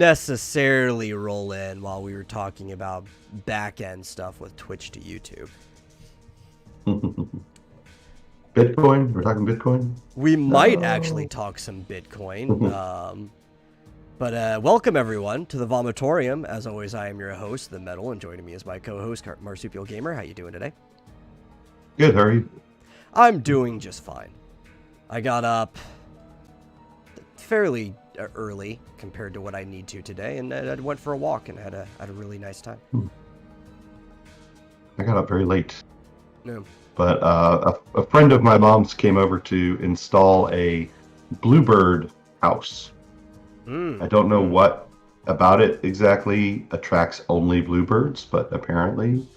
necessarily roll in while we were talking about back-end stuff with Twitch to YouTube. Bitcoin? We're talking Bitcoin? We might actually talk some Bitcoin. But welcome, everyone, to the Vomitorium. As always, I am your host, The Metal, and joining me is my co-host, Marsupial Gamer. How you doing today? Good, how are you? I'm doing just fine. I got up fairly early compared to what I need to today, and I went for a walk and had a really nice time. I got up very late. No. But a friend of my mom's came over to install a bluebird house. I don't know what about it exactly attracts only bluebirds, but apparently,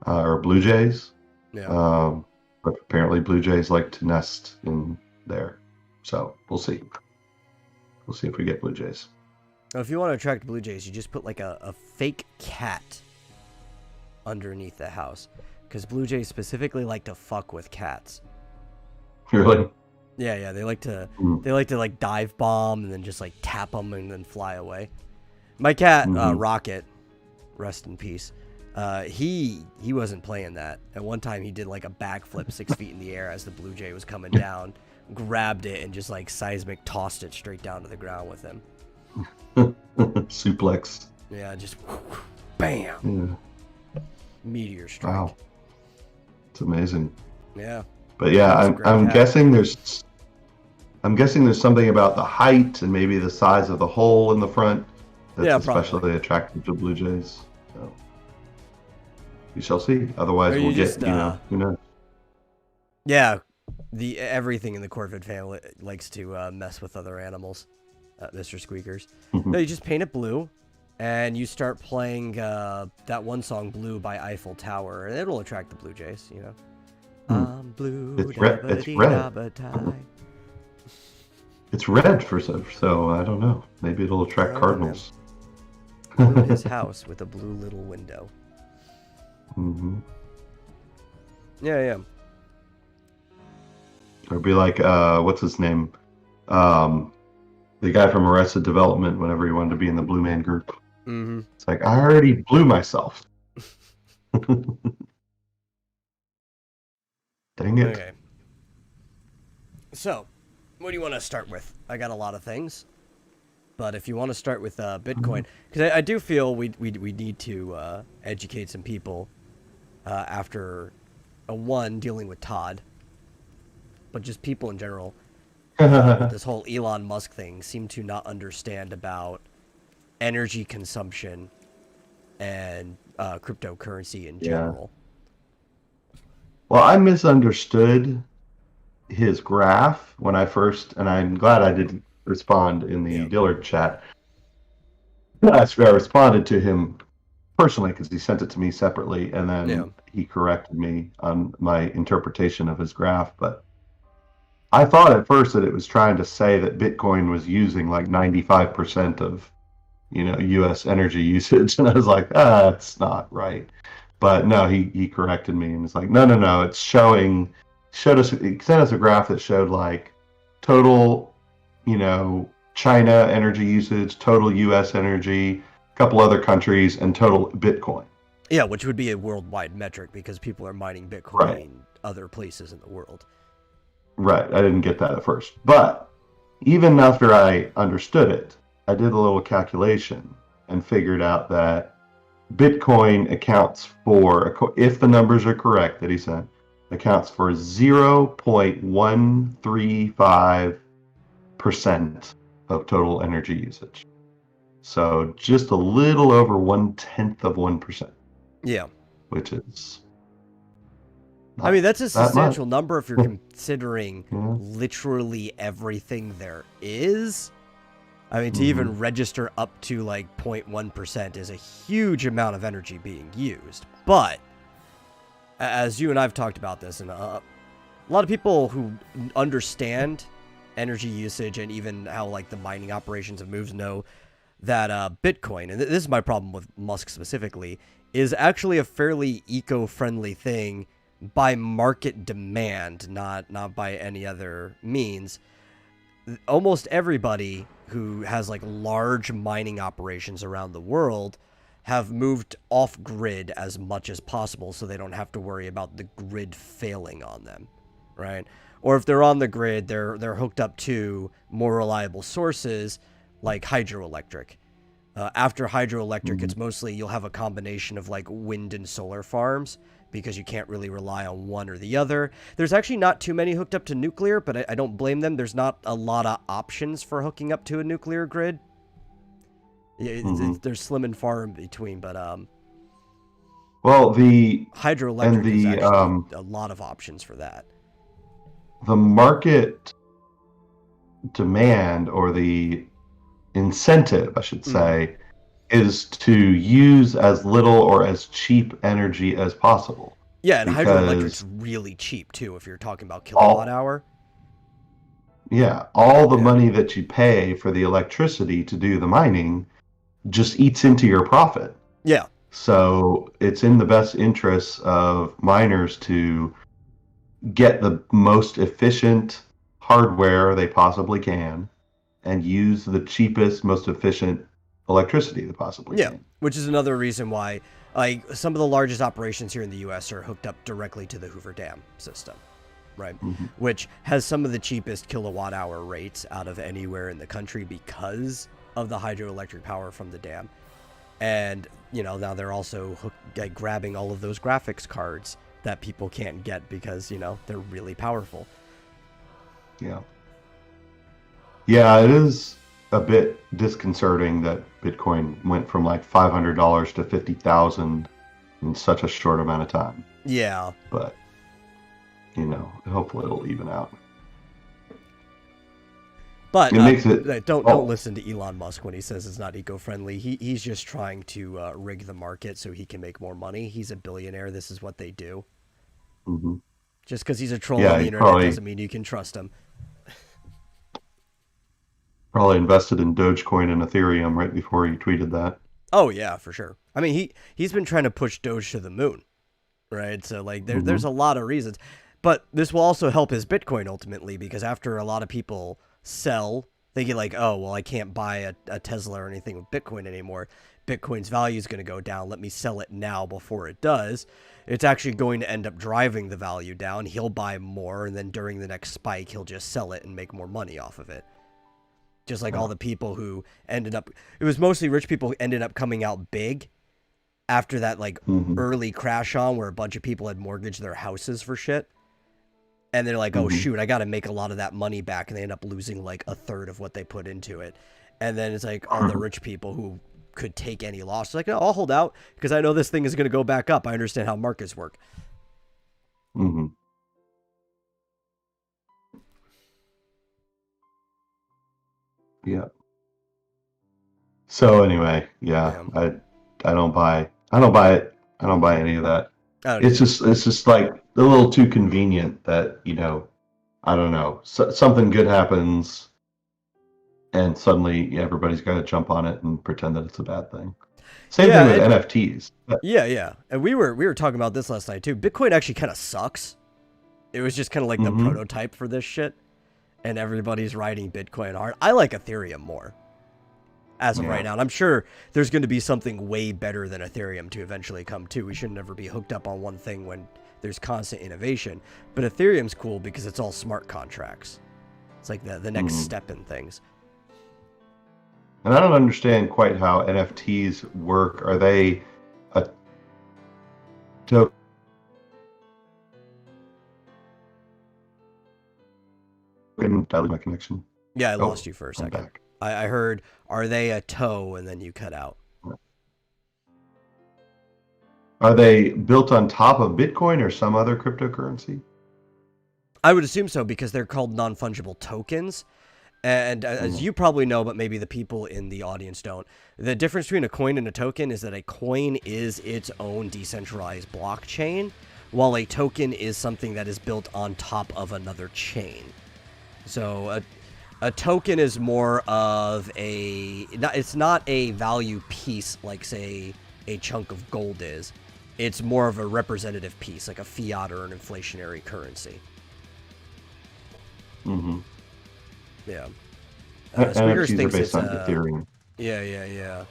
or blue jays. Yeah. But apparently blue jays like to nest in there. So we'll see. We'll see if we get blue jays. Now, if you want to attract blue jays, you just put like a fake cat underneath the house. Because blue jays specifically like to fuck with cats. Really? Yeah, they like to like dive bomb and then just like tap them and then fly away. My cat Rocket, rest in peace. He wasn't playing that. At one time he did like a backflip 6 feet in the air as the blue jay was coming down, grabbed it and just like seismic tossed it straight down to the ground with him. Suplex. Yeah, just bam. Yeah. Meteor strike. Wow. It's amazing. Yeah. But yeah, I'm guessing there's something about the height and maybe the size of the hole in the front that's especially attractive to blue jays. So we shall see. Otherwise, we'll get who knows. Yeah, everything in the Corvid family likes to mess with other animals, Mr. Squeakers. No, you just paint it blue, and you start playing that one song, "Blue" by Eiffel Tower, and it'll attract the blue jays. You know. I'm blue. It's red. It's red. It's red so I don't know. Maybe it'll attract cardinals. Blue his house with a blue little window. Yeah. Or be like, what's his name? The guy from Arrested Development. Whenever he wanted to be in the Blue Man Group. It's like, I already blew myself. Dang it. Okay. So, what do you want to start with? I got a lot of things. But if you want to start with Bitcoin, because I do feel we need to educate some people after, dealing with Todd, but just people in general. This whole Elon Musk thing seem to not understand about energy consumption and cryptocurrency in general. Well, I misunderstood his graph when I first, and I'm glad I didn't respond in the Dillard chat. I responded to him personally because he sent it to me separately, and then he corrected me on my interpretation of his graph. But I thought at first that it was trying to say that Bitcoin was using like 95% of, U.S. energy usage, and I was like, that's not right. But no, he corrected me and was like, no, it's he sent us a graph that showed like total, China energy usage, total U.S. energy, a couple other countries, and total Bitcoin. Yeah, which would be a worldwide metric because people are mining Bitcoin in other places in the world. Right, I didn't get that at first. But even after I understood it, I did a little calculation and figured out that Bitcoin accounts for, if the numbers are correct that he sent, accounts for 0.135% of total energy usage. So just a little over 0.1%. Yeah. Which is... that's a substantial number if you're considering literally everything there is. To even register up to like 0.1% is a huge amount of energy being used. But as you and I've talked about this, and a lot of people who understand energy usage and even how like the mining operations have moved know that Bitcoin, and this is my problem with Musk specifically, is actually a fairly eco-friendly thing by market demand, not by any other means. Almost everybody who has like large mining operations around the world, have moved off grid as much as possible so they don't have to worry about the grid failing on them, right? Or if they're on the grid, they're hooked up to more reliable sources like hydroelectric. After hydroelectric, it's mostly you'll have a combination of like wind and solar farms because you can't really rely on one or the other. There's actually not too many hooked up to nuclear, but I don't blame them. There's not a lot of options for hooking up to a nuclear grid. There's slim and far in between, but well, the hydroelectric is actually a lot of options for that. The market demand, or the incentive, I should say, is to use as little or as cheap energy as possible. Yeah, and hydroelectric's really cheap too if you're talking about kilowatt hour. Yeah, all the money that you pay for the electricity to do the mining just eats into your profit. Yeah. So it's in the best interests of miners to get the most efficient hardware they possibly can and use the cheapest, most efficient electricity they possibly can. Yeah, which is another reason why like some of the largest operations here in the U.S. are hooked up directly to the Hoover Dam system, right? Which has some of the cheapest kilowatt hour rates out of anywhere in the country because of the hydroelectric power from the dam. And, you know, now they're also grabbing all of those graphics cards that people can't get because, you know, they're really powerful. Yeah. Yeah, it is a bit disconcerting that Bitcoin went from like $500 to $50,000 in such a short amount of time. Yeah. But, you know, hopefully it'll even out. But don't listen to Elon Musk when he says it's not eco-friendly. He's just trying to rig the market so he can make more money. He's a billionaire. This is what they do. Just because he's a troll on the internet doesn't mean you can trust him. Probably invested in Dogecoin and Ethereum right before he tweeted that. Oh yeah, for sure. I mean, he's been trying to push Doge to the moon, right? So like there's a lot of reasons, but this will also help his Bitcoin ultimately because after a lot of people sell, they get like, oh well, I can't buy a Tesla or anything with Bitcoin anymore. Bitcoin's value is going to go down. Let me sell it now before it does. It's actually going to end up driving the value down. He'll buy more, and then during the next spike, he'll just sell it and make more money off of it. Just like all the people who ended up, it was mostly rich people who ended up coming out big after that like early crash on where a bunch of people had mortgaged their houses for shit. And they're like, oh shoot, I got to make a lot of that money back. And they end up losing like a third of what they put into it. And then it's like all the rich people who could take any loss. Like, no, I'll hold out because I know this thing is going to go back up. I understand how markets work. Yeah. So anyway, I don't buy it. I don't buy any of that. It's just like a little too convenient that, you know, I don't know, something good happens and suddenly everybody's got to jump on it and pretend that it's a bad thing. Same thing with NFTs. Yeah. And we were talking about this last night too. Bitcoin actually kind of sucks. It was just kind of like the prototype for this shit. And everybody's riding Bitcoin hard. I like Ethereum more as of right now. And I'm sure there's going to be something way better than Ethereum to eventually come too. We should never be hooked up on one thing when there's constant innovation. But Ethereum's cool because it's all smart contracts. It's like the next step in things. And I don't understand quite how NFTs work. Are they a token? I lose my connection. Yeah, I lost you for a second. I heard, are they a toe? And then you cut out. Are they built on top of Bitcoin or some other cryptocurrency? I would assume so because they're called non-fungible tokens. And as you probably know, but maybe the people in the audience don't, the difference between a coin and a token is that a coin is its own decentralized blockchain, while a token is something that is built on top of another chain. So a token is more of it's not a value piece like, say, a chunk of gold is. It's more of a representative piece, like a fiat or an inflationary currency. Yeah. Squeakers NFTs are thinks based it's on Ethereum. Yeah.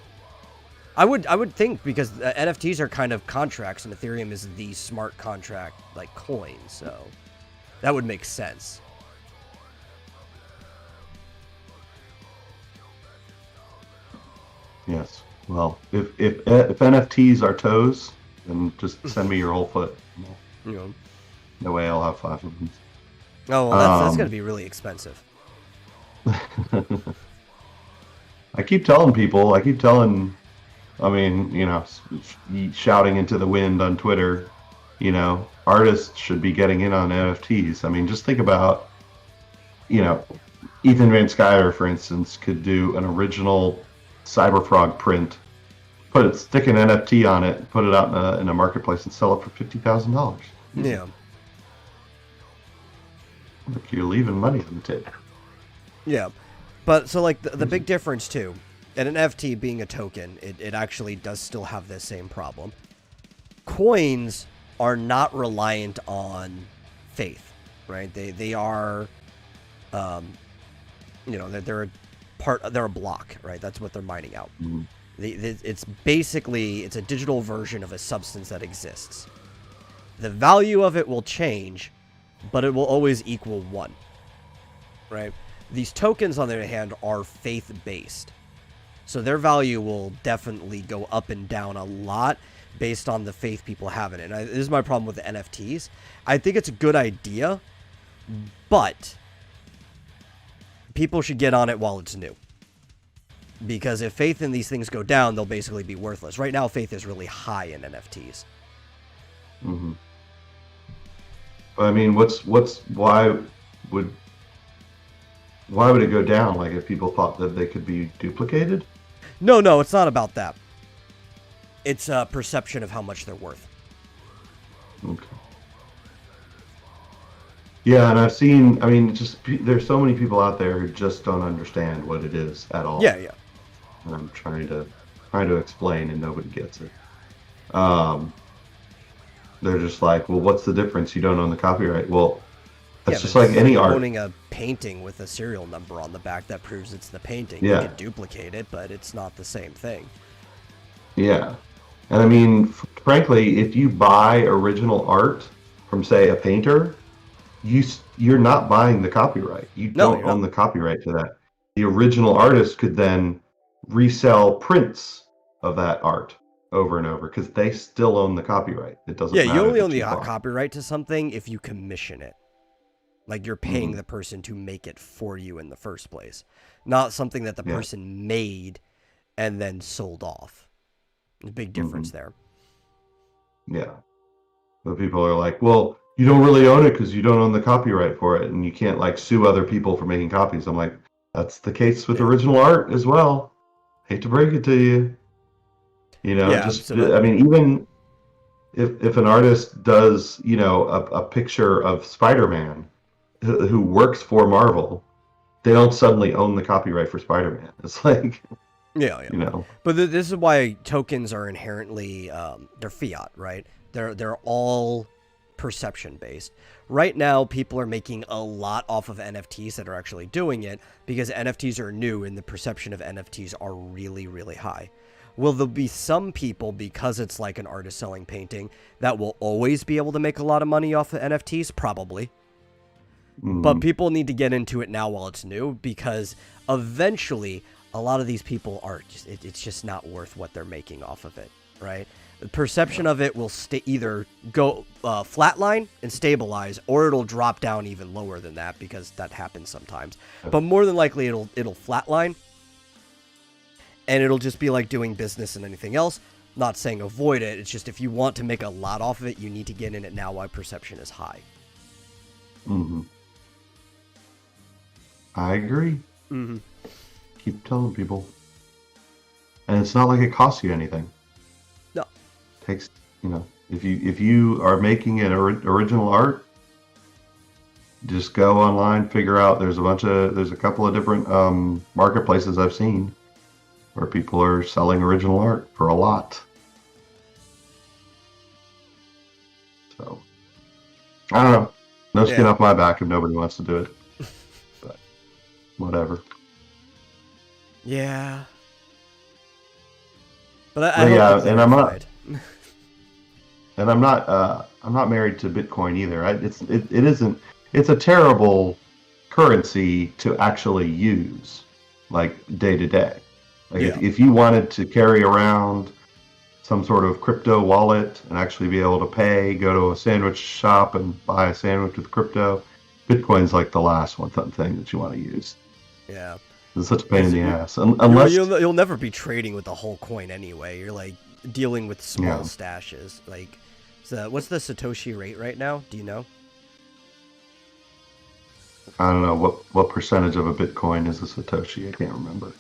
I would think because NFTs are kind of contracts and Ethereum is the smart contract like coin, so that would make sense. Yes. Well, if NFTs are toes, then just send me your whole foot. You know. No way I'll have 5 of them. Oh, well, that's going to be really expensive. I keep telling people, I mean, you know, shouting into the wind on Twitter, you know, artists should be getting in on NFTs. I mean, just think about, you know, Ethan Van Sciver, for instance, could do an original Cyberfrog print, stick an NFT on it, put it out in a marketplace and sell it for $50,000. Yeah. Look, you're leaving money on the table. Yeah. But so like the big difference too, and an NFT being a token, it actually does still have the same problem. Coins are not reliant on faith, right? They are, you know, they're a block, right? That's what they're mining out. Mm-hmm. It's basically, it's a digital version of a substance that exists. The value of it will change, but it will always equal 1, right? These tokens, on the other hand, are faith-based. So their value will definitely go up and down a lot based on the faith people have in it. And this is my problem with the NFTs. I think it's a good idea, but people should get on it while it's new. Because if faith in these things go down, they'll basically be worthless. Right now, faith is really high in NFTs. Mm-hmm. I mean, why would it go down? Like, if people thought that they could be duplicated? No, it's not about that. It's a perception of how much they're worth. Okay. Yeah, and I've seen, I mean, just there's so many people out there who just don't understand what it is at all. Yeah. And I'm trying to explain, and nobody gets it. They're just like, well, what's the difference? You don't own the copyright. Well, that's just like any art. Owning a painting with a serial number on the back that proves it's the painting. Yeah. You can duplicate it, but it's not the same thing. Yeah. And I mean, frankly, if you buy original art from, say, a painter, you're not buying the copyright. You don't own the copyright to that. The original artist could then resell prints of that art over and over because they still own the copyright. It doesn't matter. Yeah, you only own the copyright to something if you commission it. Like, you're paying the person to make it for you in the first place, not something that the person made and then sold off. There's a big difference there. Yeah. But people are like, well, you don't really own it because you don't own the copyright for it, and you can't, like, sue other people for making copies. I'm like, that's the case with original art as well. Hate to break it to you. You know, I mean, even if an artist does, you know, a picture of Spider-Man who works for Marvel, they don't suddenly own the copyright for Spider-Man. It's like, you know. But this is why tokens are inherently they're fiat, right? They're all perception based. Right now, people are making a lot off of NFTs that are actually doing it because NFTs are new and the perception of NFTs are really, really high. Will there be some people, because it's like an artist selling painting, that will always be able to make a lot of money off of NFTs? Probably. But people need to get into it now while it's new, because eventually a lot of these people are just, it's just not worth what they're making off of it, right? The perception of it will either go flatline and stabilize, or it'll drop down even lower than that, because that happens sometimes. But more than likely it'll flatline, and it'll just be like doing business and anything else. Not saying avoid it, it's just if you want to make a lot off of it, you need to get in it now while perception is high. I agree. Keep telling people. And it's not like it costs you anything. No. It takes, you know, if you are making an original art, just go online, figure out, there's a couple of different marketplaces I've seen where people are selling original art for a lot. So, I don't know. No skin off my back if nobody wants to do it. But, whatever. Yeah. But I hope yeah, it clarified. And I'm not married to Bitcoin either. It isn't. It's a terrible currency to actually use, like day to day. Like Yeah. if you wanted to carry around some sort of crypto wallet and actually be able to pay, go to a sandwich shop and buy a sandwich with crypto, Bitcoin's like the last one thing that you want to use. Yeah. It's such a pain in the ass. You'll never be trading with the whole coin anyway. You're like dealing with small stashes. Like, so what's the Satoshi rate right now? Do you know? I don't know what percentage of a Bitcoin is a Satoshi. I can't remember.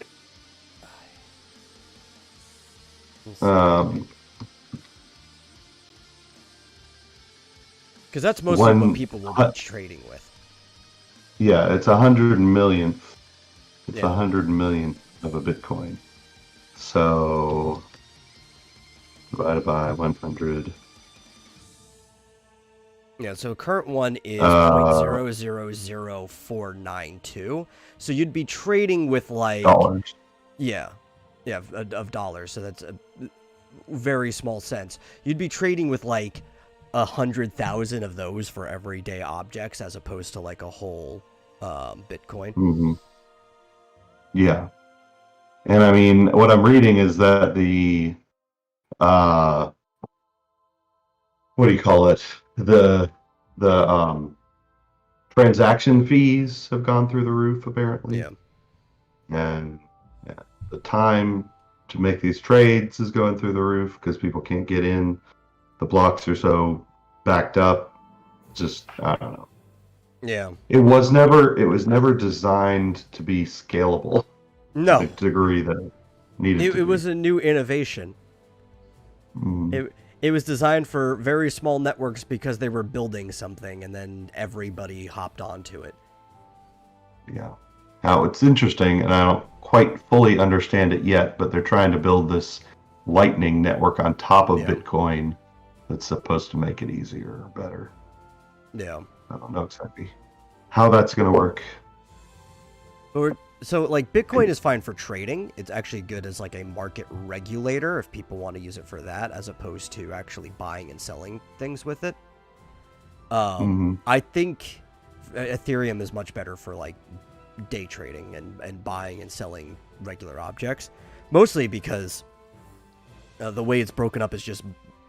Because that's mostly what people will be trading with. Yeah, it's 100 millionth. It's 100 millionth of a Bitcoin. So divided by 100. Yeah, so current one is 0.000492. So you'd be trading with like dollars. Yeah, of dollars. So that's a very small sense. You'd be trading with like 100,000 of those for everyday objects, as opposed to like a whole Bitcoin. Mm-hmm. Yeah, and I mean, what I'm reading is that the what do you call it? The transaction fees have gone through the roof apparently. Yeah. And the time to make these trades is going through the roof because people can't get in. The blocks are so backed up. Just I don't know. Yeah. It was never designed to be scalable. No. To the degree that it needed to be. It was a new innovation. It was designed for very small networks because they were building something, and then everybody hopped onto it. Yeah. Now, it's interesting, and I don't quite fully understand it yet, but they're trying to build this Lightning network on top of Bitcoin that's supposed to make it easier or better. Yeah. I don't know exactly how that's going to work. So, like, Bitcoin is fine for trading. It's actually good as, like, a market regulator if people want to use it for that, as opposed to actually buying and selling things with it. I think Ethereum is much better for, like, day trading and buying and selling regular objects. Mostly because the way it's broken up is just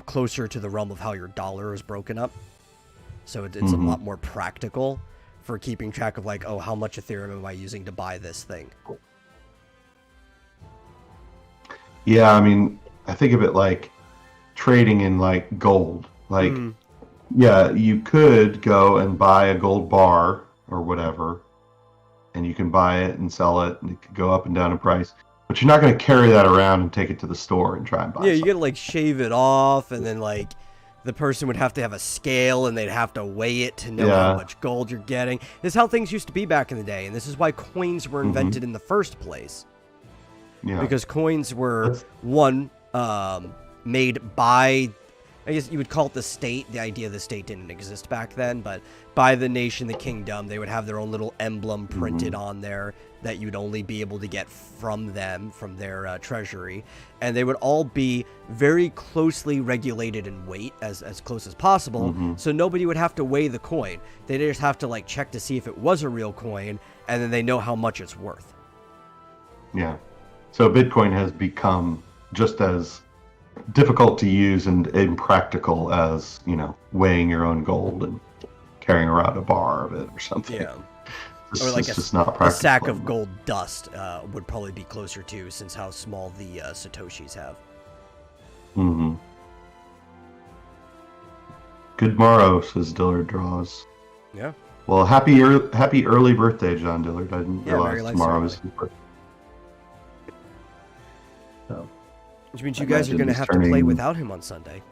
closer to the realm of how your dollar is broken up. So it's a lot more practical for keeping track of, like, oh, how much Ethereum am I using to buy this thing? Yeah, I mean, I think of it like trading in, like, gold. Like, yeah, you could go and buy a gold bar or whatever, and you can buy it and sell it, and it could go up and down in price. But you're not going to carry that around and take it to the store and try and buy Yeah, you something. got to, like, shave it off, and then, like, the person would have to have a scale, and they'd have to weigh it to know how much gold you're getting. This is how things used to be back in the day, and this is why coins were invented in the first place. Yeah. Because coins were, made by, I guess you would call it the state. The idea of the state didn't exist back then, but by the nation, the kingdom, they would have their own little emblem printed on there that you'd only be able to get from them, from their treasury. And they would all be very closely regulated in weight, as close as possible, so nobody would have to weigh the coin. They'd just have to, like, check to see if it was a real coin, and then they know how much it's worth. Yeah. So Bitcoin has become just as difficult to use and impractical as, you know, weighing your own gold and carrying around a bar of it or something. Yeah. Or like a sack of gold dust would probably be closer to, since how small the Satoshis have. Good morrow, says Dillard Draws. Yeah. Well, happy early birthday, John Dillard. I didn't realize tomorrow was his birthday. So, which means you guys are going to have to play without him on Sunday.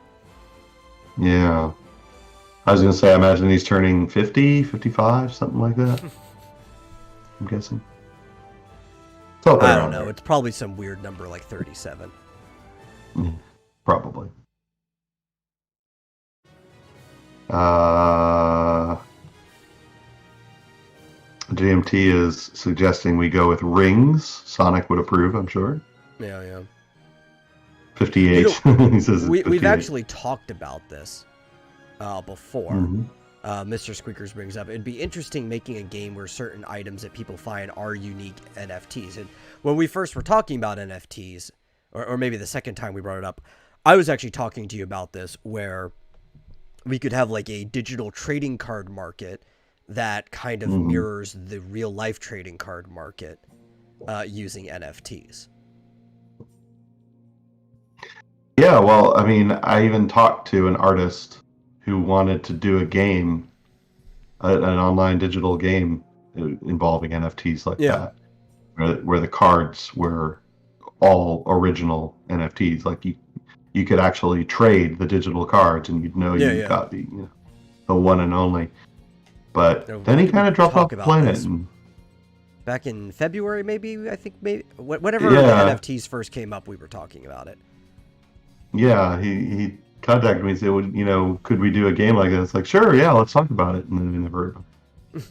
Yeah. I was going to say, I imagine he's turning 50, 55, something like that. I'm guessing. I don't know. It's probably some weird number like 37. Probably. JMT is suggesting we go with rings. Sonic would approve, I'm sure. Yeah. 58. You know, he says we've actually talked about this before. Mm-hmm. Mr. Squeakers brings up, it'd be interesting making a game where certain items that people find are unique NFTs. And when we first were talking about NFTs, or maybe the second time we brought it up, I was actually talking to you about this, where we could have like a digital trading card market that kind of mirrors the real life trading card market using NFTs. Yeah, well, I mean, I even talked to an artist who wanted to do a game, an online digital game involving NFTs like that, where the cards were all original NFTs. Like you could actually trade the digital cards, and you'd know you got the one and only. But then he kind of dropped off the planet. Back in February, maybe whenever the NFTs first came up, we were talking about it. Yeah, he contacted me and said, well, could we do a game like that? It's like, sure, yeah, let's talk about it. And then we never heard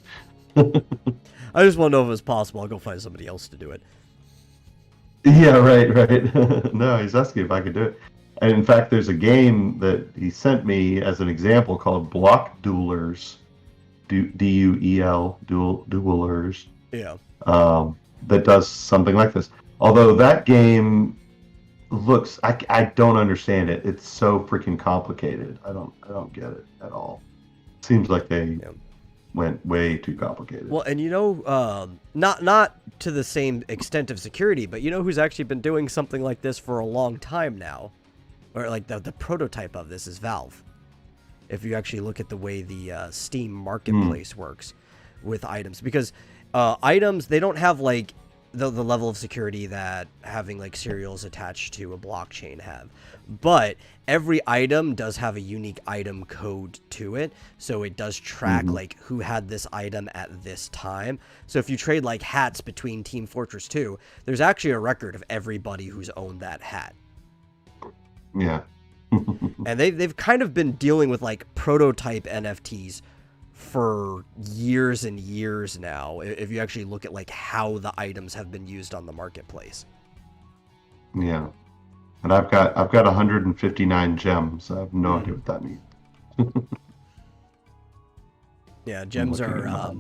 of it. I just want to know if it's possible. I'll go find somebody else to do it. Yeah, right. No, he's asking if I could do it. And in fact, there's a game that he sent me as an example called Block Duelers, D-U-E-L, Duelers. Yeah. That does something like this. Although that game looks, I don't understand it. It's so freaking complicated. I don't get it at all. Seems like they went way too complicated. Well, and not to the same extent of security, but who's actually been doing something like this for a long time now, or like the prototype of this is Valve. If you actually look at the way the Steam marketplace works with items, because items, they don't have like the level of security that having like serials attached to a blockchain have, but every item does have a unique item code to it, so it does track like who had this item at this time. So if you trade like hats between Team Fortress 2, there's actually a record of everybody who's owned that hat. Yeah. And they've kind of been dealing with like prototype NFTs for years and years now, if you actually look at like how the items have been used on the marketplace. Yeah. And I've got 159 gems. I have no idea what that means. Yeah, gems are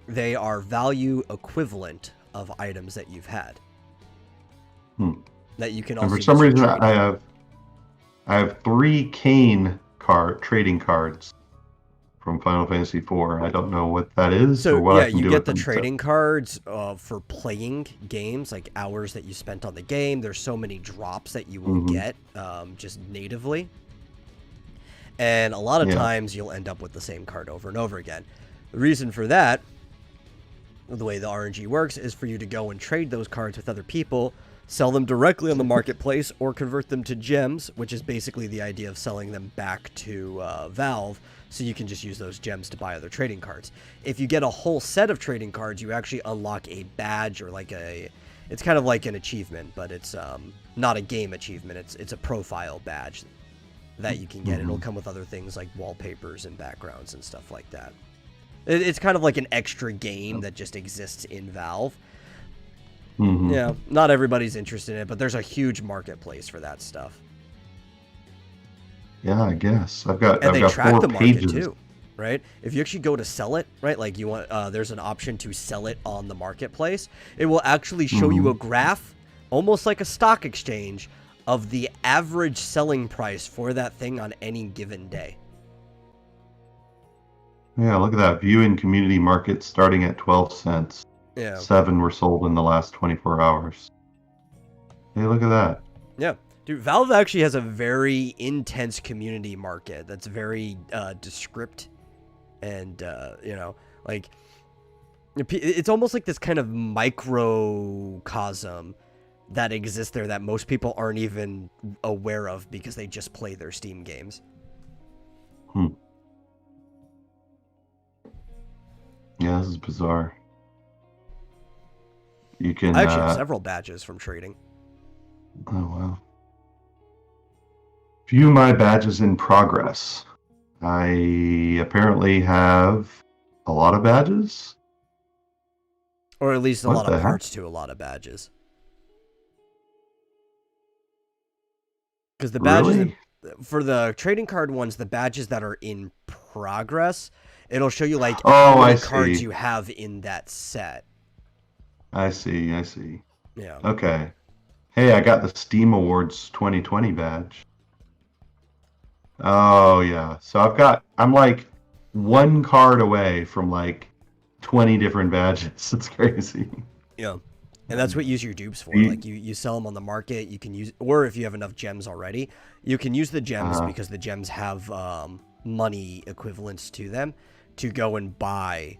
they are value equivalent of items that you've had. That you can also. And for some reason, I have 3 Kane trading cards from Final Fantasy IV. I don't know what that is. So or what I can you do get with the them, trading cards for playing games, like hours that you spent on the game. There's so many drops that you will get just natively, and a lot of times you'll end up with the same card over and over again. The reason for that, the way the RNG works, is for you to go and trade those cards with other people, sell them directly on the marketplace, or convert them to gems, which is basically the idea of selling them back to Valve, so you can just use those gems to buy other trading cards. If you get a whole set of trading cards, you actually unlock a badge, or like it's kind of like an achievement, but it's not a game achievement. It's a profile badge that you can get. It'll come with other things like wallpapers and backgrounds and stuff like that. It's kind of like an extra game that just exists in Valve. Yeah, not everybody's interested in it, but there's a huge marketplace for that stuff. Yeah, I guess I've got. And I've they got track 4 the market pages. too, right? If you actually go to sell it, right, like you want, there's an option to sell it on the marketplace. It will actually show you a graph, almost like a stock exchange, of the average selling price for that thing on any given day. Yeah, look at that. Viewing community market starting at 12 cents. Yeah. 7 were sold in the last 24 hours. Hey, look at that. Yeah. Dude, Valve actually has a very intense community market that's very descript and, like, it's almost like this kind of microcosm that exists there that most people aren't even aware of because they just play their Steam games. Yeah, this is bizarre. You can. I actually have several badges from trading. Oh, wow. View my badges in progress. I apparently have a lot of badges. Or at least a What lot the of heck? parts to a lot of badges. Because the badges Really? for the trading card ones, the badges that are in progress, it'll show you like how Oh, I many cards see. you have in that set. I see. I see. Yeah. Okay. Hey, I got the Steam Awards 2020 badge. Oh yeah. So I'm like one card away from like 20 different badges. It's crazy. Yeah. And that's what you use your dupes for. You- Like you sell them on the market, you can use, or if you have enough gems already, you can use the gems uh, because the gems have money equivalents to them to go and buy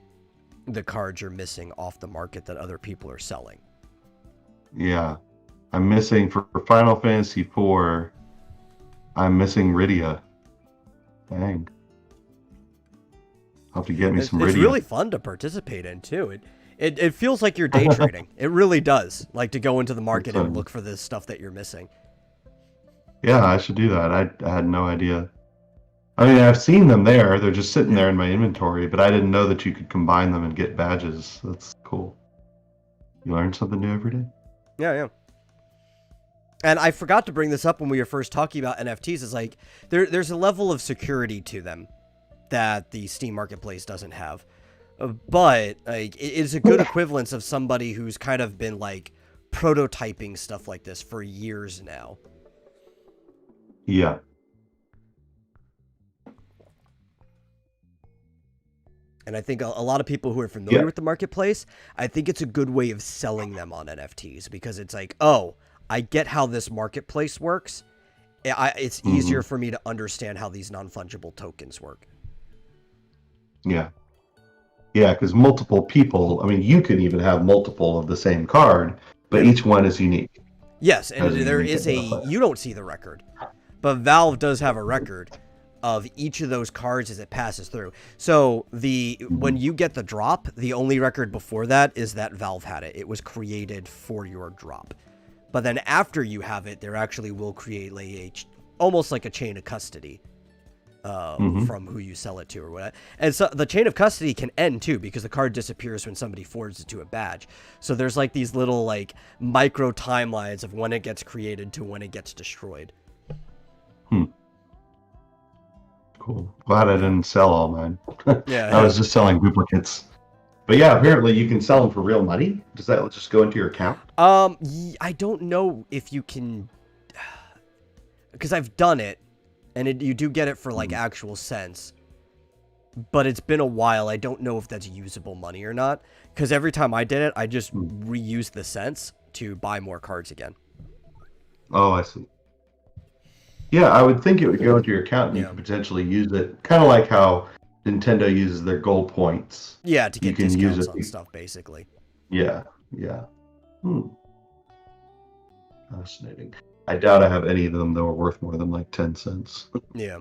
the cards you're missing off the market that other people are selling. yeah. I'm missing for Final Fantasy IV. I'm missing Rydia. Dang. I'll have to get me some It's Rydia. really fun to participate in too. It feels like you're day trading. It really does. Like to go into the market and look for the stuff that you're missing. Yeah, I should do that. I had no idea. I mean, I've seen them there. They're just sitting there in my inventory, but I didn't know that you could combine them and get badges. That's cool. You learn something new every day. Yeah, yeah. And I forgot to bring this up when we were first talking about NFTs. Is like there's a level of security to them that the Steam Marketplace doesn't have. But like it is a good equivalence of somebody who's kind of been like prototyping stuff like this for years now. Yeah. And I think a lot of people who are familiar with the marketplace, I think it's a good way of selling them on NFTs because it's like, oh, I get how this marketplace works. It's easier for me to understand how these non-fungible tokens work. Yeah. Yeah, because multiple people, I mean, you can even have multiple of the same card, but each one is unique. Yes, and there is you don't see the record, but Valve does have a record of each of those cards as it passes through. So when you get the drop, the only record before that is that Valve had it. It was created for your drop. But then after you have it, there actually will create like almost like a chain of custody from who you sell it to or whatever. And so the chain of custody can end too because the card disappears when somebody forwards it to a badge. So there's like these little like micro timelines of when it gets created to when it gets destroyed. Cool. Glad I didn't sell all mine. Yeah. I was just selling duplicates. But yeah, apparently you can sell them for real money. Does that just go into your account? I don't know if you can, because I've done it, and you do get it for like actual cents. But it's been a while. I don't know if that's usable money or not. Because every time I did it, I just reused the cents to buy more cards again. Oh, I see. Yeah, I would think it would go into your account and you could potentially use it, kind of like how Nintendo uses their gold points. Yeah, to get discounts on stuff, basically. Yeah, yeah. Fascinating. I doubt I have any of them that were worth more than like 10 cents. Yeah.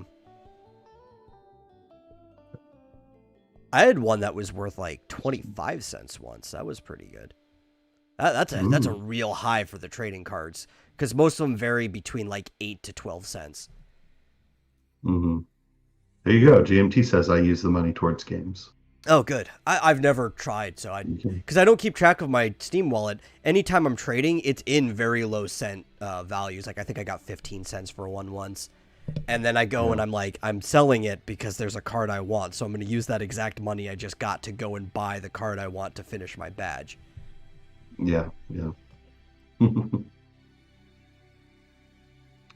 I had one that was worth like 25 cents once. That was pretty good. That's a real high for the trading cards because most of them vary between like 8 to 12 cents. There you go. GMT says I use the money towards games. Oh, good. I've never tried, so because I don't keep track of my Steam wallet. Anytime I'm trading, it's in very low cent values. Like I think I got 15 cents for one once. And then I go and I'm like, I'm selling it because there's a card I want. So I'm going to use that exact money I just got to go and buy the card I want to finish my badge. Yeah, yeah.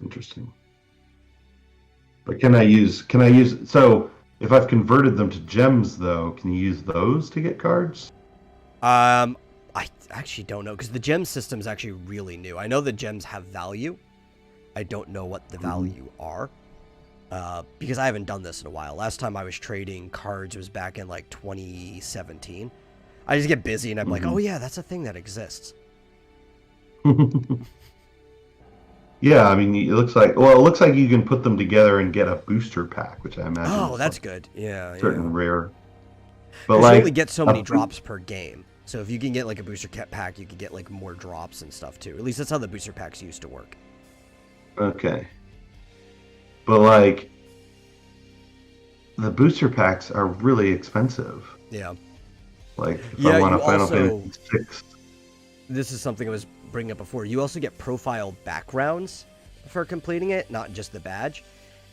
Interesting. But can I use, so if I've converted them to gems though, can you use those to get cards? I actually don't know because the gem system is actually really new. I know the gems have value. I don't know what the value are because I haven't done this in a while. Last time I was trading cards was back in like 2017. I just get busy and I'm like, oh yeah, that's a thing that exists. Yeah, I mean, it looks like you can put them together and get a booster pack, which I imagine. Oh, that's good. Yeah, certain rare. But you like, only get so many drops per game. So if you can get like a booster pack, you can get like more drops and stuff too. At least that's how the booster packs used to work. Okay. But like, the booster packs are really expensive. Yeah. Like if Yeah, I want you a Final also- Fantasy 6. This is something I was bringing up before. You also get profile backgrounds for completing it, not just the badge.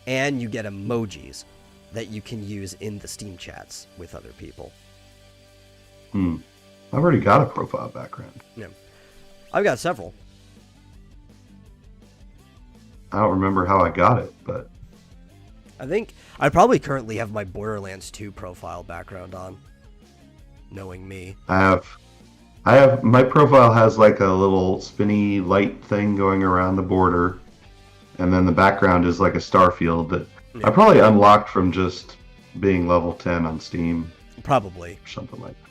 And you get emojis that you can use in the Steam chats with other people. I've already got a profile background. Yeah. I've got several. I don't remember how I got it, but I think I probably currently have my Borderlands 2 profile background on. Knowing me. I have my profile has like a little spinny light thing going around the border, and then the background is like a star field that I probably unlocked from just being level 10 on Steam. Probably. Or something like that.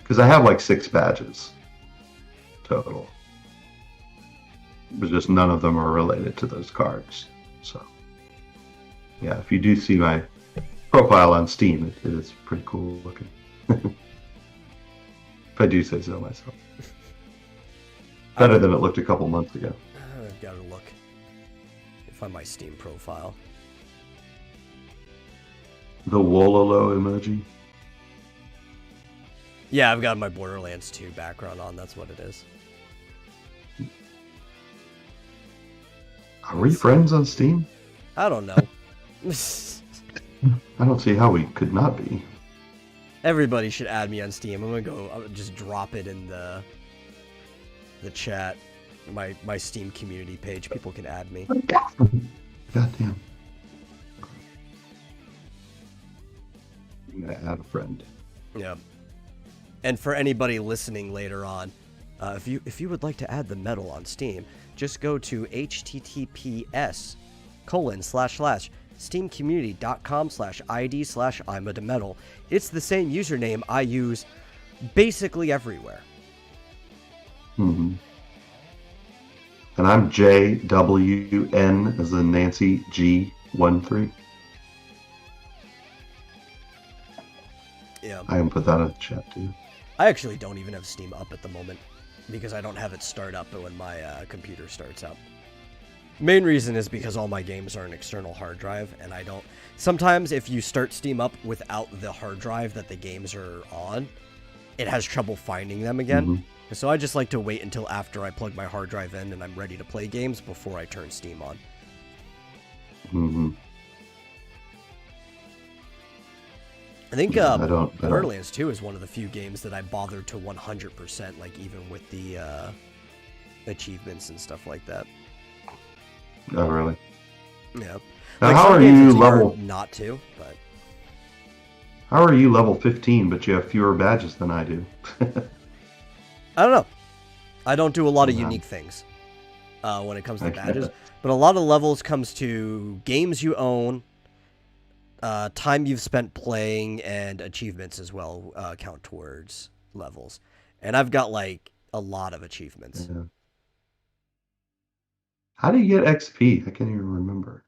Because I have like 6 badges total. But just none of them are related to those cards. So, yeah, if you do see my profile on Steam, it is pretty cool looking. If I do say so myself. Better than it looked a couple months ago. I've got to look. Find my Steam profile. The Wololo emoji? Yeah, I've got my Borderlands 2 background on. That's what it is. Are we friends on Steam? I don't know. I don't see how we could not be. Everybody should add me on Steam. I'm gonna just drop it in the chat. My Steam community page. People can add me. Goddamn. I'm gonna add a friend. Yeah. And for anybody listening later on, if you would like to add the medal on Steam, just go to https://steamcommunity.com/id/IMADeMedal. It's the same username I use basically everywhere. Mm-hmm. And I'm JWN as in Nancy G13. Yeah. I can put that in the chat too. I actually don't even have Steam up at the moment because I don't have it start up when my computer starts up. Main reason is because all my games are an external hard drive, and I don't... Sometimes if you start Steam up without the hard drive that the games are on, it has trouble finding them again. Mm-hmm. So I just like to wait until after I plug my hard drive in and I'm ready to play games before I turn Steam on. Mm-hmm. I think Borderlands 2 is one of the few games that I bothered to 100%, like even with the achievements and stuff like that. Oh, really? Yeah. Now, like, how are you level? Not to, but. How are you level 15, but you have fewer badges than I do? I don't know. I don't do a lot of unique things when it comes to badges, but a lot of levels comes to games you own. Time you've spent playing, and achievements as well count towards levels. And I've got, like, a lot of achievements. Yeah. How do you get XP? I can't even remember.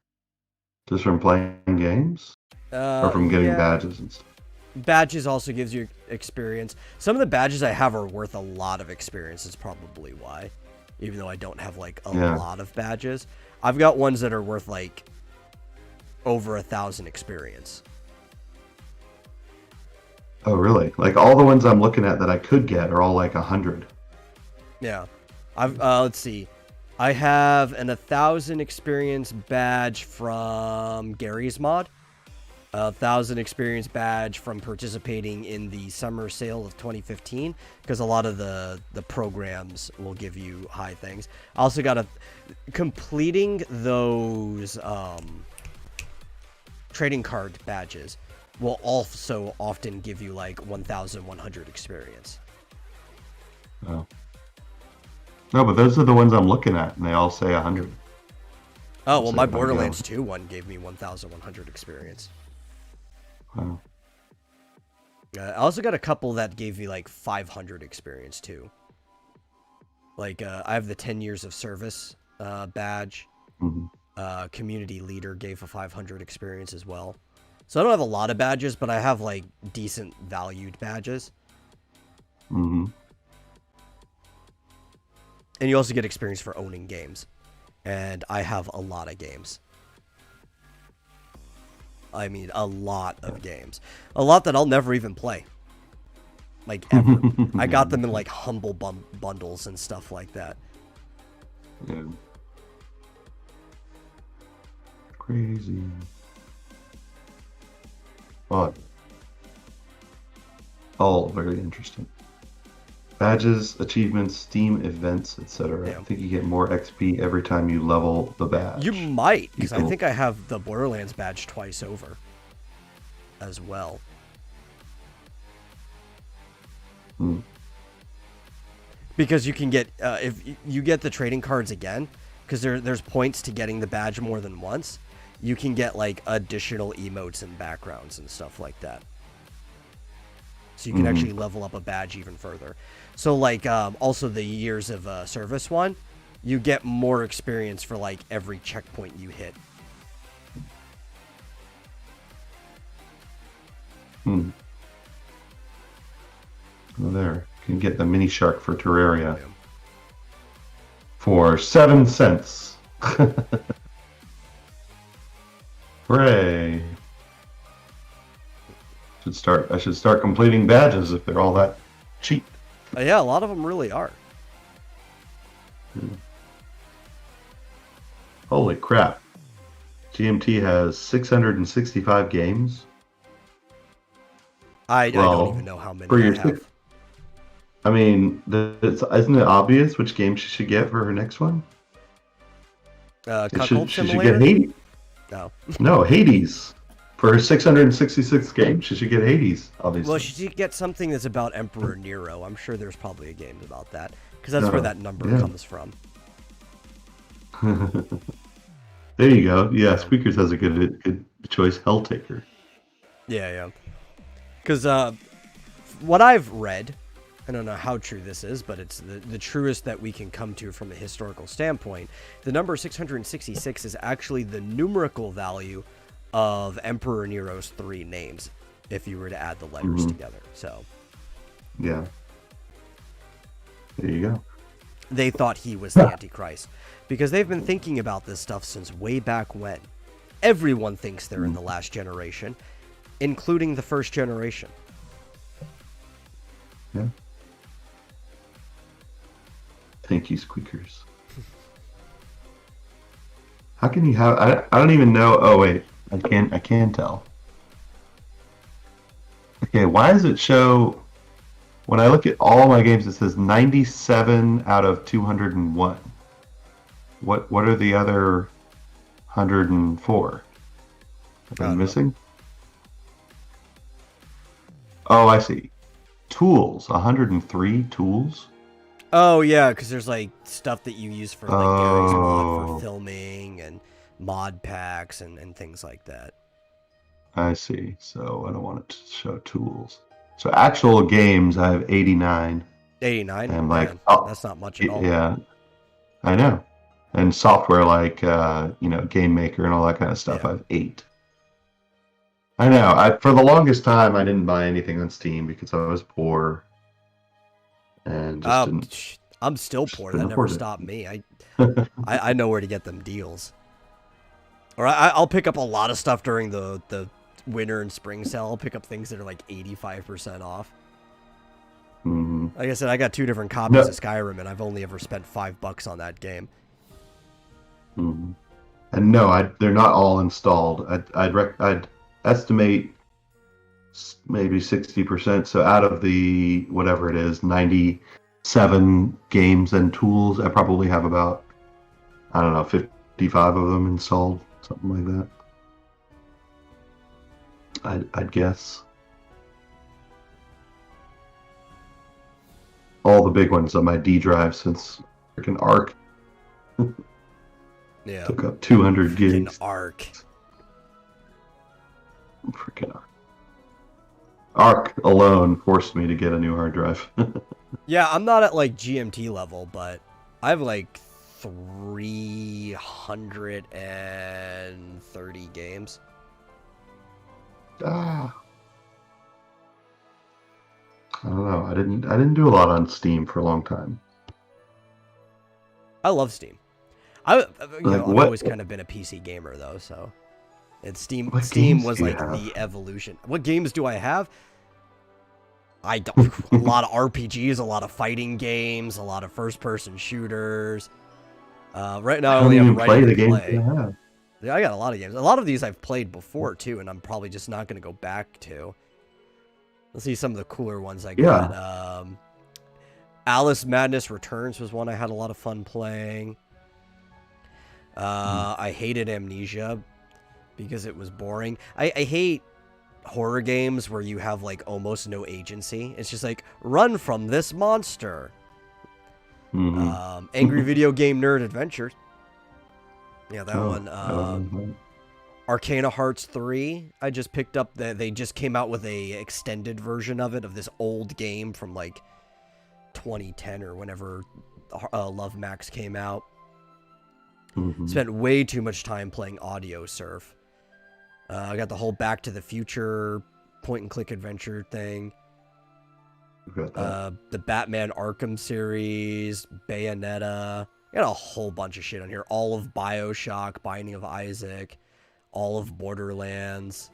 Just from playing games? Or from getting badges and stuff? Badges also gives you experience. Some of the badges I have are worth a lot of experience, is probably why. Even though I don't have, like, a lot of badges. I've got ones that are worth, like, over 1,000 experience. Oh, really? Like, all the ones I'm looking at that I could get are all, like, 100. Yeah. Let's see. I have an 1,000 experience badge from Gary's mod. 1,000 experience badge from participating in the summer sale of 2015, because a lot of the programs will give you high things. I also got completing those trading card badges will also often give you like 1,100 experience. Oh. No, but those are the ones I'm looking at, and they all say 100. Oh, well, my Borderlands 2 one gave me 1,100 experience. Wow. I also got a couple that gave me like 500 experience too. Like, I have the 10 years of service badge. Mm-hmm. Community leader gave a 500 experience as well. So I don't have a lot of badges, but I have like decent valued badges. Mm-hmm. And you also get experience for owning games. And I have a lot of games. I mean, a lot of games. A lot that I'll never even play. like ever. I got them in like humble bundles and stuff like that. Yeah. Crazy. Well, all very interesting. Badges, achievements, Steam events, etc. Yeah. I think you get more XP every time you level the badge. You might, because I think I have the Borderlands badge twice over as well. Because you can get, if you get the trading cards again, because there's points to getting the badge more than once, you can get like additional emotes and backgrounds and stuff like that. So you can actually level up a badge even further. So like also the years of service one, you get more experience for like every checkpoint you hit. Well, there. You can get the mini shark for Terraria for 7 cents. Hooray. I should start completing badges if they're all that cheap. Yeah, a lot of them really are. Holy crap. GMT has 665 games. I don't even know how many I have. I mean, isn't it obvious which game she should get for her next one? Cuckold she should Simulator? get Hades. No. No, Hades. For her 666 games, she should get Hades, obviously. Well, she should get something that's about Emperor Nero. I'm sure there's probably a game about that, because that's where that number comes from. There you go. Yeah, Squeakers has a good choice. Helltaker. Yeah. Because what I've read, I don't know how true this is, but it's the truest that we can come to from a historical standpoint. The number 666 is actually the numerical value of Emperor Nero's 3 names, if you were to add the letters together. So, yeah. There you go. They thought he was the Antichrist, because they've been thinking about this stuff since way back when. Everyone thinks they're in the last generation, including the first generation. Yeah. Thank you, Squeakers. How can you have... I don't even know... Oh, wait. I can tell. Okay, why does it show... When I look at all my games, it says 97 out of 201. What are the other 104? Am I missing? Oh, I see. Tools. 103 tools? Oh, yeah, because there's, like, stuff that you use for, like, Gary's mod for filming and mod packs and things like that. I see. So I don't want it to show tools. So actual games, I have 89. 89? And Man, that's not much at all. Yeah, I know. And software like, Game Maker and all that kind of stuff, I have 8. I know. For the longest time, I didn't buy anything on Steam because I was poor. And just I'm still poor. That never stopped me. I know where to get them deals. Or I'll pick up a lot of stuff during the winter and spring sale. I'll pick up things that are like 85% off. Like I said, I got 2 different copies of Skyrim, and I've only ever spent $5 on that game. And no, they're not all installed. I'd estimate maybe 60%. So out of the whatever it is, 97 games and tools, I probably have about 55 of them installed, something like that. I'd guess. All the big ones on my D drive since freaking Arc. Yeah. Took up 200 gigs. Arc. Freaking Arc. Arc alone forced me to get a new hard drive. Yeah, I'm not at like GMT level, but I have like 330 games. I don't know. I didn't do a lot on Steam for a long time. I love Steam. I've always kind of been a PC gamer though, so Steam was like the evolution. What games do I have? I don't, a lot of RPGs, a lot of fighting games, a lot of first-person shooters. Right now, I don't only have even Ready play to the games Play. that I have. Yeah, I got a lot of games. A lot of these I've played before too, and I'm probably just not going to go back to. Let's see some of the cooler ones I got. Alice Madness Returns was one I had a lot of fun playing. I hated Amnesia because it was boring. I hate horror games where you have like almost no agency. It's just like, run from this monster. Angry Video Game Nerd Adventures. Yeah, that one. Arcana Hearts 3. I just picked up they just came out with a extended version of it, of this old game from like 2010 or whenever Love Max came out. Spent way too much time playing Audio Surf. I got the whole Back to the Future point and click adventure thing. The Batman Arkham series, Bayonetta. I got a whole bunch of shit on here. All of BioShock, Binding of Isaac, all of Borderlands,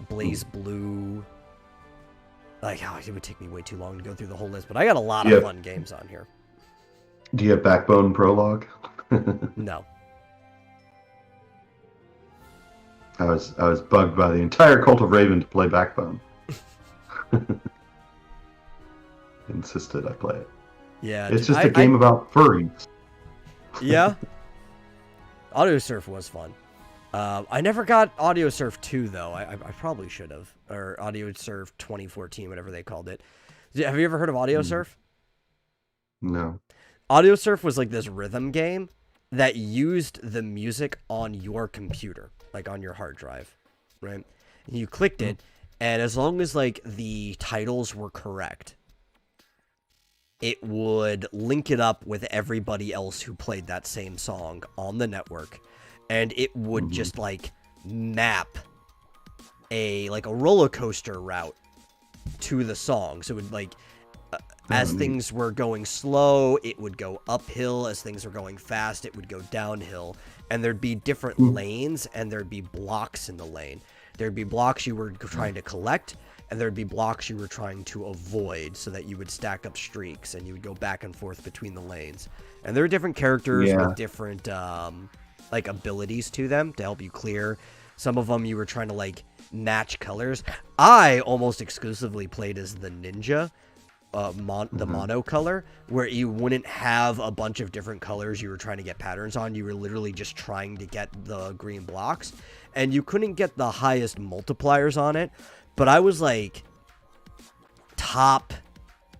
Blaze Blue. Like, it would take me way too long to go through the whole list, but I got a lot of fun games on here. Do you have Backbone Prologue? No. I was bugged by the entire Cult of Raven to play Backbone. Insisted I play it. Yeah, it's just a game about furries. Yeah. Audio Surf was fun. I never got Audio Surf 2 though. I probably should have, or Audio Surf 2014, whatever they called it. Have you ever heard of Audio Surf? No. Audio Surf was like this rhythm game that used the music on your computer, like on your hard drive, right? And you clicked it, and as long as like the titles were correct, it would link it up with everybody else who played that same song on the network, and it would just like map a roller coaster route to the song. So it would like as things were going slow, it would go uphill. As things were going fast, it would go downhill. And there'd be different lanes, and there'd be blocks in the lane. There'd be blocks you were trying to collect, and there'd be blocks you were trying to avoid, so that you would stack up streaks, and you would go back and forth between the lanes. And there were different characters with different like abilities to them to help you clear. Some of them you were trying to like match colors. I almost exclusively played as the ninja. The mono color, where you wouldn't have a bunch of different colors you were trying to get patterns on. You were literally just trying to get the green blocks, and you couldn't get the highest multipliers on it, but I was like top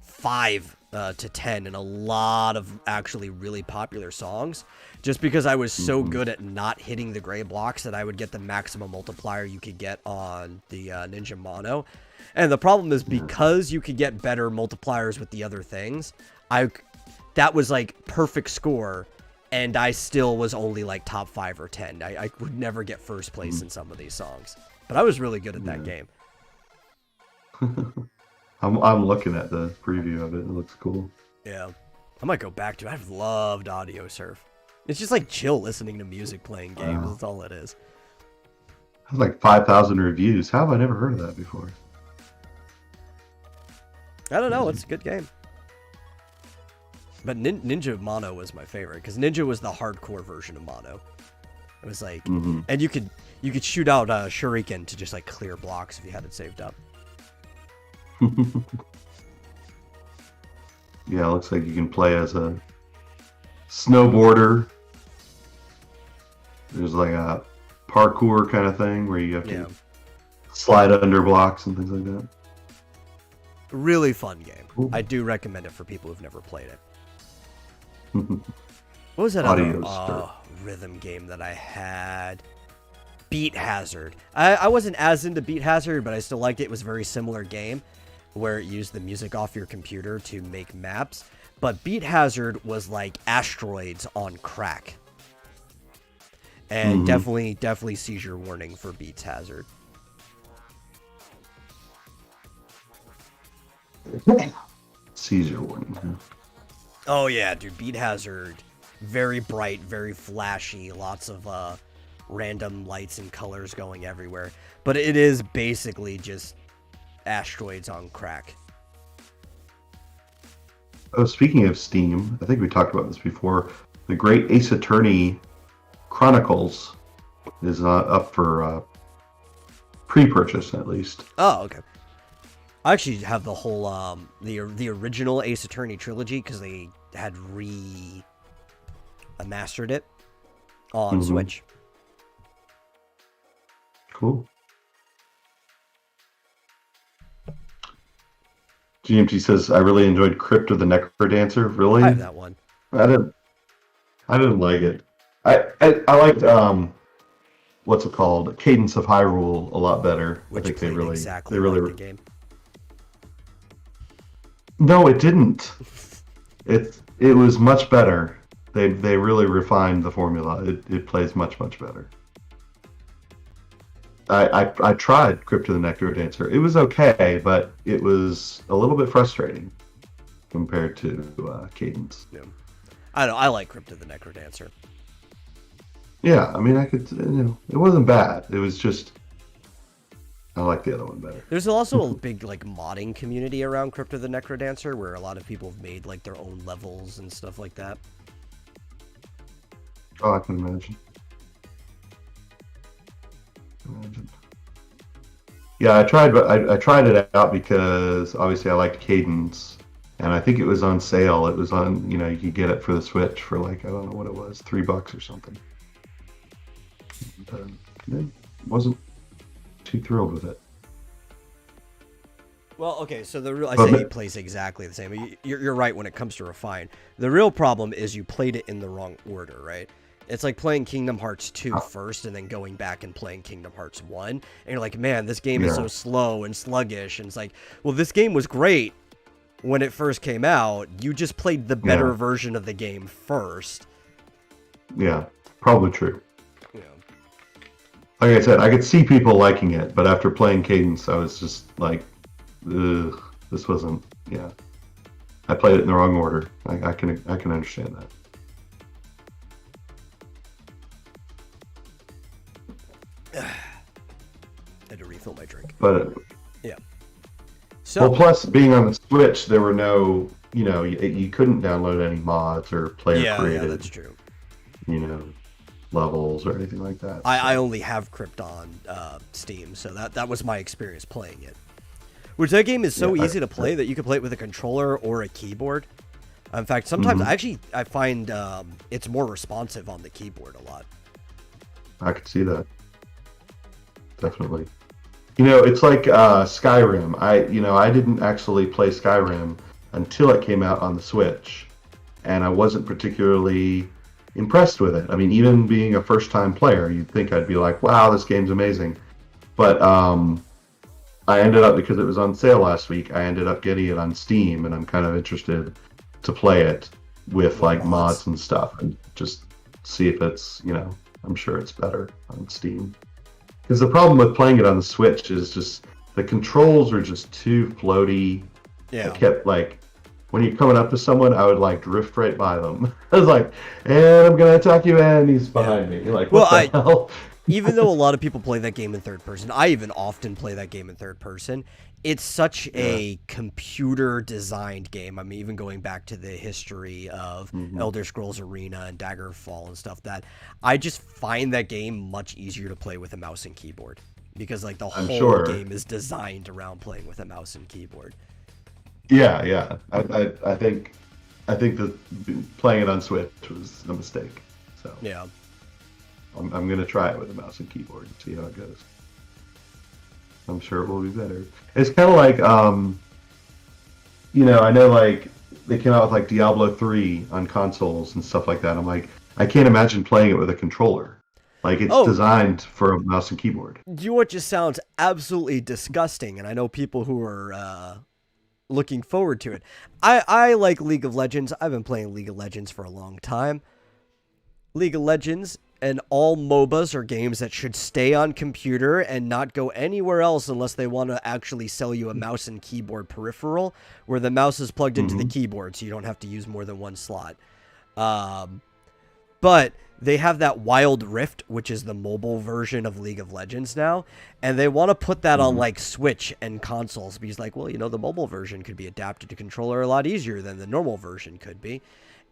5 to 10 in a lot of actually really popular songs, just because I was so good at not hitting the gray blocks that I would get the maximum multiplier you could get on the Ninja Mono. And the problem is, because you could get better multipliers with the other things, that was like perfect score, and I still was only like top 5 or 10. I would never get first place in some of these songs, but I was really good at that game. I'm looking at the preview of it. It looks cool. Yeah, I might go back to it. I've loved Audio Surf. It's just like chill listening to music playing games. That's all it is. It has like 5,000 reviews. How have I never heard of that before? I don't know. It's a good game. But Ninja Mono was my favorite, because Ninja was the hardcore version of Mono. It was like, and you could shoot out Shuriken to just like clear blocks if you had it saved up. Yeah, it looks like you can play as a snowboarder. There's like a parkour kind of thing where you have to slide under blocks and things like that. Really fun game. Ooh. I do recommend it for people who've never played it. What was that other rhythm game that I had? Beat Hazard. I wasn't as into Beat Hazard, but I still liked it. It was a very similar game where it used the music off your computer to make maps. But Beat Hazard was like asteroids on crack. And definitely seizure warning for Beat Hazard. Seizure warning. Huh? Oh yeah, dude, Beat Hazard, very bright, very flashy, lots of random lights and colors going everywhere. But it is basically just asteroids on crack. Oh, speaking of Steam, I think we talked about this before. The Great Ace Attorney Chronicles is up for pre-purchase, at least. Oh, okay. I actually have the whole the original Ace Attorney trilogy because they had remastered it on Switch. Cool. GMT says, I really enjoyed Crypt of the Necrodancer. Really? I have that one. I didn't like it. I liked what's it called? Cadence of Hyrule a lot better. Which I think played they really exactly like the game. No, it didn't. It was much better. They really refined the formula. It plays much better. I tried Crypt of the Necrodancer. It was okay, but it was a little bit frustrating compared to Cadence. Yeah. I like Crypt of the Necrodancer. Yeah, I mean, I could, it wasn't bad. It was just, I like the other one better. There's also a big like modding community around Crypt of the Necrodancer where a lot of people have made like their own levels and stuff like that. Oh, I can imagine. Yeah, I tried, but I tried it out because obviously I liked Cadence, and I think it was on sale. It was on, you could get it for the Switch for like, I don't know what it was, $3 or something. And, I wasn't too thrilled with it. Well, okay, so I say he plays exactly the same. You're right when it comes to Refine. The real problem is you played it in the wrong order, right? It's like playing Kingdom Hearts 2 first and then going back and playing Kingdom Hearts 1. And you're like, man, this game is so slow and sluggish. And it's like, well, this game was great when it first came out. You just played the better version of the game first. Yeah, probably true. Yeah. Like I said, I could see people liking it, but after playing Cadence, I was just like, ugh, this wasn't, I played it in the wrong order. I can understand that. Had to refill my drink. But yeah. So well, plus being on the Switch, there were no, you couldn't download any mods or player created. Yeah, that's true. Levels or anything like that. I only have Crypt on Steam, so that was my experience playing it. Which that game is so easy to play that you can play it with a controller or a keyboard. In fact, sometimes I find it's more responsive on the keyboard a lot. I could see that. Definitely. It's like Skyrim. I didn't actually play Skyrim until it came out on the Switch, and I wasn't particularly impressed with it. I mean, even being a first-time player, you'd think I'd be like, wow, this game's amazing. But I ended up, because it was on sale last week, I ended up getting it on Steam, and I'm kind of interested to play it with like mods and stuff and just see if it's, I'm sure it's better on Steam. Because the problem with playing it on the Switch is just the controls are just too floaty. Yeah. I kept like, when you're coming up to someone, I would like drift right by them. I was like, and I'm going to attack you, and he's behind me. You're like, what the hell? Even though a lot of people play that game in third person, I even often play that game in third person. It's such a computer-designed game. I mean, even going back to the history of Elder Scrolls Arena and Daggerfall and stuff, that I just find that game much easier to play with a mouse and keyboard. Because like the whole game is designed around playing with a mouse and keyboard. Yeah. I think that playing it on Switch was a mistake. So yeah. I'm going to try it with a mouse and keyboard and see how it goes. I'm sure it will be better. It's kind of like, I know like they came out with like Diablo 3 on consoles and stuff like that. I'm like, I can't imagine playing it with a controller. Like it's designed for a mouse and keyboard. You know what just sounds absolutely disgusting, and I know people who are looking forward to it. I like League of Legends. I've been playing League of Legends for a long time. League of Legends and all MOBAs are games that should stay on computer and not go anywhere else unless they want to actually sell you a mouse and keyboard peripheral where the mouse is plugged into the keyboard so you don't have to use more than one slot. But they have that Wild Rift, which is the mobile version of League of Legends now, and they want to put that on like Switch and consoles because like, well, the mobile version could be adapted to controller a lot easier than the normal version could be.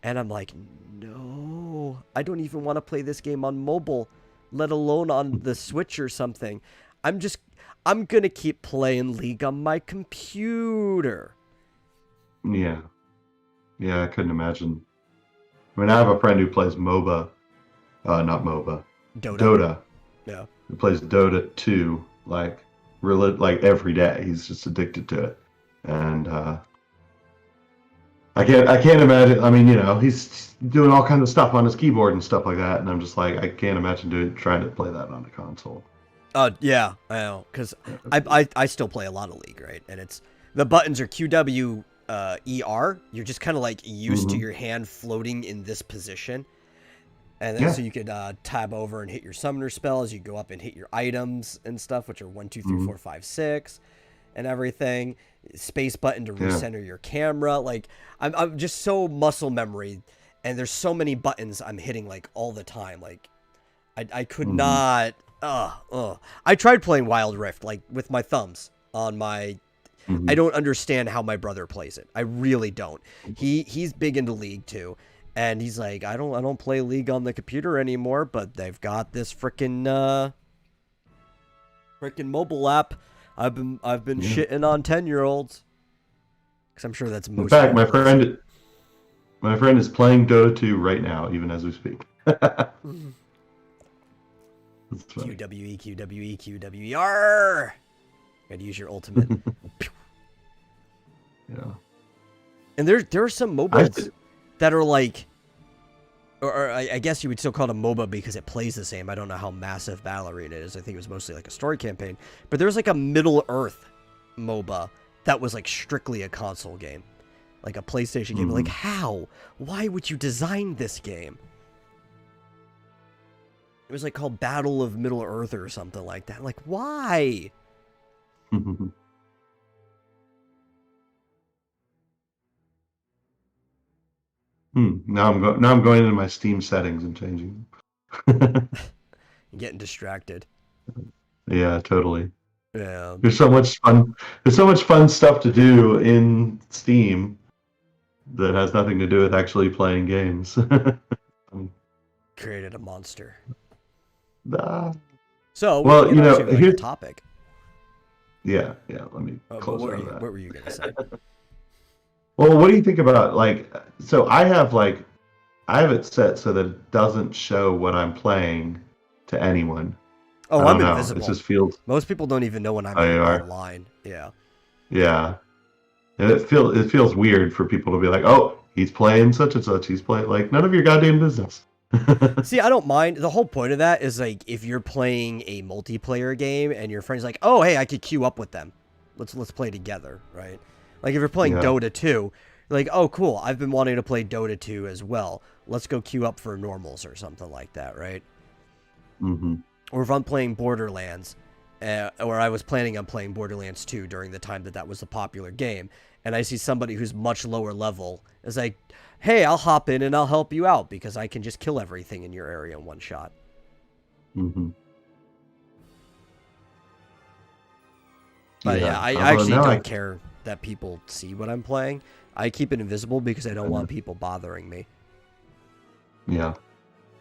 And I'm like, no, I don't even want to play this game on mobile, let alone on the Switch or something. I'm going to keep playing League on my computer. Yeah. Yeah, I couldn't imagine. I mean, I have a friend who plays MOBA. Not MOBA. Dota. Yeah. Who plays Dota 2, like every day. He's just addicted to it. And I can't imagine. I mean, he's doing all kinds of stuff on his keyboard and stuff like that, and I'm just like, I can't imagine trying to play that on a console. Yeah, I know, because I still play a lot of League, right? And the buttons are QW, ER. You're just kind of like used to your hand floating in this position, and then so you could tab over and hit your summoner spells. You go up and hit your items and stuff, which are 1, 2, 3, 4, 5, 6, and everything. Space button to recenter your camera. Like I'm just so muscle memory, and there's so many buttons I'm hitting like all the time. Like I could not. I tried playing Wild Rift like with my thumbs on my. I don't understand how my brother plays it. I really don't. He's big into League too, and he's like, I don't play League on the computer anymore. But they've got this freaking mobile app. I've been shitting on 10-year-olds because I'm sure that's most. In fact, my friend is playing Dota 2 right now, even as we speak. QWEQWEQWER. Gotta use your ultimate. Yeah. And there are some MOBAs that are like, or I guess you would still call it a MOBA because it plays the same. I don't know how massive Battle Arena is. I think it was mostly like a story campaign. But there's like a Middle Earth MOBA that was like strictly a console game. Like a PlayStation game. Like, how? Why would you design this game? It was like called Battle of Middle Earth or something like that. Like, why? Now I'm going into my Steam settings and changing them. Getting distracted. Yeah, totally. Yeah. There's so much fun stuff to do in Steam that has nothing to do with actually playing games. Created a monster. Nah. So, well, here's the topic. Yeah. Let me close out that. What were you gonna say? Well, what do you think about so I have it set so that it doesn't show what I'm playing to anyone. Oh, I'm invisible. It just feels. Most people don't even know when I'm online. Yeah. Yeah. And it feels weird for people to be like, oh, he's playing such and such. He's playing none of your goddamn business. See, I don't mind. The whole point of that is like if you're playing a multiplayer game and your friend's like, oh, hey, I could queue up with them. Let's play together, right? Like if you're playing Dota 2, you're like, oh, cool. I've been wanting to play Dota 2 as well. Let's go queue up for normals or something like that, right? Or if I'm playing Borderlands, or I was planning on playing Borderlands 2 during the time that was a popular game, and I see somebody who's much lower level, is like, hey, I'll hop in and I'll help you out because I can just kill everything in your area in one shot. But yeah, I actually don't care that people see what I'm playing. I keep it invisible because I don't want people bothering me. Yeah.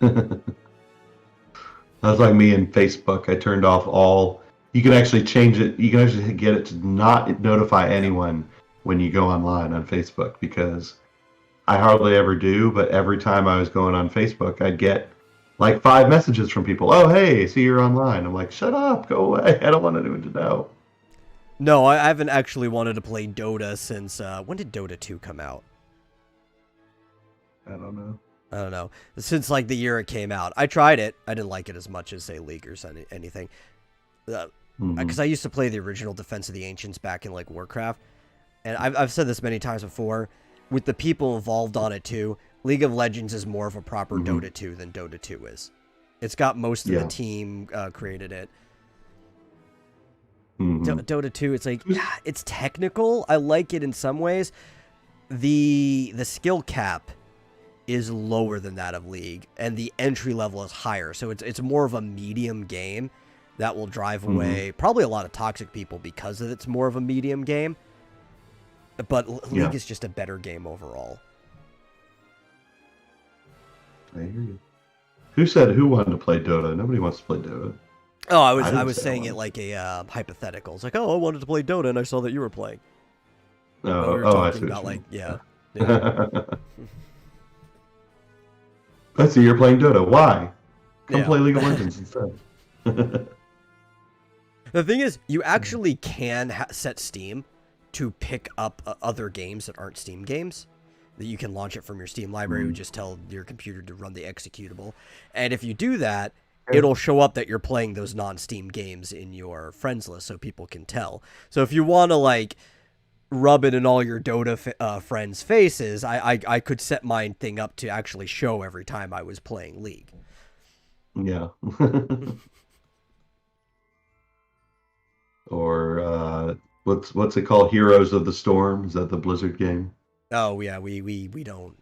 That's like me in Facebook. I turned off all. You can actually change it. You can actually get it to not notify anyone when you go online on Facebook because I hardly ever do. But every time I was going on Facebook, I'd get 5 messages from people. Oh, hey, see you're online. I'm like, shut up, go away. I don't want anyone to know. No, I haven't actually wanted to play Dota since, when did Dota 2 come out? I don't know. Since, the year it came out. I tried it. I didn't like it as much as, say, League or anything. Because I used to play the original Defense of the Ancients back in, Warcraft. And I've said this many times before. With the people involved on it, too, League of Legends is more of a proper Dota 2 than Dota 2 is. It's got most of the team created it. Dota 2, it's it's technical. I like it in some ways. The skill cap is lower than that of League, and the entry level is higher. So it's more of a medium game that will drive away probably a lot of toxic people because it's more of a medium game. But League is just a better game overall. I hear you. Who wanted to play Dota? Nobody wants to play Dota. Oh, I was saying it like a hypothetical. It's like, oh, I wanted to play Dota, and I saw that you were playing. We were talking about like, yeah. I see you're playing Dota. Why? Come play League of Legends instead. The thing is, you actually can set Steam to pick up other games that aren't Steam games. That you can launch it from your Steam library. You just tell your computer to run the executable. And if you do that, it'll show up that you're playing those non-Steam games in your friends list so people can tell. So if you want to, like, rub it in all your Dota friends' faces, I could set my thing up to actually show every time I was playing League. Yeah. Or what's it called? Heroes of the Storm? Is that the Blizzard game? Oh yeah, we don't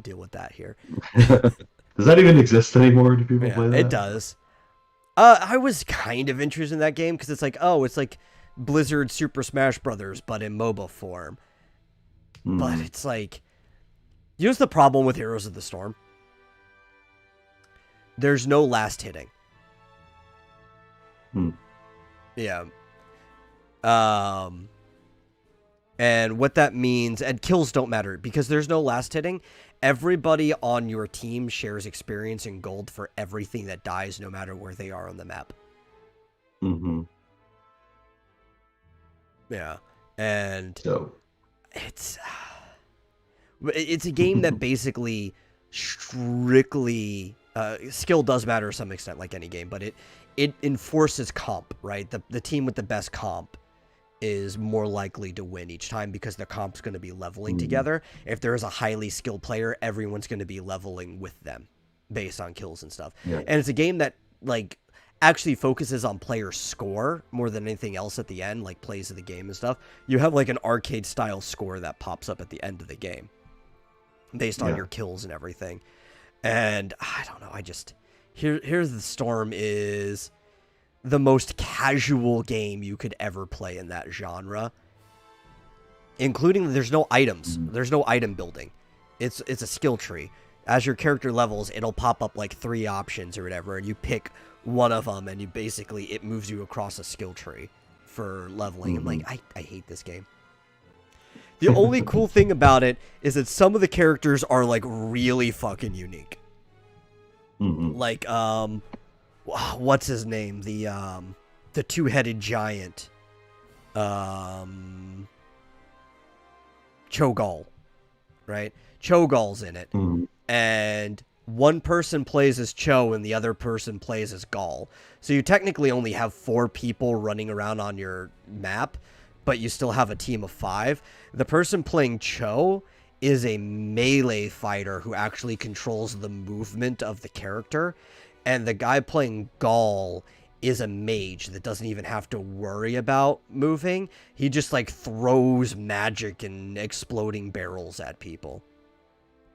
deal with that here. Does that even exist anymore? Do people play that? It does. I was kind of interested in that game because it's like Blizzard Super Smash Brothers, but in MOBA form. But it's like, here's the problem with Heroes of the Storm. There's no last hitting. Yeah. And what that means, and kills don't matter, because there's no last hitting. Everybody on your team shares experience and gold for everything that dies, no matter where they are on the map. Yeah, and so it's a game that basically strictly skill does matter to some extent, like any game, but it enforces comp, right? The team with the best comp is more likely to win each time because the comp's going to be leveling together. If there is a highly skilled player, everyone's going to be leveling with them based on kills and stuff. And it's a game that, like, actually focuses on player score more than anything else at the end, like plays of the game and stuff. You have like an arcade style score that pops up at the end of the game based on your kills and everything. And I don't know, Here's the Storm is the most casual game you could ever play in that genre, including there's no items. There's no item building. It's a skill tree. As your character levels, it'll pop up like 3 options or whatever, and you pick one of them, and it moves you across a skill tree for leveling. I'm like, I hate this game. The only cool thing about it is that some of the characters are like really fucking unique. Like, what's his name? The two-headed giant. Cho'Gall, right? Cho'Gall's in it. And one person plays as Cho and the other person plays as Gall. So you technically only have 4 people running around on your map, but you still have a team of 5. The person playing Cho is a melee fighter who actually controls the movement of the character. And the guy playing Gall is a mage that doesn't even have to worry about moving. He just, like, throws magic and exploding barrels at people.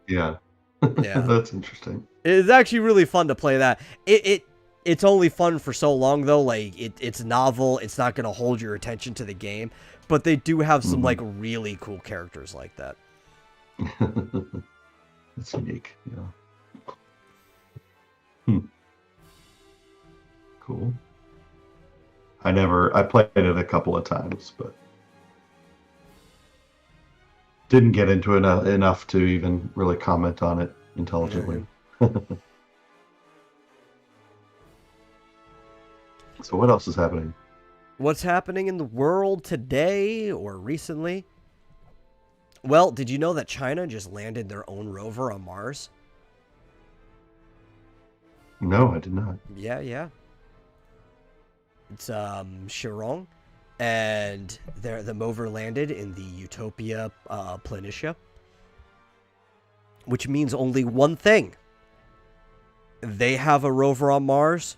Yeah. That's interesting. It's actually really fun to play that. It's only fun for so long, though. Like, it's novel. It's not going to hold your attention to the game. But they do have some, like, really cool characters like that. That's unique, yeah. Cool. I played it a couple of times, but didn't get into it enough to even really comment on it intelligently. So what else is happening? What's happening in the world today or recently? Well, did you know that China just landed their own rover on Mars? No, I did not. Yeah. It's Shirong, and the rover landed in the Utopia Planitia, which means only one thing. They have a rover on Mars.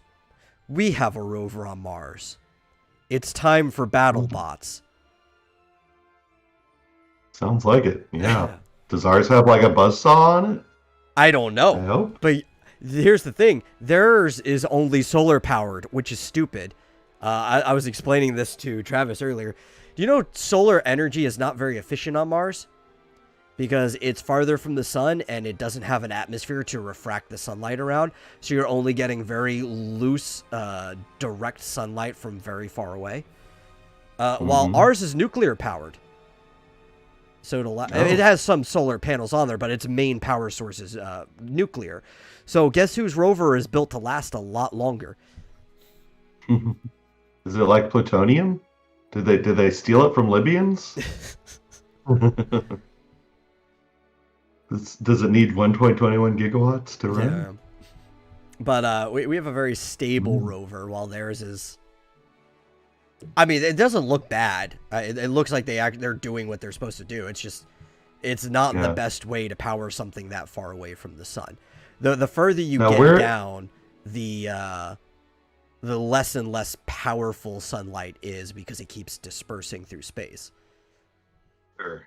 We have a rover on Mars. It's time for battle bots. Sounds like it, yeah. Does ours have like a buzzsaw on it? I don't know. I hope. But here's the thing. Theirs is only solar powered, which is stupid. I was explaining this to Travis earlier. Do you know solar energy is not very efficient on Mars? Because it's farther from the sun and it doesn't have an atmosphere to refract the sunlight around. So you're only getting very loose, direct sunlight from very far away. While ours is nuclear powered. So it has some solar panels on there, but its main power source is nuclear. So guess whose rover is built to last a lot longer? Is it like plutonium? Did they steal it from Libyans? Does it need 1.21 gigawatts to run? Yeah. But we have a very stable rover, while theirs is... I mean, it doesn't look bad. It looks like they're doing what they're supposed to do. It's just, it's not the best way to power something that far away from the sun. The further you get down, the less and less powerful sunlight is because it keeps dispersing through space. Sure.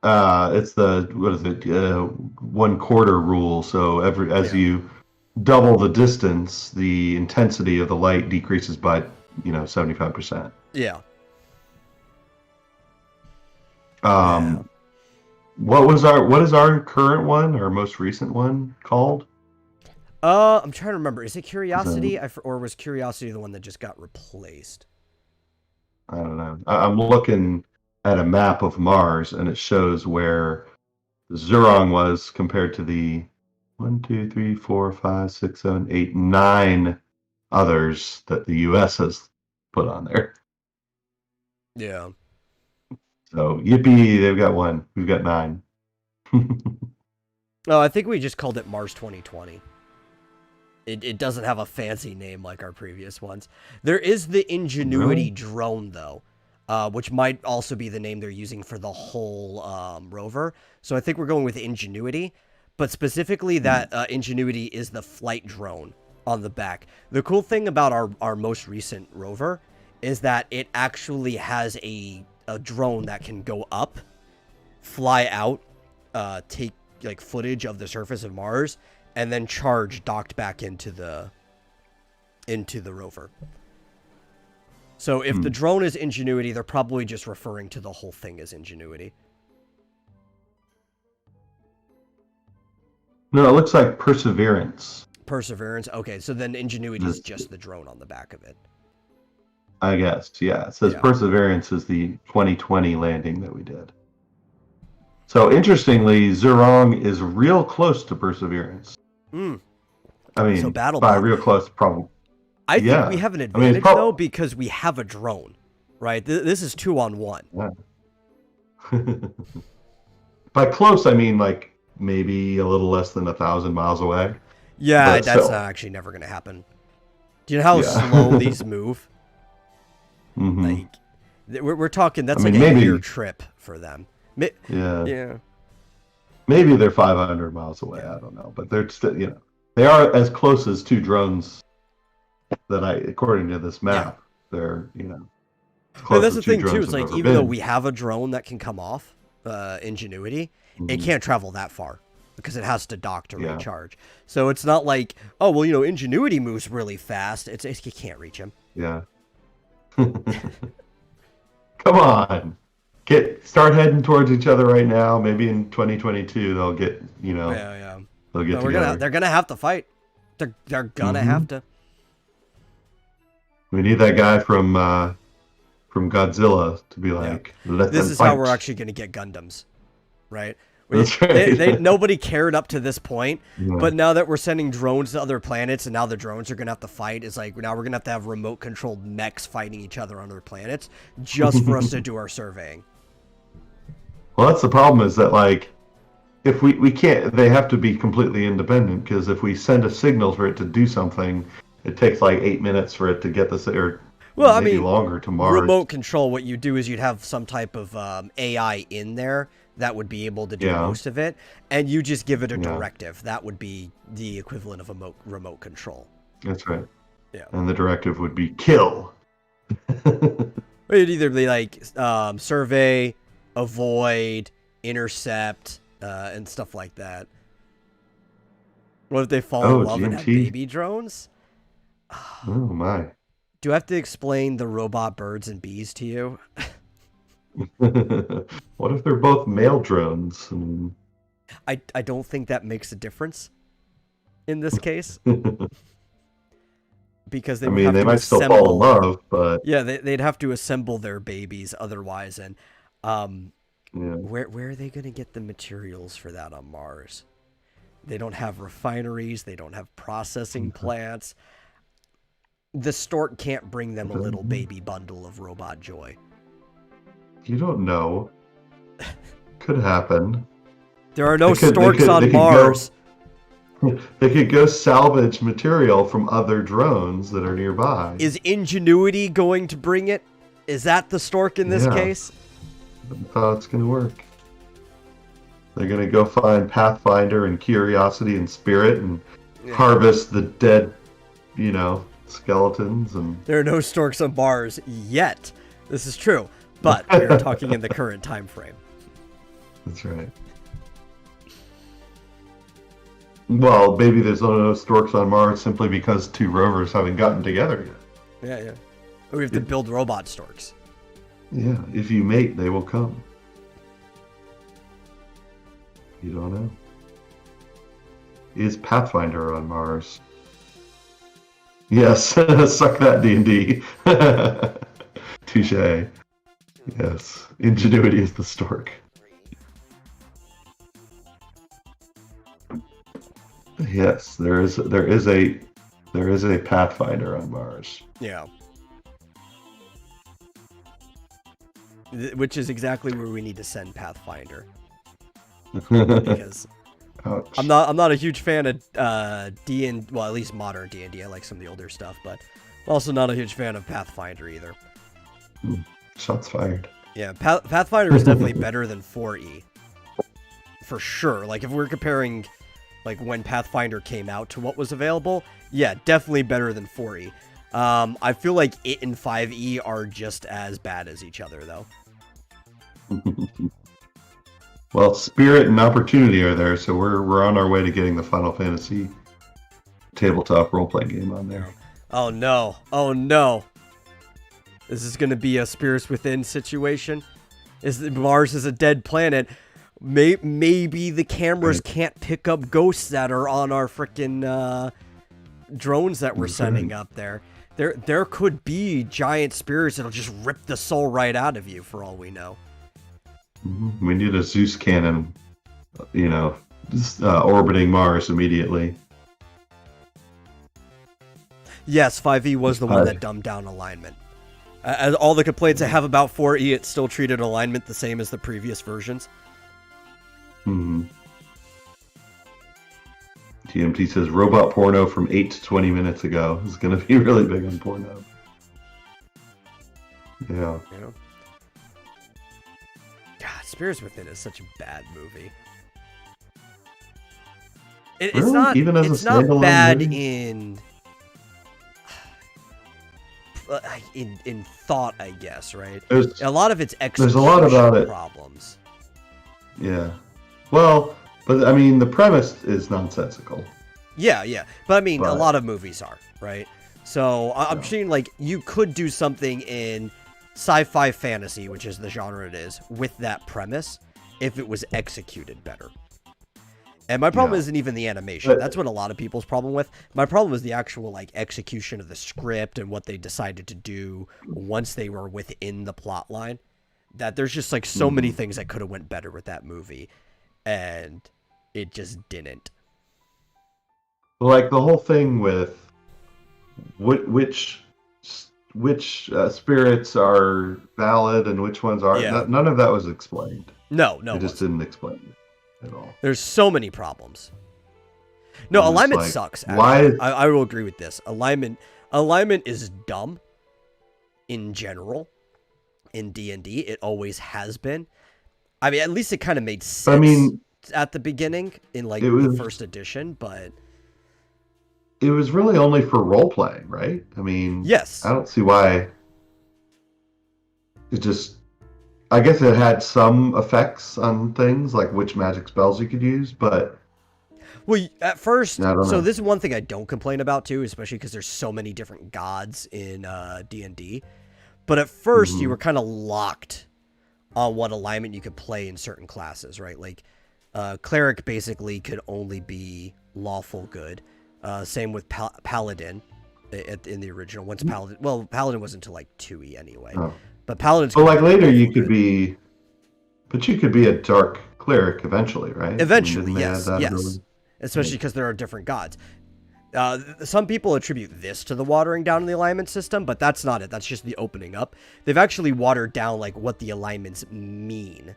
It's the 1/4 rule. So as you double the distance, the intensity of the light decreases by 75%. Yeah. What is our current one, our most recent one called? I'm trying to remember. Is it Curiosity, or was Curiosity the one that just got replaced? I don't know. I'm looking at a map of Mars, and it shows where Zhurong was compared to the 1, 2, 3, 4, 5, 6, 7, 8, 9 others that the U.S. has put on there. Yeah. So, yippee, they've got one. We've got 9. Oh, I think we just called it Mars 2020. It doesn't have a fancy name like our previous ones. There is the Ingenuity drone, though, which might also be the name they're using for the whole rover. So I think we're going with Ingenuity, but specifically that Ingenuity is the flight drone on the back. The cool thing about our most recent rover is that it actually has a drone that can go up, fly out, take like footage of the surface of Mars, and then charge docked back into the rover. So if the drone is Ingenuity, they're probably just referring to the whole thing as Ingenuity. No, it looks like Perseverance. Perseverance? Okay, so then Ingenuity is just the drone on the back of it. I guess, yeah. It says Perseverance is the 2020 landing that we did. So interestingly, Zhurong is real close to Perseverance. I mean, so by real close, probably. I think we have an advantage, though, because we have a drone, right? This is 2-on-1. Yeah. By close, I mean like maybe a little less than 1,000 miles away. Yeah, but that's actually never going to happen. Do you know how slow these move? Like, we're talking, that's like a year trip for them. Yeah. Maybe they're 500 miles away. I don't know, but they're still, they are as close as 2 drones that according to this map, they're, But that's the thing too. It's like even though we have a drone that can come off Ingenuity, it can't travel that far because it has to dock to recharge. So it's not like, oh well, Ingenuity moves really fast. You can't reach him. Yeah. Come on. Start heading towards each other right now. Maybe in 2022 they'll get, they'll get together. They're gonna have to fight. They're gonna have to. We need that guy from Godzilla to be like, let them fight. This is how we're actually gonna get Gundams, right? That's right. Nobody cared up to this point, but now that we're sending drones to other planets and now the drones are going to have to fight, it's like now we're going to have remote-controlled mechs fighting each other on other planets just for us to do our surveying. Well, that's the problem is that, like, if we can't, they have to be completely independent because if we send a signal for it to do something, it takes like 8 minutes for it to get this, or maybe longer to Mars. Remote control, what you do is you'd have some type of AI in there that would be able to do most of it, and you just give it a directive. That would be the equivalent of a remote control. That's right. Yeah. And the directive would be kill. It'd either be like survey, avoid, intercept, and stuff like that. What if they fall in love and have baby drones? Oh my. Do I have to explain the robot birds and bees to you? What if they're both male drones? I don't think that makes a difference in this case. Because they they might still fall in love, but yeah, they'd have to assemble their babies otherwise. And where are they going to get the materials for that on Mars? They don't have refineries. They don't have processing plants. The stork can't bring them a little baby bundle of robot joy. You don't know. Could happen. There are no storks on Mars. They could go salvage material from other drones that are nearby. Is Ingenuity going to bring it? Is that the stork in this case? That's how it's going to work. They're going to go find Pathfinder and Curiosity and Spirit and harvest the dead, skeletons. And there are no storks on Mars yet. This is true, but we're talking in the current time frame. That's right. Well, maybe there's no storks on Mars simply because two rovers haven't gotten together yet. Yeah. Or we have to build robot storks. Yeah, if you mate, they will come. You don't know. Is Pathfinder on Mars? Yes, suck that, D&D. Touche. Yes, Ingenuity is the stork. Yes, there is a Pathfinder on Mars. Yeah. Which is exactly where we need to send Pathfinder. Because Ouch. I'm not a huge fan of D&D, well, at least modern D&D. I like some of the older stuff, but I'm also not a huge fan of Pathfinder either. Shots fired. Yeah, Pathfinder is definitely better than 4E. For sure. Like, if we're comparing like when Pathfinder came out to what was available, yeah, definitely better than 4E. I feel like it and 5E are just as bad as each other, though. Well, Spirit and Opportunity are there, so we're on our way to getting the Final Fantasy tabletop role-playing game on there. Oh no. Oh no. This is going to be a Spirits Within situation. Mars is a dead planet. Maybe the cameras can't pick up ghosts that are on our frickin' drones that we're sending up there. There could be giant spirits that'll just rip the soul right out of you, for all we know. We need a Zeus cannon, just orbiting Mars immediately. Yes, 5e was the one that dumbed down alignment. As all the complaints I have about 4e, it still treated alignment the same as the previous versions. TMT says robot porno from 8 to 20 minutes ago is going to be really big on porno. Yeah. God, Spirits Within is such a bad movie. Really? It's not. Even as it's a not bad movie? in thought, I guess. Right. There's a lot of its there's a lot about it. Problems. Yeah. Well, but I mean, the premise is nonsensical. Yeah. But I mean, a lot of movies are, right? So I'm saying, like, you could do something in sci-fi fantasy, which is the genre it is, with that premise, if it was executed better. And my problem isn't even the animation. That's what a lot of people's problem with. My problem is the actual, like, execution of the script and what they decided to do once they were within the plot line. That there's just, like, so many things that could have went better with that movie. And it just didn't. Like, the whole thing with which spirits are valid and which ones aren't, none of that was explained. No. It just didn't explain it at all. There's so many problems. No, alignment sucks. I will agree with this. Alignment is dumb in general. In D&D, it always has been. I mean, at least it kind of made sense at the beginning in, like, the first edition, but it was really only for role playing, right? I mean, yes. I don't see why. It just, I guess it had some effects on things, like which magic spells you could use, but Well, at first, I don't so know. this is one thing I don't complain about too, especially because there's so many different gods in D&D. But at first, you were kind of locked on what alignment you could play in certain classes, right? Like, cleric basically could only be lawful good. Same with paladin in the original. Once paladin was until like 2e anyway. Oh. But paladin's But like later, you could good. be, but you could be a dark cleric eventually, right? Eventually, Didn't they yes, add that yes. ability? Especially because there are different gods. Some people attribute this to the watering down in the alignment system, but that's not it. That's just the opening up. They've actually watered down like what the alignments mean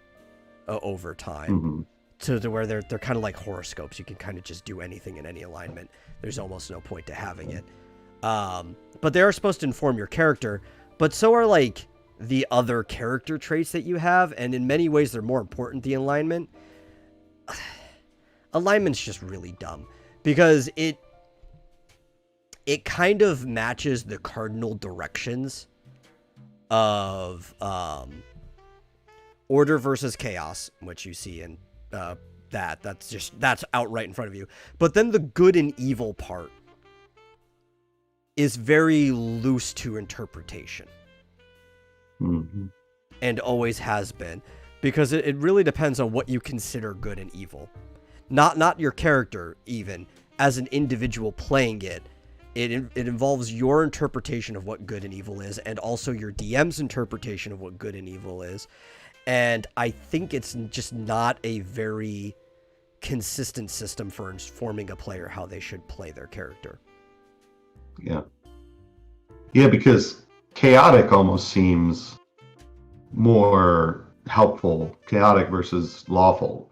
over time to where they're kind of like horoscopes. You can kind of just do anything in any alignment. There's almost no point to having it. But they are supposed to inform your character, but so are like the other character traits that you have, and in many ways they're more important than alignment. Alignment's just really dumb because it kind of matches the cardinal directions of order versus chaos, which you see in that's outright in front of you. But then the good and evil part is very loose to interpretation. And always has been, because it really depends on what you consider good and evil. Not your character, even as an individual playing it. It involves your interpretation of what good and evil is, and also your DM's interpretation of what good and evil is. And I think it's just not a very consistent system for informing a player how they should play their character. Yeah, because chaotic almost seems more helpful. Chaotic versus lawful.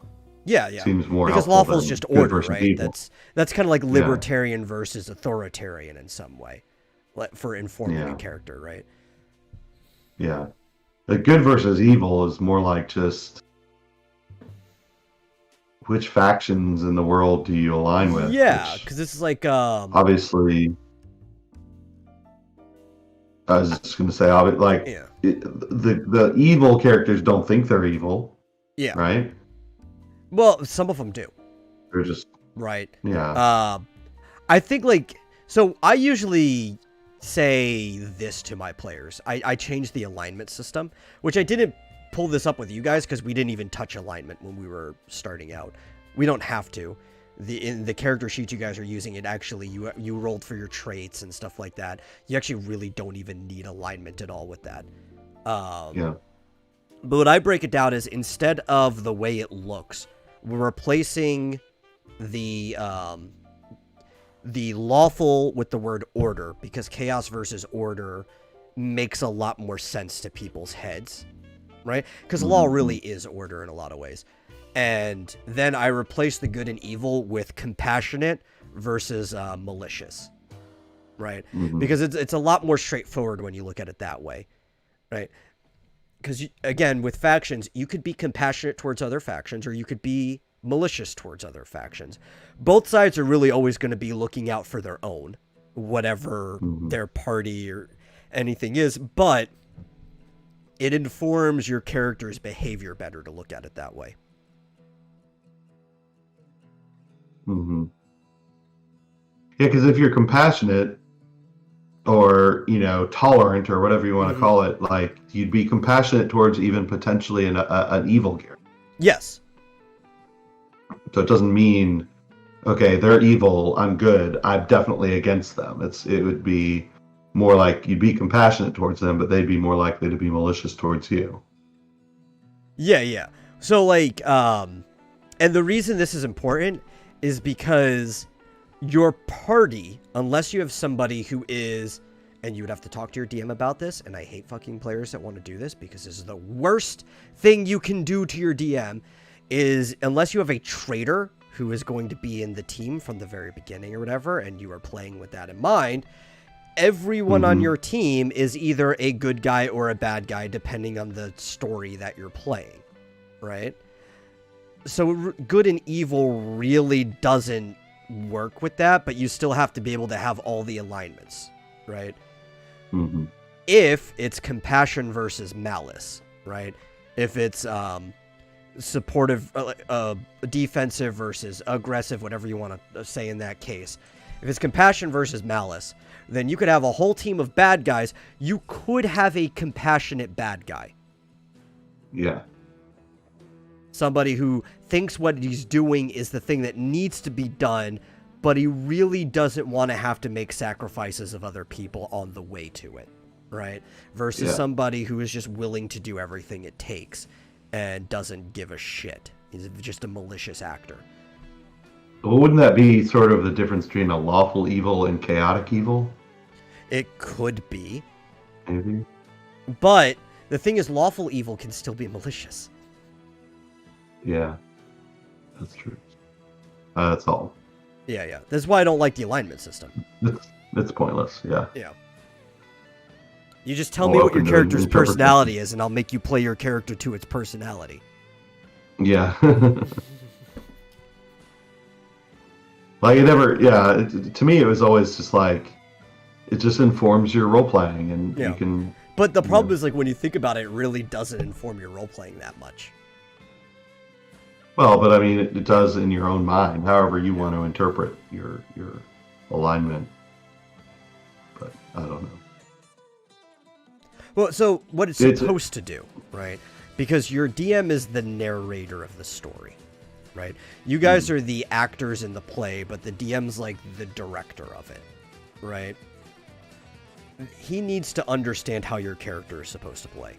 Yeah. Seems more because helpful lawful is just order, right? Evil. That's kind of like libertarian versus authoritarian in some way, for informing a character, right? Yeah, the good versus evil is more like just which factions in the world do you align with? Yeah, because this is like obviously. I was just going to say, like the evil characters don't think they're evil. Yeah. Right. Well, some of them do. They're just right. Yeah. I think like so. I usually say this to my players. I changed the alignment system, which I didn't pull this up with you guys because we didn't even touch alignment when we were starting out. We don't have to. In the character sheets you guys are using, it actually you rolled for your traits and stuff like that. You actually really don't even need alignment at all with that. Yeah. But what I break it down is, instead of the way it looks, we're replacing the lawful with the word order, because chaos versus order makes a lot more sense to people's heads, right? Because law really is order in a lot of ways. And then I replace the good and evil with compassionate versus malicious, right? Because it's a lot more straightforward when you look at it that way, right? Because, again, with factions, you could be compassionate towards other factions, or you could be malicious towards other factions. Both sides are really always going to be looking out for their own, whatever their party or anything is, but it informs your character's behavior better to look at it that way. Yeah, because if you're compassionate or, tolerant or whatever you want to call it, like, you'd be compassionate towards even potentially an evil character. Yes. So it doesn't mean, okay, they're evil, I'm good, I'm definitely against them. It would be more like you'd be compassionate towards them, but they'd be more likely to be malicious towards you. Yeah. So, like, and the reason this is important is because your party, unless you have somebody who is, and you would have to talk to your DM about this, and I hate fucking players that want to do this because this is the worst thing you can do to your DM, is unless you have a traitor who is going to be in the team from the very beginning or whatever, and you are playing with that in mind, everyone on your team is either a good guy or a bad guy, depending on the story that you're playing, right? So good and evil really doesn't work with that, but you still have to be able to have all the alignments, right? If it's compassion versus malice, right? If it's supportive, defensive versus aggressive, whatever you want to say in that case. If it's compassion versus malice, then you could have a whole team of bad guys. You could have a compassionate bad guy. Yeah. Somebody who thinks what he's doing is the thing that needs to be done, but he really doesn't want to have to make sacrifices of other people on the way to it, right? Versus somebody who is just willing to do everything it takes and doesn't give a shit. He's just a malicious actor. Well, wouldn't that be sort of the difference between a lawful evil and chaotic evil? It could be. Maybe. But the thing is, lawful evil can still be malicious. Yeah, that's true. That's all. Yeah. That's why I don't like the alignment system. It's pointless, yeah. Yeah. You just tell me what your character's personality is, and I'll make you play your character to its personality. Yeah. Like, it never, to me, it was always just like, it just informs your role-playing, and you can... But the problem is, like, when you think about it, it really doesn't inform your role-playing that much. Well, but I mean, it does in your own mind, however you want to interpret your alignment. But I don't know. Well, so what it's supposed to do, right? Because your DM is the narrator of the story, right? You guys are the actors in the play, but the DM's like the director of it, right? He needs to understand how your character is supposed to play.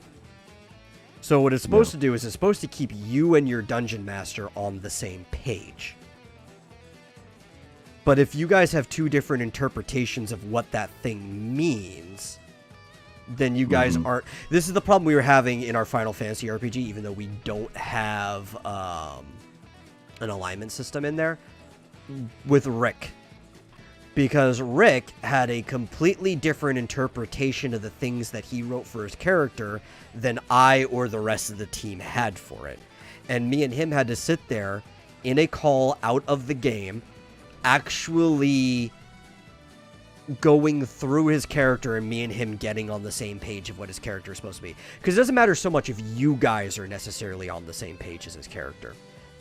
So what it's supposed to do is it's supposed to keep you and your dungeon master on the same page. But if you guys have two different interpretations of what that thing means, then you guys aren't... This is the problem we were having in our Final Fantasy RPG, even though we don't have an alignment system in there, with Rick. Because Rick had a completely different interpretation of the things that he wrote for his character than I or the rest of the team had for it. And me and him had to sit there in a call out of the game, actually going through his character and me and him getting on the same page of what his character is supposed to be. Because it doesn't matter so much if you guys are necessarily on the same page as his character.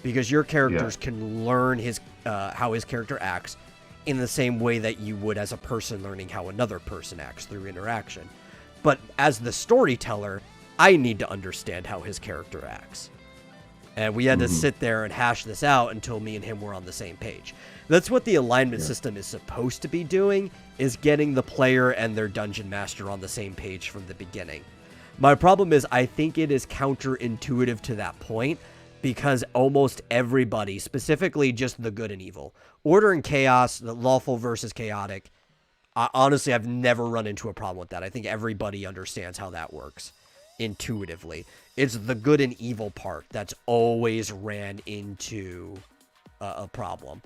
Because your characters can learn his how his character acts in the same way that you would as a person learning how another person acts through interaction. But as the storyteller, I need to understand how his character acts. And we had to sit there and hash this out until me and him were on the same page. That's what the alignment system is supposed to be doing, is getting the player and their dungeon master on the same page from the beginning. My problem is I think it is counterintuitive to that point, because almost everybody, specifically just the good and evil, order and chaos, the lawful versus chaotic, honestly, I've never run into a problem with that. I think everybody understands how that works intuitively. It's the good and evil part that's always ran into a problem.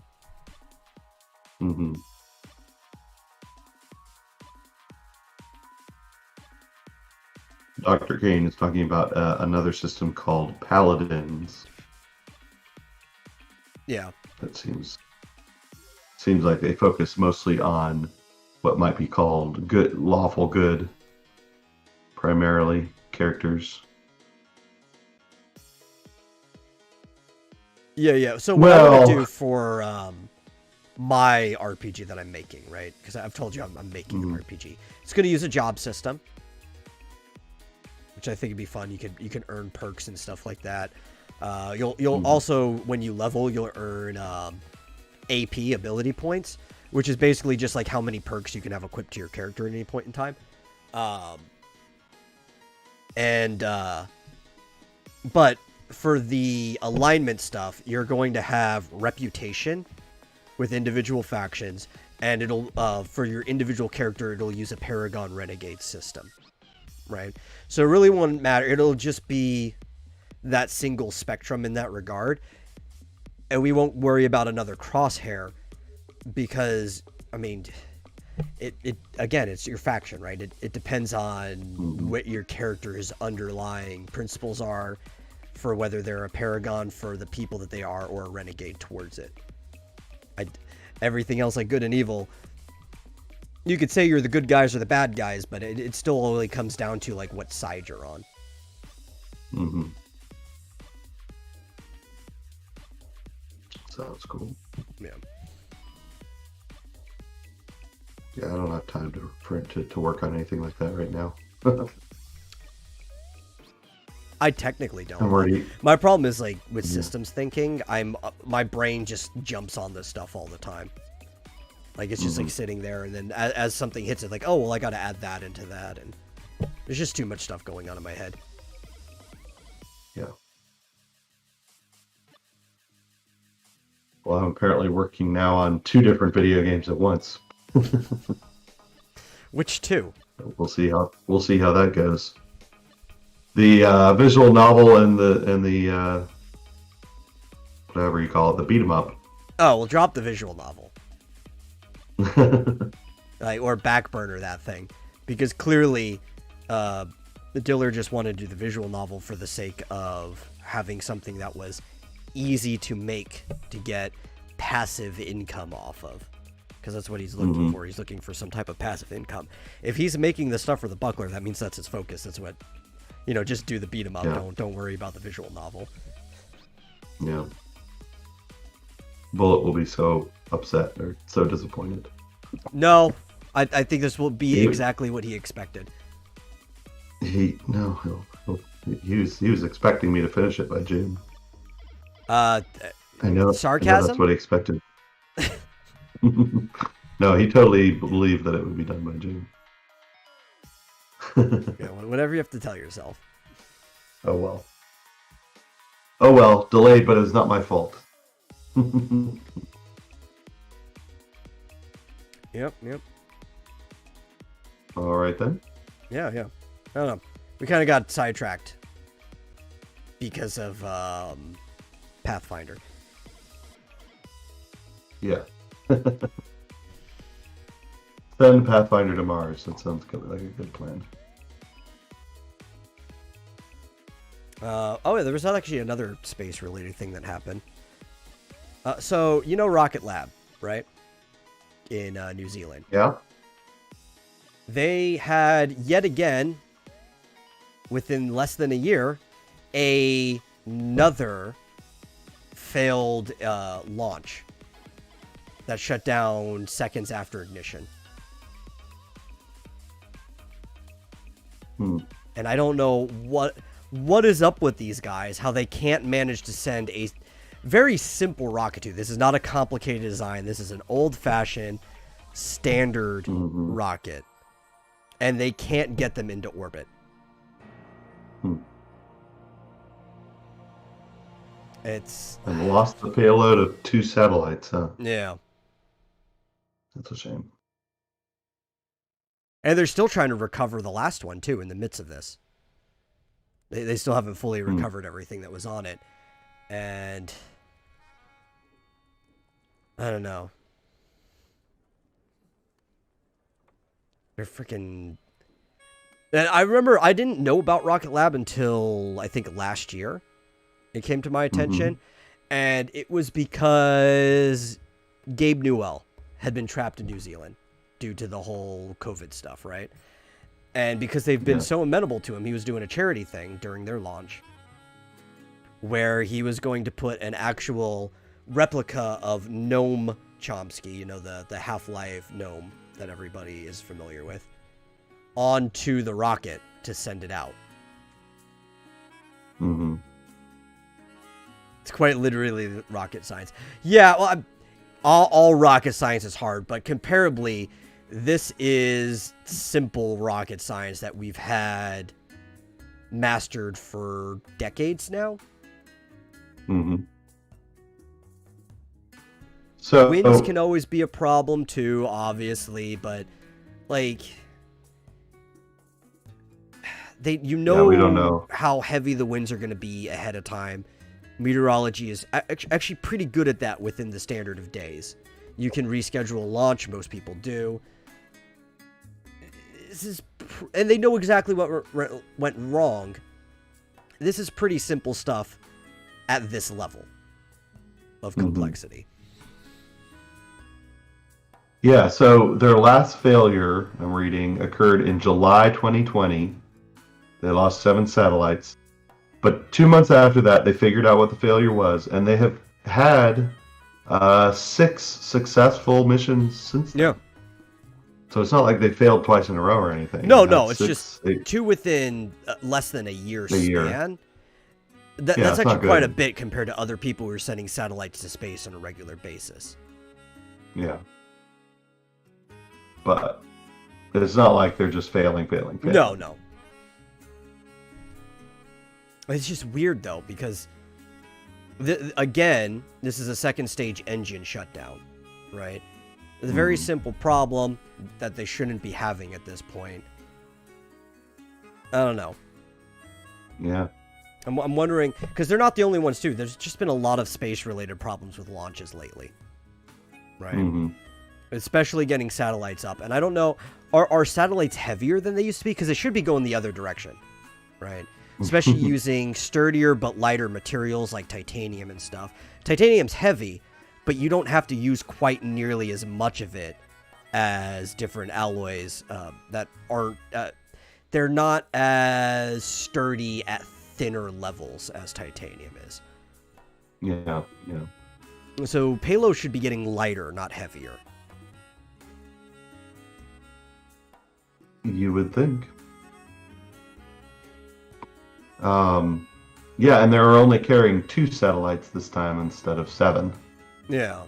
Dr. Kane is talking about another system called Paladins. Yeah. That seems like they focus mostly on what might be called good, lawful good, primarily characters. Yeah. So what I want to do for my RPG that I'm making, right? Because I've told you I'm making an RPG. It's going to use a job system, which I think would be fun. You can earn perks and stuff like that. You'll also, when you level, you'll earn AP, ability points, which is basically just like how many perks you can have equipped to your character at any point in time. But for the alignment stuff, you're going to have reputation with individual factions, and it'll for your individual character, it'll use a Paragon Renegade system, right? So it really won't matter. It'll just be that single spectrum in that regard, and we won't worry about another crosshair, because I mean, it again, it's your faction, right? It depends on what your character's underlying principles are, for whether they're a paragon for the people that they are or a renegade towards it. Everything else, like good and evil, you could say you're the good guys or the bad guys, but it still only comes down to like what side you're on. Sounds cool. Yeah. Yeah, I don't have time to work on anything like that right now. I technically don't. I'm already... My problem is like with systems thinking, my brain just jumps on this stuff all the time. Like it's just like sitting there, and then as something hits it, like, oh well, I got to add that into that, and there's just too much stuff going on in my head. Yeah. Well, I'm apparently working now on 2 different video games at once. Which 2? We'll see how that goes. The visual novel and the whatever you call it, the beat 'em up. Oh, well, drop the visual novel. Like, or back burner that thing, because clearly the Diller just wanted to do the visual novel for the sake of having something that was easy to make to get passive income off of, because that's what he's looking for. He's looking for some type of passive income. If he's making the stuff for the buckler, that means that's his focus. That's what, just do the beat 'em up. Yeah. Don't worry about the visual novel. Yeah. Bullet will be so upset or so disappointed. No, I think this will be exactly what he expected. He was expecting me to finish it by June. I know. Sarcasm? I know that's what he expected. No, he totally believed that it would be done by June. Yeah, whatever you have to tell yourself. Oh well. Oh well, delayed, but it's not my fault. Yep. All right then. Yeah. I don't know. We kind of got sidetracked because of Pathfinder. Yeah. Send Pathfinder to Mars. That sounds good, like a good plan. Yeah, there was actually another space-related thing that happened. So, Rocket Lab, right? In New Zealand. Yeah. They had, yet again, within less than a year, another failed launch that shut down seconds after ignition. And I don't know what is up with these guys, how they can't manage to send a very simple rocket to. This is not a complicated design. This is an old-fashioned, standard rocket. And they can't get them into orbit. It's... And lost the payload of 2 satellites, huh? Yeah. That's a shame. And they're still trying to recover the last one, too, in the midst of this. They still haven't fully recovered everything that was on it. And... I don't know. They're freaking... And I remember I didn't know about Rocket Lab until, I think, last year. It came to my attention. And it was because Gabe Newell had been trapped in New Zealand due to the whole COVID stuff, right? And because they've been so amenable to him, he was doing a charity thing during their launch where he was going to put an actual replica of Gnome Chomsky, the Half-Life gnome that everybody is familiar with, onto the rocket to send it out. It's quite literally rocket science. Yeah, well, all rocket science is hard, but comparably, this is simple rocket science that we've had mastered for decades now. So winds can always be a problem too, obviously, but like we don't know how heavy the winds are going to be ahead of time. Meteorology is actually pretty good at that within the standard of days. You can reschedule a launch, most people do. And they know exactly what went wrong. This is pretty simple stuff at this level of complexity. Yeah, so their last failure, I'm reading, occurred in July 2020. They lost 7 satellites. But 2 months after that, they figured out what the failure was, and they have had 6 successful missions since then. Yeah. So it's not like they failed twice in a row or anything. No, it's just 2 within less than a year span. That's actually quite a bit compared to other people who are sending satellites to space on a regular basis. Yeah. But it's not like they're just failing. No. It's just weird, though, because, again, this is a second stage engine shutdown, right? It's a very simple problem that they shouldn't be having at this point. I don't know. Yeah. I'm wondering, because they're not the only ones, too. There's just been a lot of space-related problems with launches lately, right? Mm-hmm. Especially getting satellites up. And I don't know, are satellites heavier than they used to be? Because they should be going the other direction, right? Especially using sturdier but lighter materials like titanium and stuff. Titanium's heavy, but you don't have to use quite nearly as much of it as different alloys that aren't... they're not as sturdy at thinner levels as titanium is. Yeah. So payload should be getting lighter, not heavier. You would think. Yeah, and they're only carrying 2 satellites this time instead of 7. Yeah.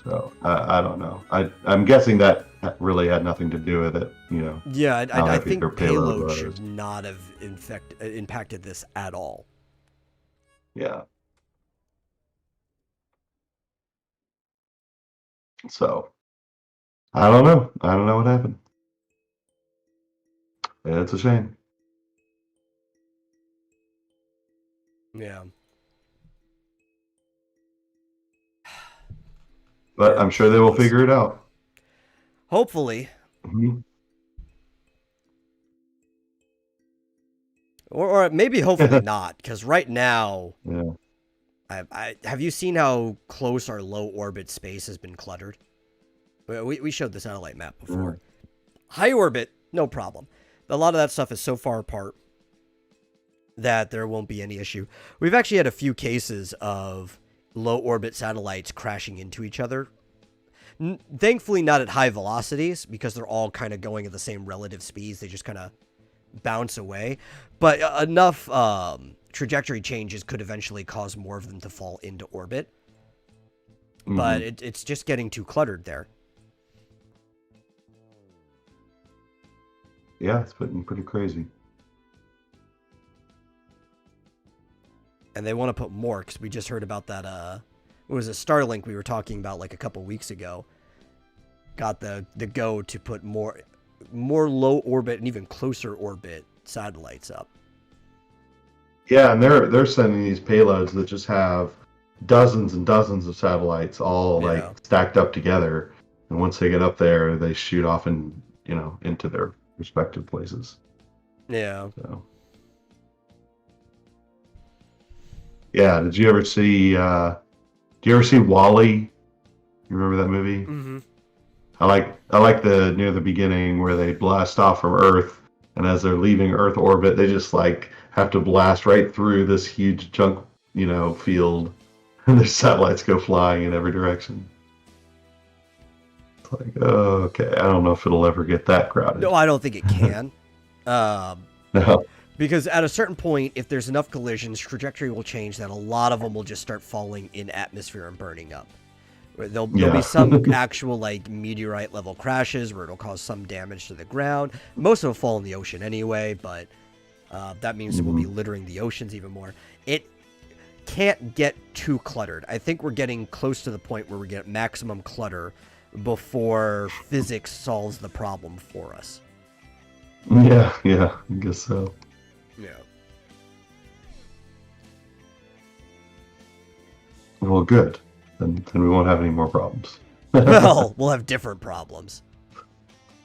So I don't know. I'm guessing that really had nothing to do with it. Yeah, I think payload should not have impacted this at all. Yeah. So I don't know. I don't know what happened. It's a shame. Yeah. But I'm sure they will figure it out. Hopefully. Mm-hmm. Or maybe hopefully not, because right now, yeah. Have you seen how close our low orbit space has been cluttered? We showed the satellite map before. High orbit, no problem. A lot of that stuff is so far apart that there won't be any issue. We've actually had a few cases of low orbit satellites crashing into each other. Thankfully not at high velocities, because they're all kind of going at the same relative speeds. They just kind of bounce away. But enough trajectory changes could eventually cause more of them to fall into orbit. But it's just getting too cluttered there. Yeah, it's pretty crazy. And they want to put more, because we just heard about that, what was it, Starlink we were talking about like a couple weeks ago. Got the go to put more low orbit and even closer orbit satellites up. Yeah, and they're sending these payloads that just have dozens and dozens of satellites all like stacked up together. And once they get up there, they shoot off and into their respective places. Yeah. So. Yeah. Did you ever see? Wall-E? You remember that movie? Mm-hmm. I like the near the beginning where they blast off from Earth, and as they're leaving Earth orbit, they just like have to blast right through this huge junk, field, and their satellites go flying in every direction. It's like, oh, okay, I don't know if it'll ever get that crowded. No, I don't think it can. No. Because at a certain point, if there's enough collisions, trajectory will change that a lot of them will just start falling in atmosphere and burning up. There'll be some actual like meteorite level crashes where it'll cause some damage to the ground. Most of them fall in the ocean anyway, but that means we'll be littering the oceans even more. It can't get too cluttered. I think we're getting close to the point where we get maximum clutter before physics solves the problem for us. Yeah, I guess so. Yeah. Well, good. Then we won't have any more problems. Well, we'll have different problems.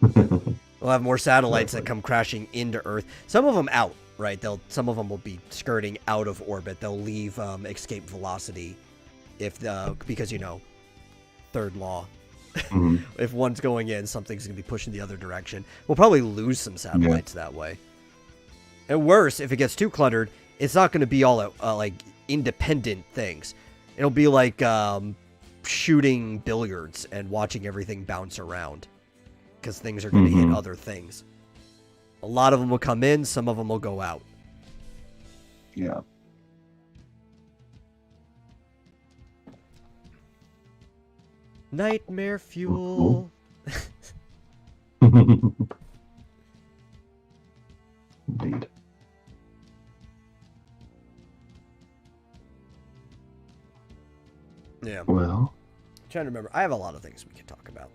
We'll have more satellites that come crashing into Earth. Some of them out, right? Some of them will be skirting out of orbit. They'll leave escape velocity because third law. If one's going in, something's going to be pushing the other direction. We'll probably lose some satellites that way. And worse, if it gets too cluttered, it's not going to be all like independent things. It'll be like shooting billiards and watching everything bounce around because things are going to hit other things. A lot of them will come in, some of them will go out. Yeah. Nightmare fuel. Indeed. Yeah. Well, I'm trying to remember. I have a lot of things we can talk about.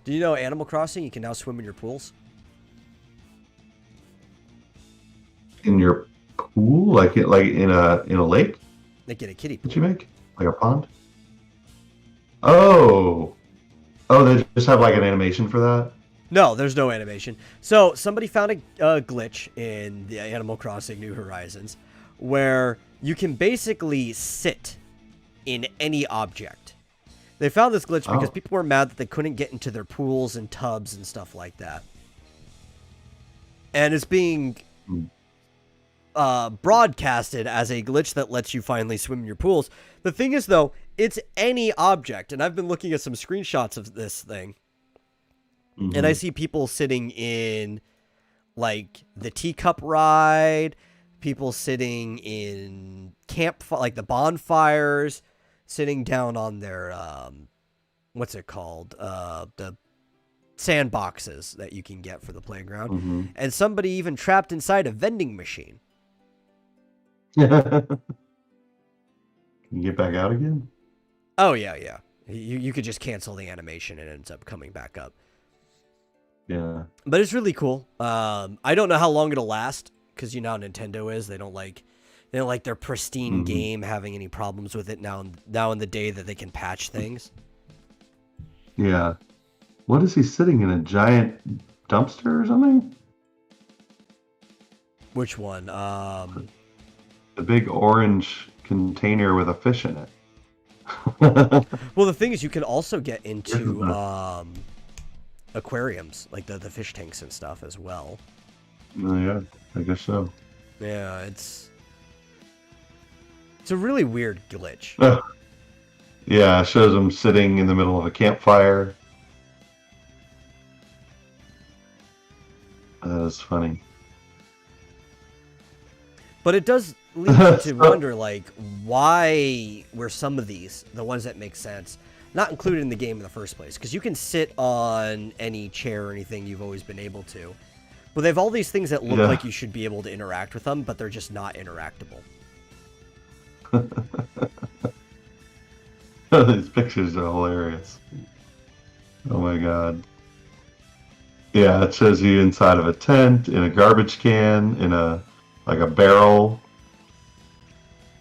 Do you know Animal Crossing? You can now swim in your pools. in your pool, like in a lake. They get a kiddie pool. What you make? Like a pond? Oh, they just have like an animation for that. No, there's no animation. So somebody found a glitch in the Animal Crossing New Horizons where you can basically sit in any object. They found this glitch because people were mad that they couldn't get into their pools and tubs and stuff like that. And it's being broadcasted as a glitch that lets you finally swim in your pools. The thing is, though, it's any object. And I've been looking at some screenshots of this thing. And I see people sitting in, like, the teacup ride, people sitting in like the bonfires, sitting down on their, what's it called? The sandboxes that you can get for the playground. And somebody even trapped inside a vending machine. Can you get back out again? Oh, yeah. You could just cancel the animation and it ends up coming back up. Yeah. But it's really cool. I don't know how long it'll last, because you know how Nintendo is. They don't like their pristine game having any problems with it now in the day that they can patch things. Yeah. What is he sitting in, a giant dumpster or something? Which one? The big orange container with a fish in it. Well, the thing is, you can also get into aquariums, like the fish tanks and stuff as well. Oh, yeah, I guess so. Yeah, it's a really weird glitch. Yeah, it shows him sitting in the middle of a campfire. That's funny. But it does lead you to wonder, like, why were some of these, the ones that make sense, not included in the game in the first place? Because you can sit on any chair or anything you've always been able to. But they have all these things that look like you should be able to interact with them, but they're just not interactable. These pictures are hilarious. Oh my god. Yeah, it shows you inside of a tent, in a garbage can, in a barrel,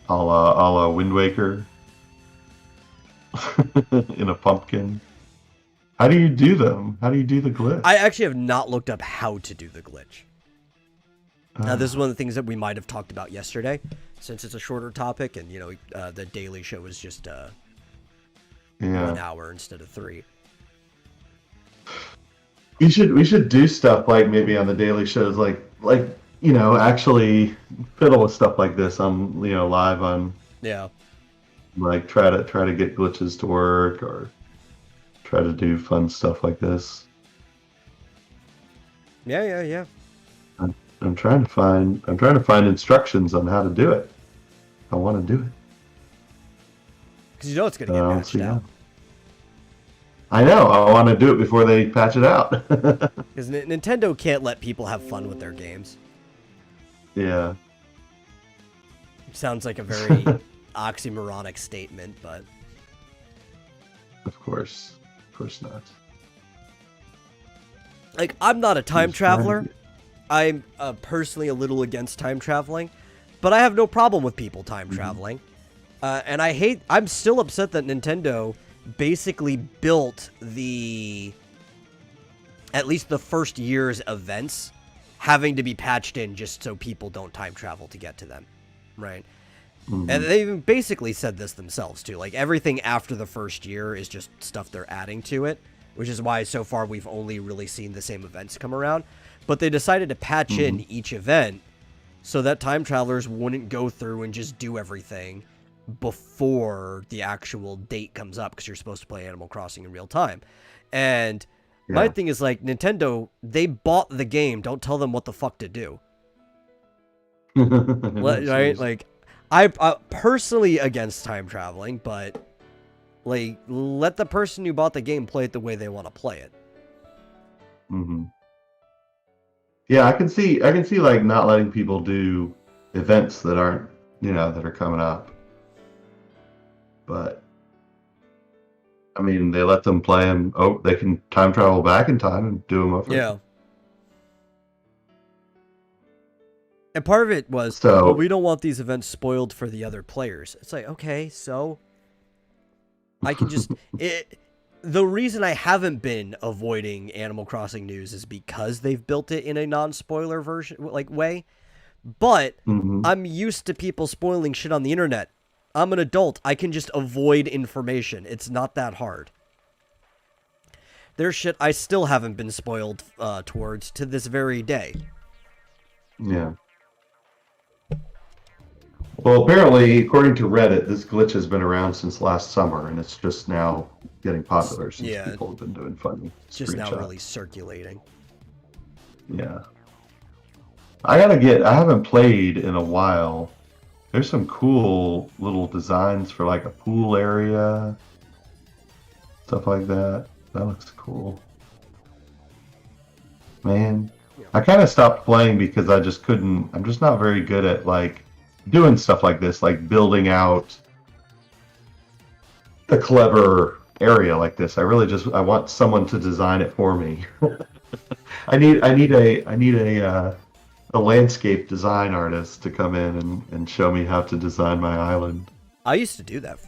a la Wind Waker, in a pumpkin. How do you do them? How do you do the glitch? I actually have not looked up how to do the glitch. Now, this is one of the things that we might have talked about yesterday, since it's a shorter topic, and, you know, the Daily Show is just 1 hour instead of 3. We should do stuff like maybe on the daily shows, like you know, actually fiddle with stuff like this on, you know, live on. Yeah. Like try to get glitches to work, or try to do fun stuff like this. Yeah. I'm trying to find instructions on how to do it. I want to do it. Because you know it's going to get patched out. I know. I want to do it before they patch it out. Because Nintendo can't let people have fun with their games. Yeah. Sounds like a very oxymoronic statement, but... Of course not. Like, I'm not a time traveler. I'm personally a little against time traveling, but I have no problem with people time traveling. And I'm still upset that Nintendo basically built at least the first year's events having to be patched in just so people don't time travel to get to them, right? And they even basically said this themselves too, like everything after the first year is just stuff they're adding to it, which is why so far we've only really seen the same events come around. But they decided to patch in each event so that time travelers wouldn't go through and just do everything before the actual date comes up because you're supposed to play Animal Crossing in real time. And my thing is like Nintendo, they bought the game. Don't tell them what the fuck to do. Right? Like, I personally against time traveling, but like let the person who bought the game play it the way they want to play it. Mm-hmm. Yeah, I can see like not letting people do events that aren't, that are coming up. But I mean, they let them play them. Oh, they can time travel back in time and do them over. Yeah. And part of it was, well, we don't want these events spoiled for the other players. It's like, okay, so I can just... The reason I haven't been avoiding Animal Crossing news is because they've built it in a non-spoiler version, like, way. But I'm used to people spoiling shit on the internet. I'm an adult. I can just avoid information. It's not that hard. There's shit I still haven't been spoiled towards to this very day. Yeah. Well, apparently, according to Reddit, this glitch has been around since last summer, and it's just now getting popular since people have been doing funny It's just now really circulating. Yeah. I haven't played in a while. There's some cool little designs for like a pool area. Stuff like that. That looks cool. Man. I kind of stopped playing because I'm just not very good at like doing stuff like this, like building out a clever area like this. I want someone to design it for me. I need a landscape design artist to come in and show me how to design my island. I used to do that,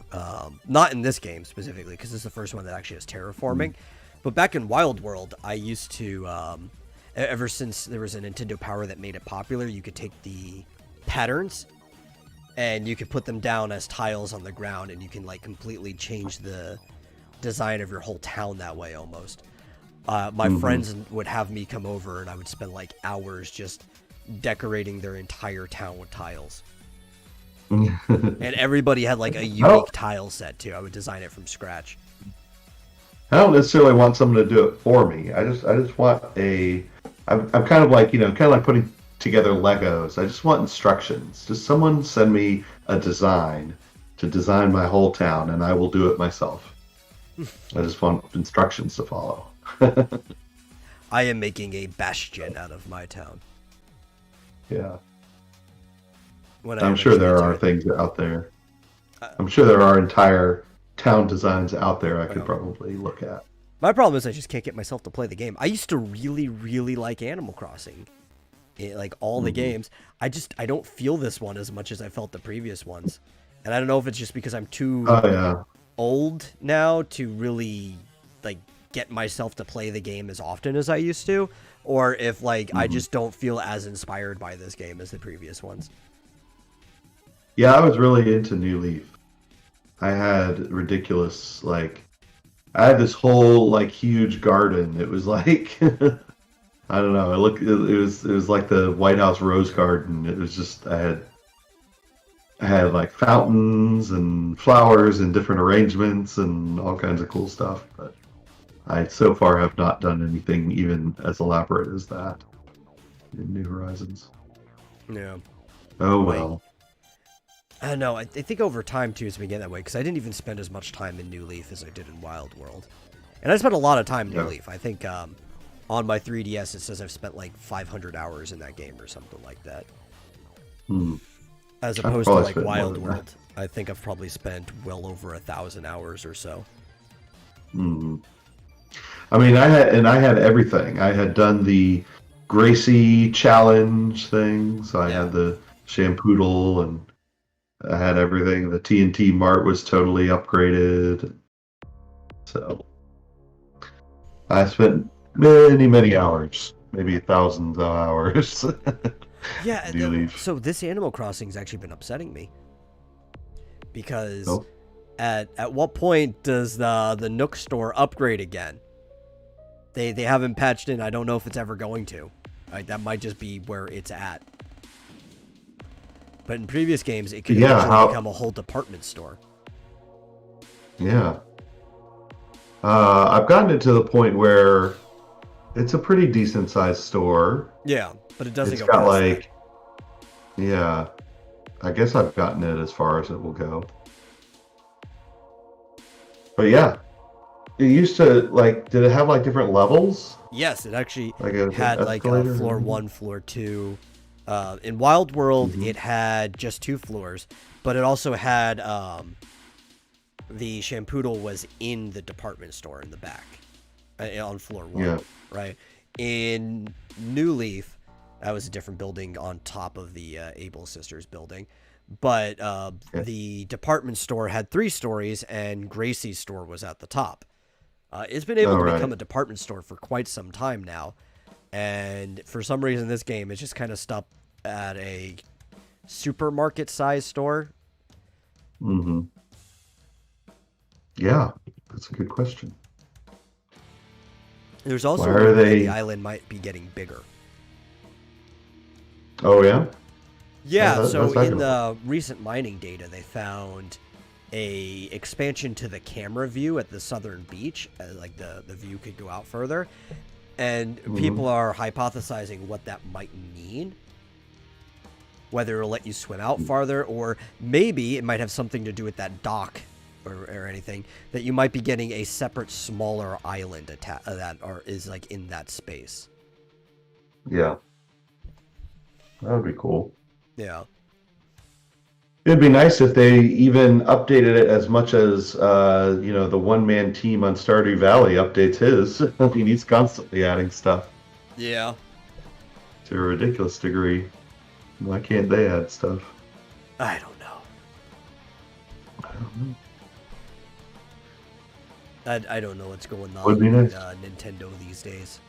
not in this game specifically, because this is the first one that actually has terraforming. But back in Wild World, I used to, ever since there was a Nintendo Power that made it popular, you could take the patterns and you could put them down as tiles on the ground, and you can like completely change the design of your whole town that way almost. My friends would have me come over, and I would spend like hours just decorating their entire town with tiles. And everybody had like a unique tile set too. I would design it from scratch. I don't necessarily want someone to do it for me. I just want I'm kind of like, putting together Legos. I just want instructions. Just someone send me a design to design my whole town, and I will do it myself. I just want instructions to follow. I am making a bastion out of my town. Yeah. I'm sure there are things out there. I'm sure there are entire town designs out there I could probably look at. My problem is I just can't get myself to play the game. I used to really, really like Animal Crossing. Like all the games. I don't feel this one as much as I felt the previous ones. And I don't know if it's just because I'm too old now to really like get myself to play the game as often as I used to, or if like I just don't feel as inspired by this game as the previous ones. Yeah, I was really into New Leaf. I had ridiculous, I had this whole like huge garden. It was like I don't know. It was like the White House rose garden. It was just I had like fountains and flowers and different arrangements and all kinds of cool stuff. But I so far have not done anything even as elaborate as that in New Horizons. Yeah. Oh well. I don't know. I think over time too it's been getting that way because I didn't even spend as much time in New Leaf as I did in Wild World, and I spent a lot of time in New Leaf. I think on my 3DS it says I've spent like 500 hours in that game or something like that. As opposed to like Wild World, I think I've probably spent well over 1,000 hours or so. I mean, I had everything. I had done the Gracie challenge thing, so I had the Shampoodle, and I had everything. The TNT Mart was totally upgraded. So I spent many hours, maybe thousands of hours. Yeah, so this Animal Crossing has actually been upsetting me. Because at what point does the Nook store upgrade again? They haven't patched in. I don't know if it's ever going to. That might just be where it's at. But in previous games, it could eventually become a whole department store. Yeah. I've gotten it to the point where it's a pretty decent sized store. Yeah, but it doesn't go past that. Yeah. I guess I've gotten it as far as it will go. But yeah. It used to, did it have different levels? Yes, it actually had floor 1, floor 2. In Wild World, it had just 2 floors, but it also had the Shampoodle was in the department store in the back on floor 1, right? In New Leaf, that was a different building on top of the Able Sisters building, but the department store had 3 stories, and Gracie's store was at the top. It's been able to become a department store for quite some time now, and for some reason this game is just kind of stopped at a supermarket size store. Yeah, that's a good question. There's also a way the island might be getting bigger. Oh yeah? Yeah, so in the recent mining data, they found a expansion to the camera view at the southern beach, the view could go out further, and people are hypothesizing what that might mean, whether it'll let you swim out farther, or maybe it might have something to do with that dock or anything, that you might be getting a separate smaller island that is in that space. Yeah, that would be cool. Yeah. It'd be nice if they even updated it as much as, the one-man team on Stardew Valley updates his. I mean, he's constantly adding stuff. Yeah. To a ridiculous degree. Why can't they add stuff? I don't know. I don't know what's going on with Nintendo these days.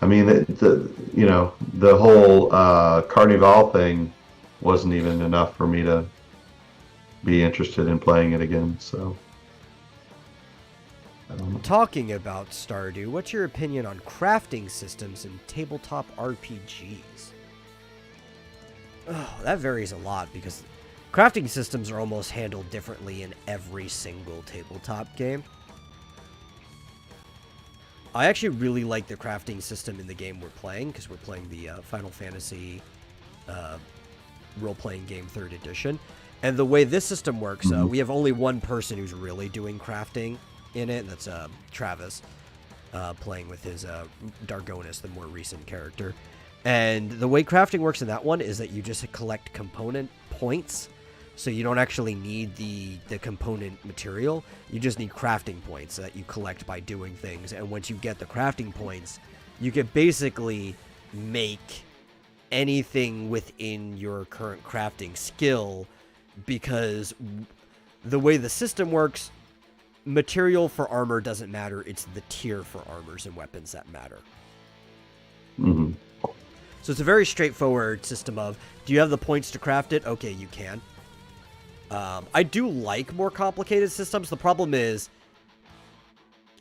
I mean, the whole Carnival thing wasn't even enough for me to be interested in playing it again, so I don't know. Talking about Stardew, what's your opinion on crafting systems in tabletop RPGs? Oh, that varies a lot, because crafting systems are almost handled differently in every single tabletop game. I actually really like the crafting system in the game we're playing, because we're playing the Final Fantasy role-playing game 3rd edition. And the way this system works, we have only one person who's really doing crafting in it, and that's Travis, playing with his Dargonis, the more recent character. And the way crafting works in that one is that you just collect component points, so you don't actually need the component material. You just need crafting points that you collect by doing things. And once you get the crafting points, you can basically make anything within your current crafting skill, because the way the system works, material for armor doesn't matter. It's the tier for armors and weapons that matter. So it's a very straightforward system of, do you have the points to craft it? Okay, you can. I do like more complicated systems. The problem is,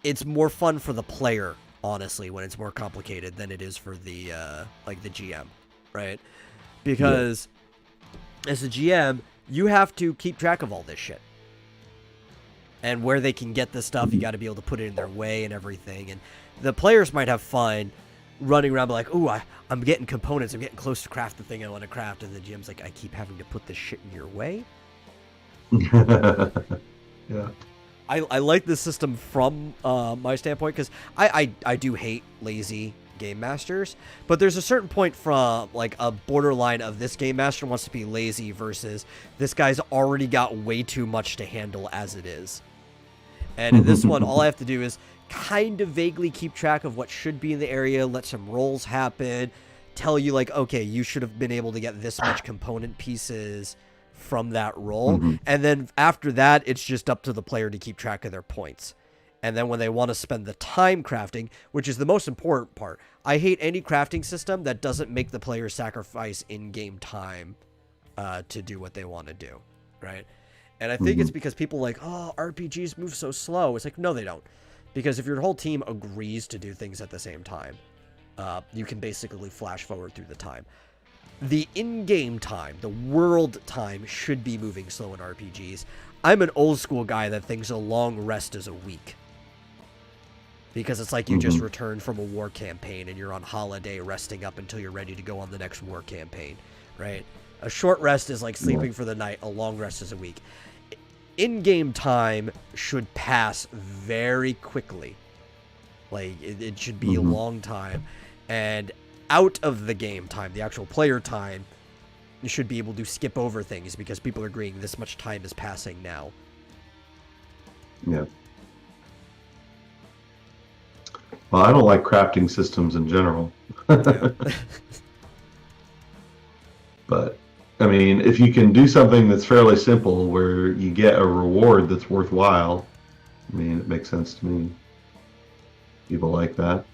it's more fun for the player, honestly, when it's more complicated than it is for the the GM, right? Because as a GM, you have to keep track of all this shit. And where they can get this stuff, you got to be able to put it in their way and everything. And the players might have fun running around like, ooh, I'm getting components. I'm getting close to craft the thing I want to craft. And the GM's like, I keep having to put this shit in your way. Yeah. I like this system from my standpoint, because I do hate lazy game masters, but there's a certain point from a borderline of this game master wants to be lazy versus this guy's already got way too much to handle as it is. And in this one, all I have to do is kind of vaguely keep track of what should be in the area, let some rolls happen, tell you okay, you should have been able to get this much component pieces from that roll. And then after that, it's just up to the player to keep track of their points. And then when they want to spend the time crafting, which is the most important part, I hate any crafting system that doesn't make the player sacrifice in-game time to do what they want to do, right? And I think it's because people are like, oh, RPGs move so slow. It's like, no, they don't. Because if your whole team agrees to do things at the same time, you can basically flash forward through the time. the in-game time, the world time, should be moving slow in RPGs. I'm an old school guy that thinks a long rest is a week. Because it's like you just returned from a war campaign and you're on holiday resting up until you're ready to go on the next war campaign, right? A short rest is like sleeping for the night. A long rest is a week. In-game time should pass very quickly. Like, it should be a long time. And out of the game time, the actual player time, you should be able to skip over things because people are agreeing this much time is passing now. Yeah. Well, I don't like crafting systems in general. Yeah. But, I mean, if you can do something that's fairly simple where you get a reward that's worthwhile, I mean, it makes sense to me. People like that.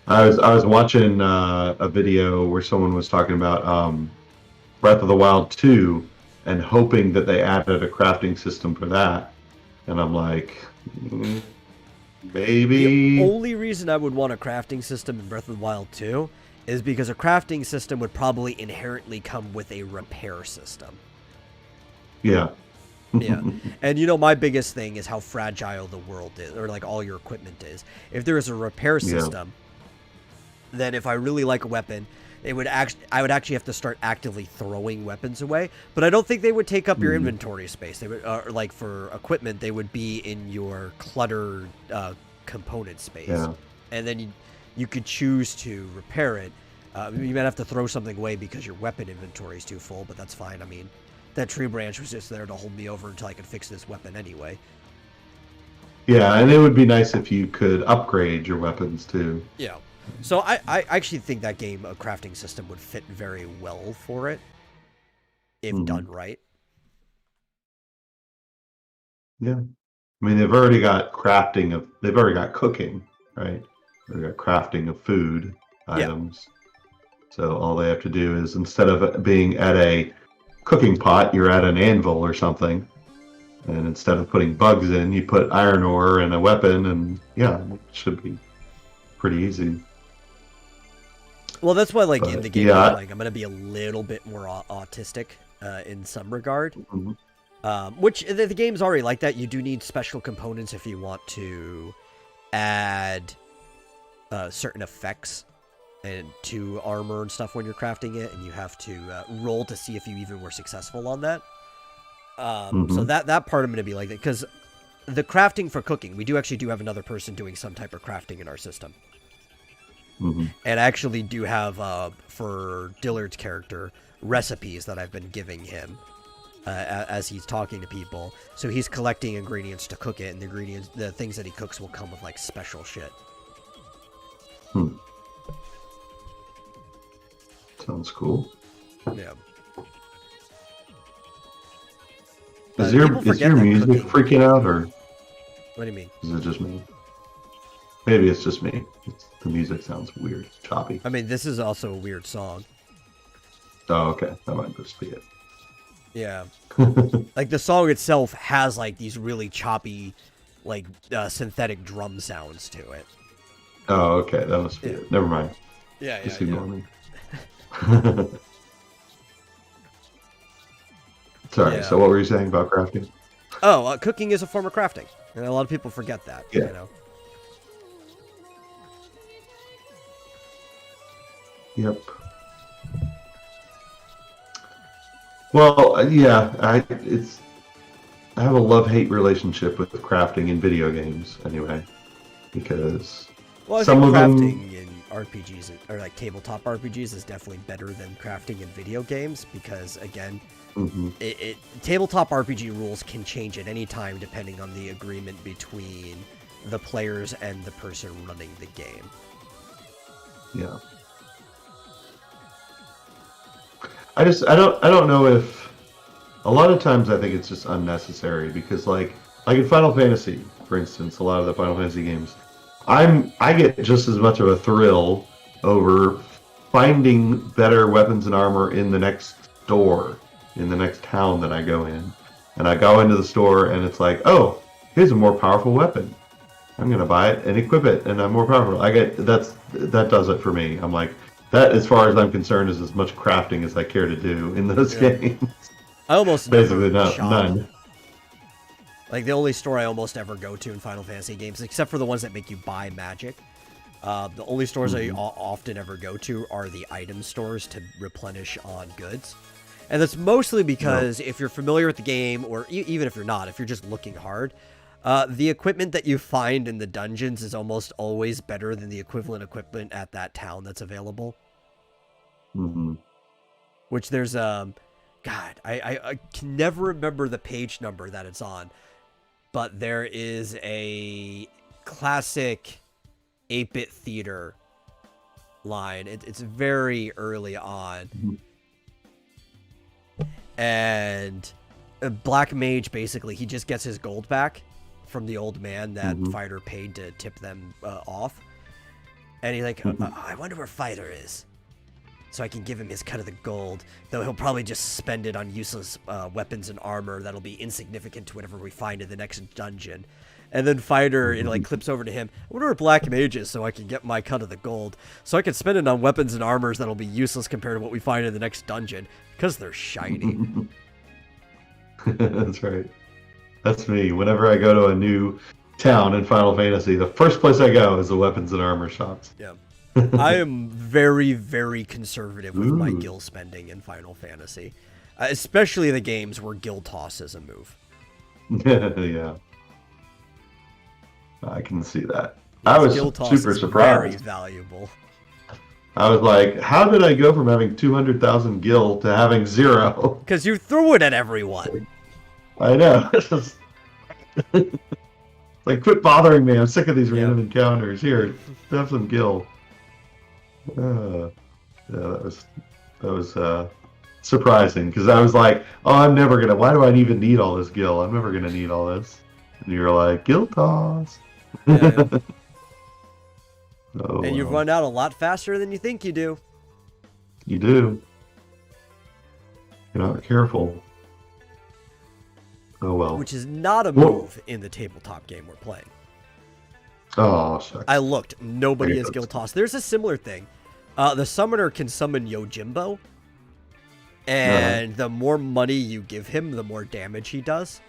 I was watching a video where someone was talking about Breath of the Wild 2 and hoping that they added a crafting system for that. And I'm like, maybe. The only reason I would want a crafting system in Breath of the Wild 2 is because a crafting system would probably inherently come with a repair system. Yeah. Yeah. And you know, my biggest thing is how fragile the world is, or like all your equipment is. If there is a repair system, then if I really like a weapon, I would actually have to start actively throwing weapons away. But I don't think they would take up your inventory space. They would, like for equipment, they would be in your cluttered component space. Yeah. And then you could choose to repair it. You might have to throw something away because your weapon inventory is too full, but that's fine. I mean, that tree branch was just there to hold me over until I could fix this weapon anyway. Yeah, and it would be nice if you could upgrade your weapons too. Yeah. So I actually think that game, a crafting system, would fit very well for it if done right. Yeah. I mean, they've already got they've already got cooking, right? They've got crafting of food items. So all they have to do is, instead of being at a cooking pot, you're at an anvil or something. And instead of putting bugs in, you put iron ore and a weapon, and yeah, it should be pretty easy. Well, that's why, like, in the game, I'm going to be a little bit more autistic in some regard. Which, the game's already like that. You do need special components if you want to add certain effects and to armor and stuff when you're crafting it, and you have to roll to see if you even were successful on that. So that part I'm going to be like that, because the crafting for cooking, we do have another person doing some type of crafting in our system. And I actually do have, for Dillard's character, recipes that I've been giving him as he's talking to people. So he's collecting ingredients to cook it, and the things that he cooks will come with, like, special shit. Sounds cool. Yeah. Is your music freaking out, or what do you mean? Is it just me? Maybe it's just me. The music sounds weird, choppy. I mean, this is also a weird song. Oh, okay. That might just be it. Yeah. Like, the song itself has, like, these really choppy, like, synthetic drum sounds to it. Oh, okay. That must be it. Never mind. Yeah, just ignore me. Sorry, so what were you saying about crafting? Oh, cooking is a form of crafting. And a lot of people forget that, you know? Yep. Well, yeah, I have a love-hate relationship with crafting in video games, anyway, because some of crafting in RPGs, or like tabletop RPGs, is definitely better than crafting in video games, because again, tabletop RPG rules can change at any time depending on the agreement between the players and the person running the game. Yeah. I don't know if, a lot of times I think it's just unnecessary, because like in Final Fantasy, for instance, a lot of the Final Fantasy games, I get just as much of a thrill over finding better weapons and armor in the next store, in the next town that I go in. And I go into the store and it's like, oh, here's a more powerful weapon. I'm gonna buy it and equip it, and I'm more powerful. That does it for me. I'm like, That, as far as I'm concerned, is as much crafting as I care to do in those games. I almost basically never none. Like, the only store I almost ever go to in Final Fantasy games, except for the ones that make you buy magic, the only stores I often ever go to are the item stores to replenish on goods. And that's mostly because if you're familiar with the game, or even if you're not, if you're just looking hard, the equipment that you find in the dungeons is almost always better than the equivalent equipment at that town that's available. Which there's, God, I can never remember the page number that it's on, but there is a classic 8-bit theater line. It's very early on. And Black Mage, basically, he just gets his gold back from the old man that Fighter paid to tip them off. And he's like, I wonder where Fighter is, so I can give him his cut of the gold, though he'll probably just spend it on useless weapons and armor that'll be insignificant to whatever we find in the next dungeon. And then Fighter, it like clips over to him, I wonder where Black Mage is, so I can get my cut of the gold, so I can spend it on weapons and armors that'll be useless compared to what we find in the next dungeon, because they're shiny. That's right. That's me. Whenever I go to a new town in Final Fantasy, the first place I go is the weapons and armor shops. Yeah. I am very, very conservative with my gil spending in Final Fantasy. Especially the games where gil toss is a move. Yeah. I can see that. I was super surprised. Very valuable. I was like, how did I go from having 200,000 gil to having 0? Because you threw it at everyone. I know. Like, quit bothering me. I'm sick of these random encounters. Here, have some gil. Yeah, that was surprising, because I was like, oh, I'm never gonna. Why do I even need all this gil? I'm never gonna need all this. And you're like, gil toss. Yeah. Oh, and you run out a lot faster than you think you do. You do. You're not careful. Oh well. Which is not a move in the tabletop game we're playing. Oh, shucks. I looked. Nobody has gil toss. There's a similar thing. The summoner can summon Yojimbo, and the more money you give him, the more damage he does.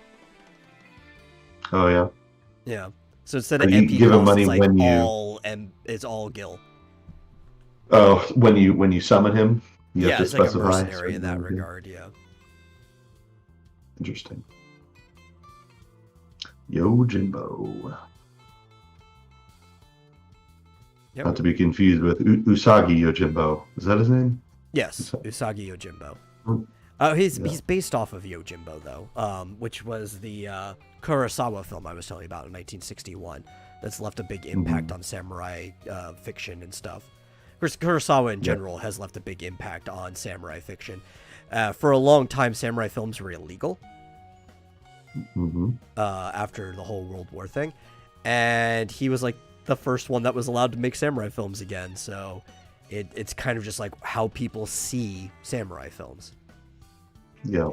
Oh yeah. Yeah. So instead of you MP give him cost, money it's like when it's all gil. Oh, when you summon him, you have to it's specify. Like a mercenary in that regard. Yeah. Interesting. Yojimbo. Yep. Not to be confused with Usagi Yojimbo. Is that his name? Yes, Usagi Yojimbo. He's based off of Yojimbo, though, which was the Kurosawa film I was telling you about in 1961. That's left a big impact on samurai fiction and stuff. Kurosawa in general has left a big impact on samurai fiction. For a long time, samurai films were illegal after the whole World War thing. And he was like the first one that was allowed to make samurai films again. So it's kind of just like how people see samurai films. Yeah.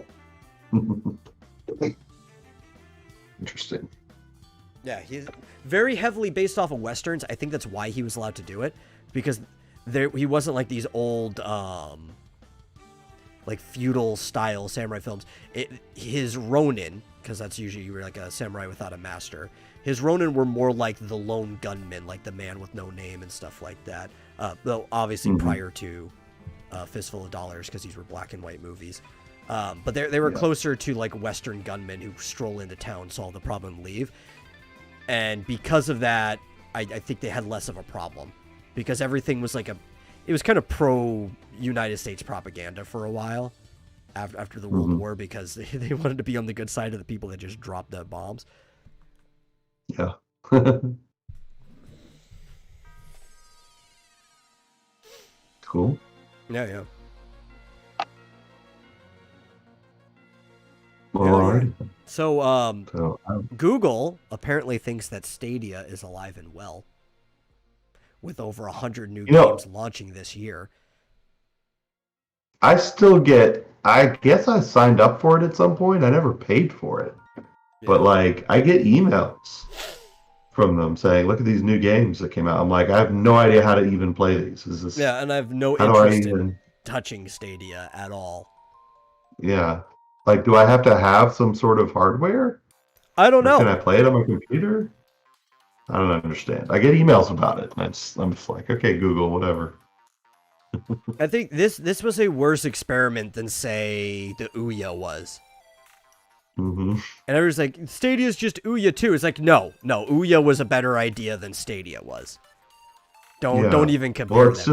Interesting. Yeah, he's very heavily based off of Westerns. I think that's why he was allowed to do it, because he wasn't like these old like feudal style samurai films. His Ronin, because that's usually like a samurai without a master. His Ronin were more like the lone gunman, like the man with no name and stuff like that. Though obviously prior to Fistful of Dollars, because these were black and white movies. But they were closer to like Western gunmen who stroll into town, solve the problem, leave. And because of that, I think they had less of a problem, because everything was like it was kind of pro-United States propaganda for a while after the World War, because they wanted to be on the good side of the people that just dropped the bombs. Yeah. Cool. Yeah. Alright. So, Google apparently thinks that Stadia is alive and well, with over 100 new games launching this year. I guess I signed up for it at some point. I never paid for it. Yeah. But, I get emails from them saying, "Look at these new games that came out." I'm like, I have no idea how to even play these. Is this? Yeah, and I have no How do I interest even? in touching Stadia at all. Yeah, like, do I have to have some sort of hardware? I don't Or can know. I play it on my computer? I don't understand. I get emails about it. And I'm just like, okay, Google, whatever. I think this was a worse experiment than, say, the Ouya was. Mm-hmm. And everyone's like, Stadia's just Ouya too. It's like, no, Ouya was a better idea than Stadia was. Don't even compare them. Just,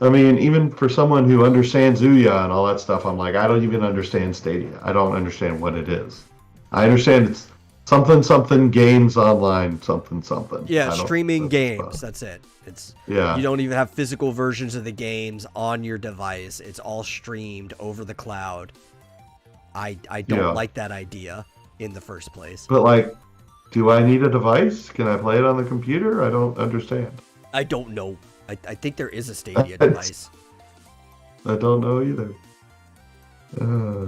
I mean, even for someone who understands Ouya and all that stuff, I'm like, I don't even understand Stadia. I don't understand what it is. I understand it's something games online, something. Yeah, streaming games. That's it. It's You don't even have physical versions of the games on your device. It's all streamed over the cloud. I don't like that idea in the first place. But like, do I need a device? Can I play it on the computer? I don't understand. I don't know. I think there is a Stadia device. I don't know either.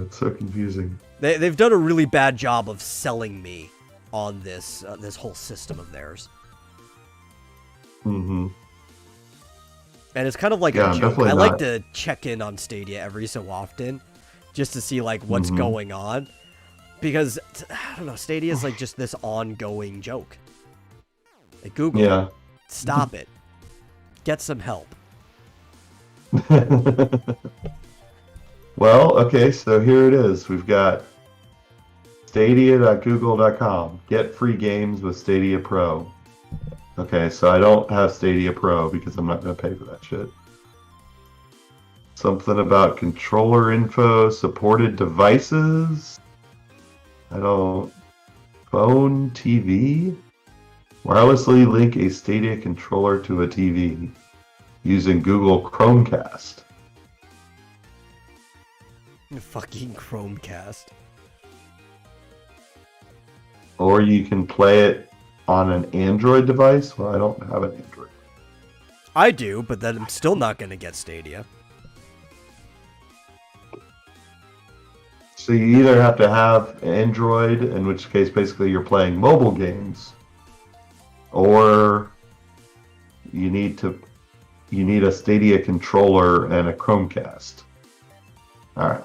It's so confusing. They've done a really bad job of selling me on this whole system of theirs. Mm-hmm. And it's kind of like a joke. I like to check in on Stadia every so often, just to see like what's going on, because I don't know, Stadia is like just this ongoing joke. Like, Google, stop it. Get some help. Well, okay, so here it is. We've got Stadia.google.com. Get free games with Stadia Pro. Okay, so I don't have Stadia Pro because I'm not going to pay for that shit. Something about controller info, supported devices. Phone, TV. Wirelessly link a Stadia controller to a TV using Google Chromecast. Fucking Chromecast. Or you can play it on an Android device. Well, I don't have an Android. I do, but then I'm still not going to get Stadia. So you either have to have Android, in which case basically you're playing mobile games, or you need a Stadia controller and a Chromecast. All right.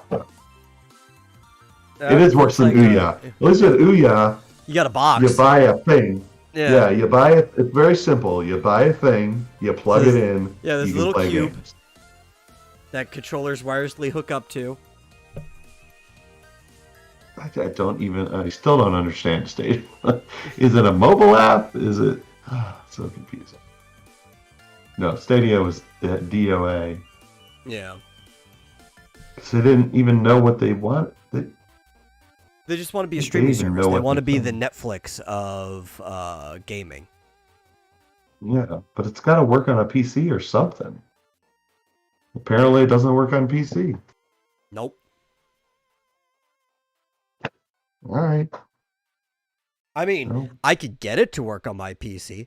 It is worse than Ouya. At least with Ouya, you got a box. You buy a thing. Yeah, you buy it. It's very simple. You buy a thing, you plug it in. Yeah, this little cube games. that controllers wirelessly hook up to. I still don't understand Stadia. Is it a mobile app? Is it? So confusing. No, Stadia was DOA. Yeah. Because they didn't even know what they want. They just want to be a streaming service. They want to be the Netflix of gaming. Yeah, but it's got to work on a PC or something. Apparently, it doesn't work on PC. Nope. All right. I mean, I could get it to work on my PC,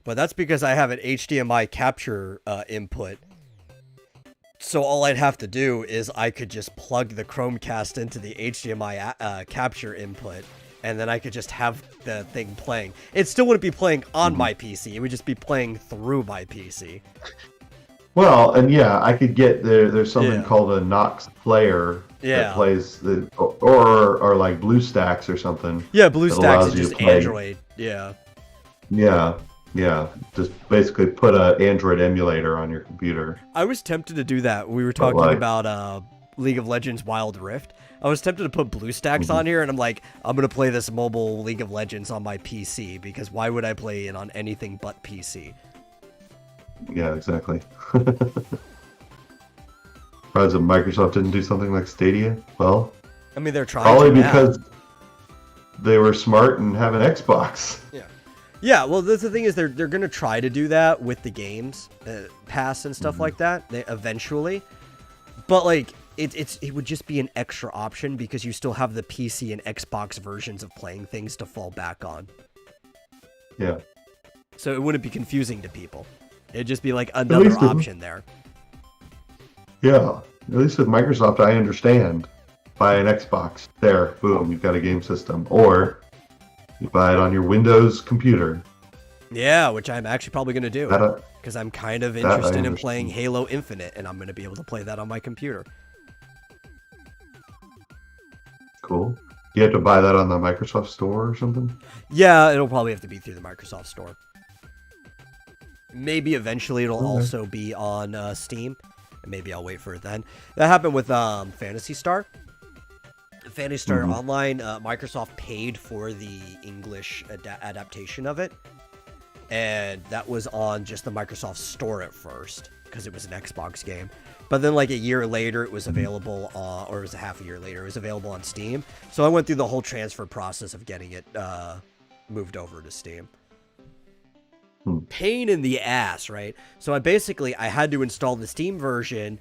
but that's because I have an HDMI capture input. So all I'd have to do is I could just plug the Chromecast into the HDMI capture input, and then I could just have the thing playing. It still wouldn't be playing on my PC. It would just be playing through my PC. Well, and yeah, I could get there's something called a Nox player that plays or like BlueStacks or something. Yeah, BlueStacks is just Android. Yeah. Yeah. Just basically put an Android emulator on your computer. I was tempted to do that. We were talking about League of Legends Wild Rift. I was tempted to put BlueStacks on here, and I'm like, I'm going to play this mobile League of Legends on my PC, because why would I play it on anything but PC? Yeah, exactly. Surprised that Microsoft didn't do something like Stadia. Well, I mean, they're trying probably to because they were smart and have an Xbox. Yeah, well, the thing is, they're going to try to do that with the games pass and stuff like that. Eventually, but like it would just be an extra option because you still have the PC and Xbox versions of playing things to fall back on. Yeah. So it wouldn't be confusing to people. It'd just be like another option there. Yeah, at least with Microsoft, I understand. Buy an Xbox. There, boom, you've got a game system. Or You buy it on your Windows computer. Yeah, which I'm actually probably going to do. Because I'm kind of interested in playing Halo Infinite, and I'm going to be able to play that on my computer. Cool. You have to buy that on the Microsoft Store or something? Yeah, it'll probably have to be through the Microsoft Store. Maybe eventually it'll also be on Steam. And maybe I'll wait for it then. That happened with Phantasy Star. Phantasy Star Online, Microsoft paid for the English adaptation of it. And that was on just the Microsoft Store at first, because it was an Xbox game. But then like a year later, it was available on, or it was a half a year later, it was available on Steam. So I went through the whole transfer process of getting it moved over to Steam. Pain in the ass, right? So I had to install the Steam version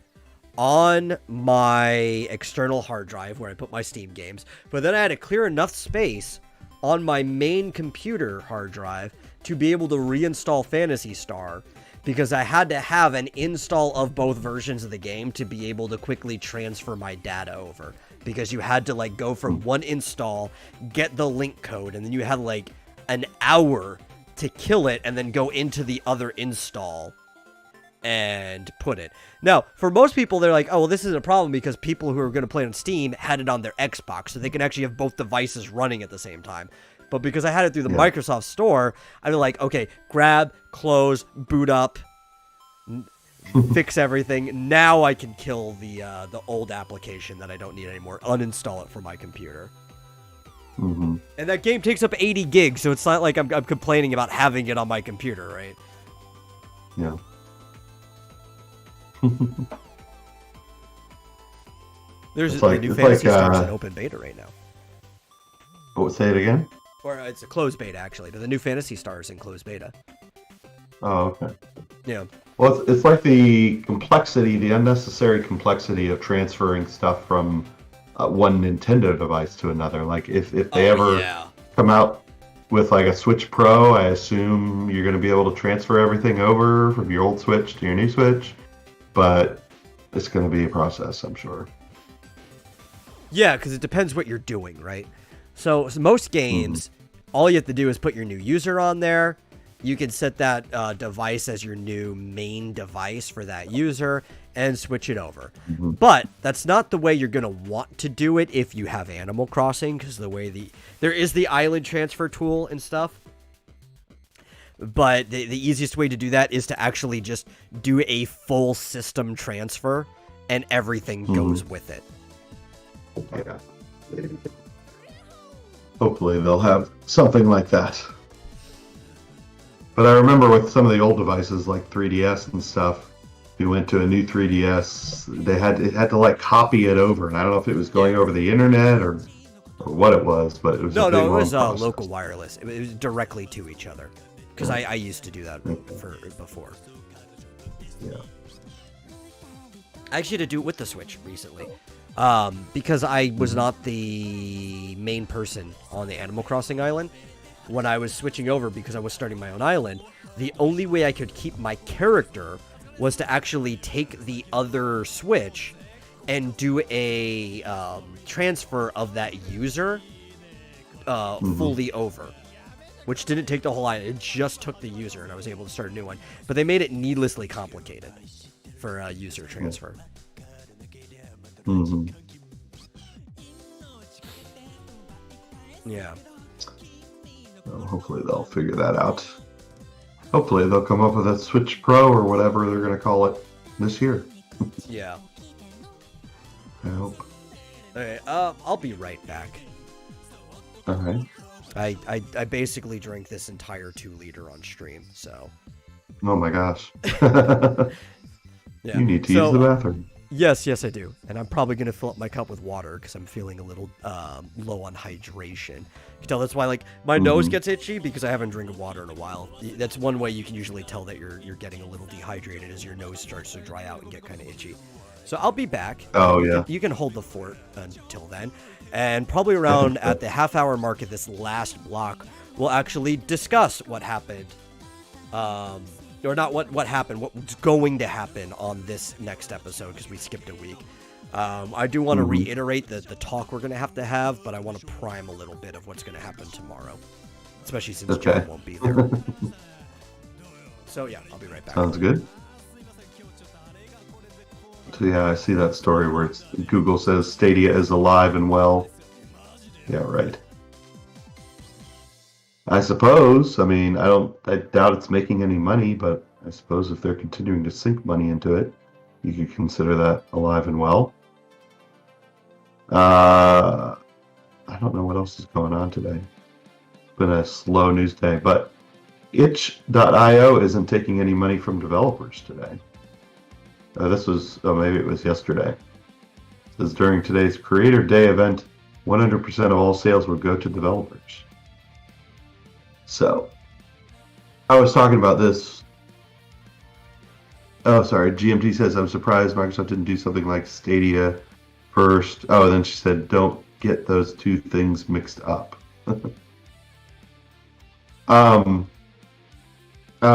on my external hard drive where I put my Steam games. But then I had to clear enough space on my main computer hard drive to be able to reinstall Phantasy Star, because I had to have an install of both versions of the game to be able to quickly transfer my data over, because you had to like go from one install, get the link code, and then you had like an hour to kill it and then go into the other install and put it. Now, for most people, they're like, oh, well, this isn't a problem because people who are going to play on Steam had it on their Xbox, so they can actually have both devices running at the same time. But because I had it through the Microsoft Store, I'm like, okay, grab, close, boot up, fix everything. Now I can kill the old application that I don't need anymore, uninstall it from my computer. And that game takes up 80 gigs, so it's not like I'm complaining about having it on my computer, right? Yeah. There's a new Phantasy Star's in open beta right now. Oh, say it again? Or it's a closed beta, actually, but the new Phantasy Star is in closed beta. Oh, okay. Yeah. Well, it's like the complexity, the unnecessary complexity of transferring stuff from one Nintendo device to another. Like, if they ever come out with, like, a Switch Pro, I assume you're going to be able to transfer everything over from your old Switch to your new Switch. But it's going to be a process, I'm sure. Yeah, because it depends what you're doing, right? So most games, all you have to do is put your new user on there. You can set that device as your new main device for that user and switch it over. But that's not the way you're going to want to do it if you have Animal Crossing, because there is the island transfer tool and stuff. But the easiest way to do that is to actually just do a full system transfer, and everything goes with it. Yeah. Hopefully they'll have something like that. But I remember with some of the old devices like 3DS and stuff, if you went to a new 3DS, it had to like copy it over, and I don't know if it was going over the internet or what it was, but it was no, it was local wireless. It was directly to each other, because I used to do that before. Yeah. I actually had to do it with the Switch recently. Because I was not the main person on the Animal Crossing island. When I was switching over, because I was starting my own island, the only way I could keep my character was to actually take the other Switch and do a transfer of that user fully over. Which didn't take the whole island, it just took the user, and I was able to start a new one. But they made it needlessly complicated for user transfer. Yeah. Well, hopefully they'll figure that out. Hopefully they'll come up with a Switch Pro or whatever they're going to call it this year. Yeah. I hope. Alright, I'll be right back. Alright. I basically drank this entire 2-liter on stream, so. Oh my gosh. Yeah. You need to use the bathroom. Yes, I do. And I'm probably going to fill up my cup with water because I'm feeling a little low on hydration. You can tell that's why, like, my nose gets itchy because I haven't drank water in a while. That's one way you can usually tell that you're getting a little dehydrated, as your nose starts to dry out and get kind of itchy. So I'll be back. Oh, yeah. You can hold the fort until then. And probably around at the half-hour mark of this last block, we'll actually discuss what happened. Or not what happened, what's going to happen on this next episode, because we skipped a week. I do want to reiterate the talk we're going to have, but I want to prime a little bit of what's going to happen tomorrow, especially since John won't be there. So yeah, I'll be right back. Sounds good. So yeah, I see that story where Google says Stadia is alive and well. Yeah, right. I suppose. I mean, I doubt it's making any money, but I suppose if they're continuing to sink money into it, you could consider that alive and well. I don't know what else is going on today. It's been a slow news day, but itch.io isn't taking any money from developers today. Maybe it was yesterday. It says during today's Creator Day event, 100% of all sales will go to developers. So, I was talking about this. Oh, sorry. GMT says, I'm surprised Microsoft didn't do something like Stadia first. Oh, and then she said, don't get those two things mixed up. I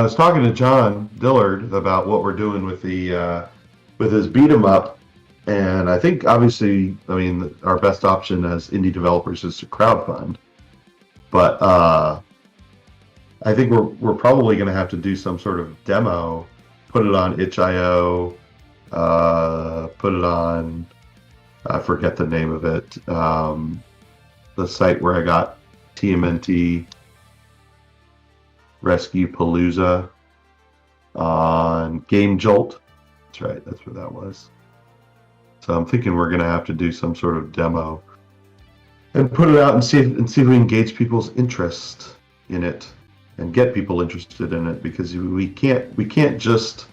was talking to John Dillard about what we're doing with with his beat 'em up, and I think obviously, our best option as indie developers is to crowdfund, but I think we're probably going to have to do some sort of demo, put it on itch.io, put it on, I forget the name of it, the site where I got TMNT. Rescue Palooza on Game Jolt. That's right, that's what that was. So I'm thinking we're going to have to do some sort of demo and put it out and see if we can gauge people's interest in it and get people interested in it, because we can't just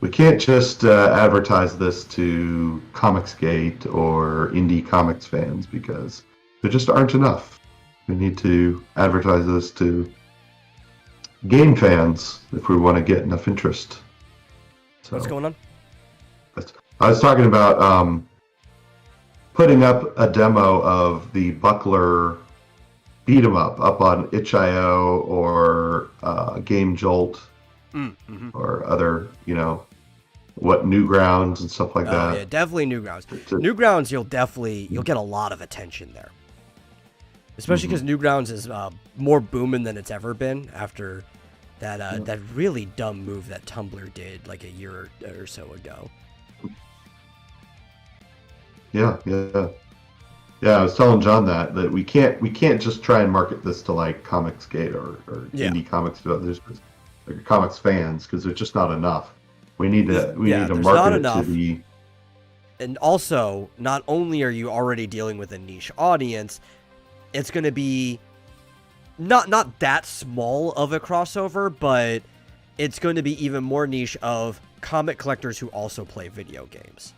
advertise this to Comicsgate or indie comics fans, because there just aren't enough. We need to advertise this to game fans if we want to get enough interest. So, what's going on? I was talking about putting up a demo of the Buckler beat 'em up on itch.io or Game Jolt or other, what Newgrounds and stuff like that. Yeah, definitely Newgrounds. Newgrounds, you'll get a lot of attention there. Especially because Newgrounds is more booming than it's ever been after that really dumb move that Tumblr did like a year or so ago. Yeah. I was telling John that we can't just try and market this to like Comicsgate or indie comics developers, like comics fans, because there's just not enough. We need to market it to the. And also, not only are you already dealing with a niche audience, it's going to be not that small of a crossover, but it's going to be even more niche of comic collectors who also play video games.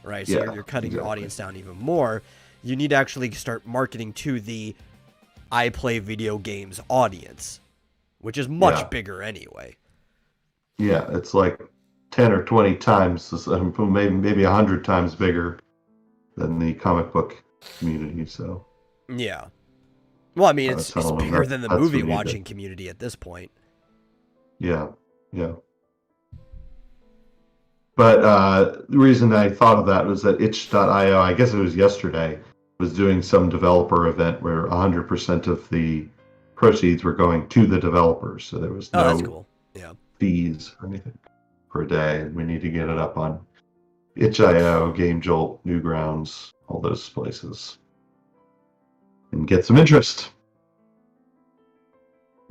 Right? So you're cutting your audience down even more. You need to actually start marketing to the I play video games audience, which is much bigger anyway. Yeah, it's like 10 or 20 times, maybe 100 times bigger than the comic book community, so. Yeah. Well, I mean, it's bigger than the movie watching community at this point. Yeah. But the reason I thought of that was that itch.io, I guess it was yesterday, was doing some developer event where 100% of the proceeds were going to the developers. So there was no fees or anything per day. We need to get it up on itch.io, Game Jolt, Newgrounds, all those places, and get some interest.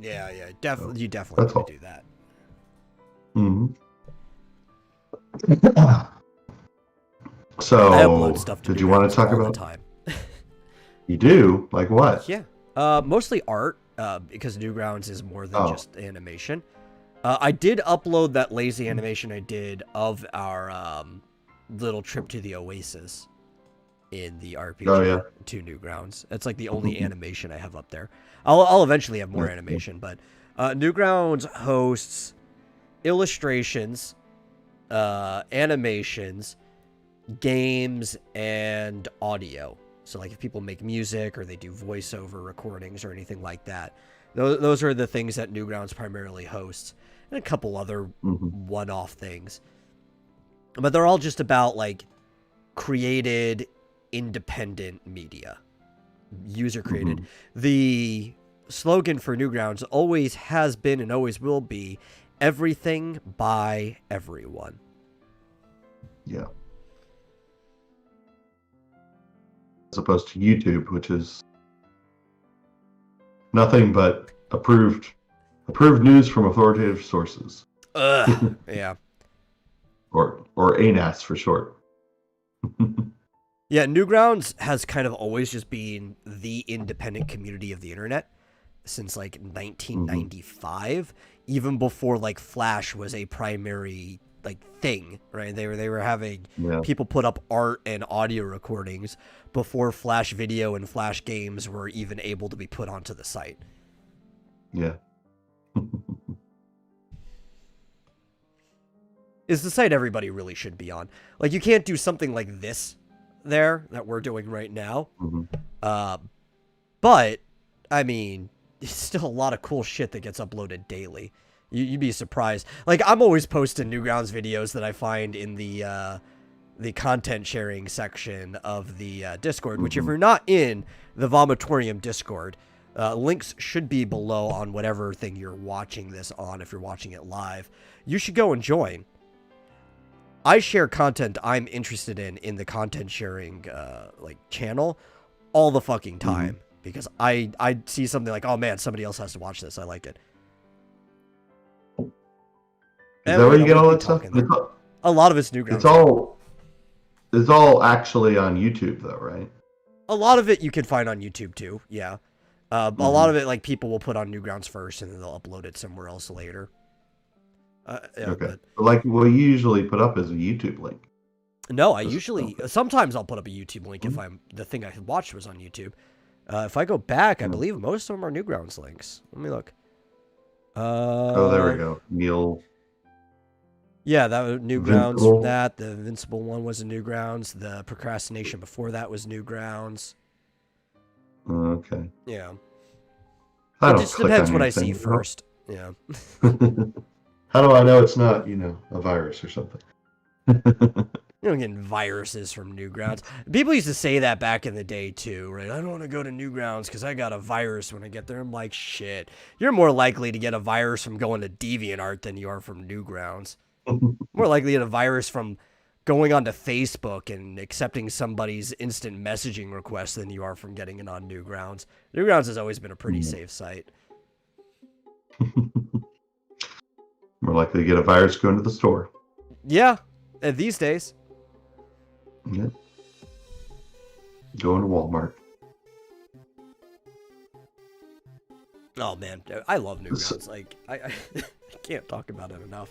Yeah, definitely. You definitely need to do that. So, I upload stuff to did you want to talk about? Time. You do? Like what? Yeah, mostly art, because Newgrounds is more than just animation. I did upload that lazy animation I did of our little trip to the Oasis in the RPG to Newgrounds. That's like the only animation I have up there. I'll eventually have more animation, but Newgrounds hosts illustrations, animations, games, and audio. So like if people make music or they do voiceover recordings or anything like that, those are the things that Newgrounds primarily hosts, and a couple other one-off things. But they're all just about like created independent media. User created. The slogan for Newgrounds always has been and always will be everything by everyone. Yeah. As opposed to YouTube, which is nothing but approved news from authoritative sources. Yeah. Or ANAS for short. Yeah, Newgrounds has kind of always just been the independent community of the internet since like 1995, even before like Flash was a primary like thing, right? They were having people put up art and audio recordings before Flash video and Flash games were even able to be put onto the site. Yeah. Is the site everybody really should be on. Like, you can't do something like this there that we're doing right now. But, I mean, it's still a lot of cool shit that gets uploaded daily. You'd be surprised. Like, I'm always posting Newgrounds videos that I find in the content sharing section of the Discord, which if you're not in the Vomitorium Discord, links should be below on whatever thing you're watching this on if you're watching it live. You should go and join. I share content I'm interested in the content sharing like channel all the fucking time because I see something like, oh man, somebody else has to watch this. I like it. Is that where you get all that stuff? A lot of it's Newgrounds. It's all actually on YouTube though, right? A lot of it you can find on YouTube too. Yeah. A lot of it like people will put on Newgrounds first and then they'll upload it somewhere else later. Yeah, okay. But like what you usually put up is a YouTube link. No, sometimes I'll put up a YouTube link if the thing I watched was on YouTube. If I go back, I believe most of them are Newgrounds links. Let me look. Oh, there we go. Neil. Yeah, that was Newgrounds. The Invincible one was a Newgrounds. The procrastination before that was Newgrounds. Okay. Yeah. It just depends what I see first. Yeah. How do I know it's not, a virus or something? You don't get viruses from Newgrounds. People used to say that back in the day, too, right? I don't want to go to Newgrounds because I got a virus when I get there. I'm like, shit. You're more likely to get a virus from going to DeviantArt than you are from Newgrounds. More likely to get a virus from going onto Facebook and accepting somebody's instant messaging request than you are from getting it on Newgrounds. Newgrounds has always been a pretty safe site. More likely to get a virus going to the store. Yeah, these days. Yeah. Going to Walmart. Oh man, I love Newgrounds. Like I can't talk about it enough.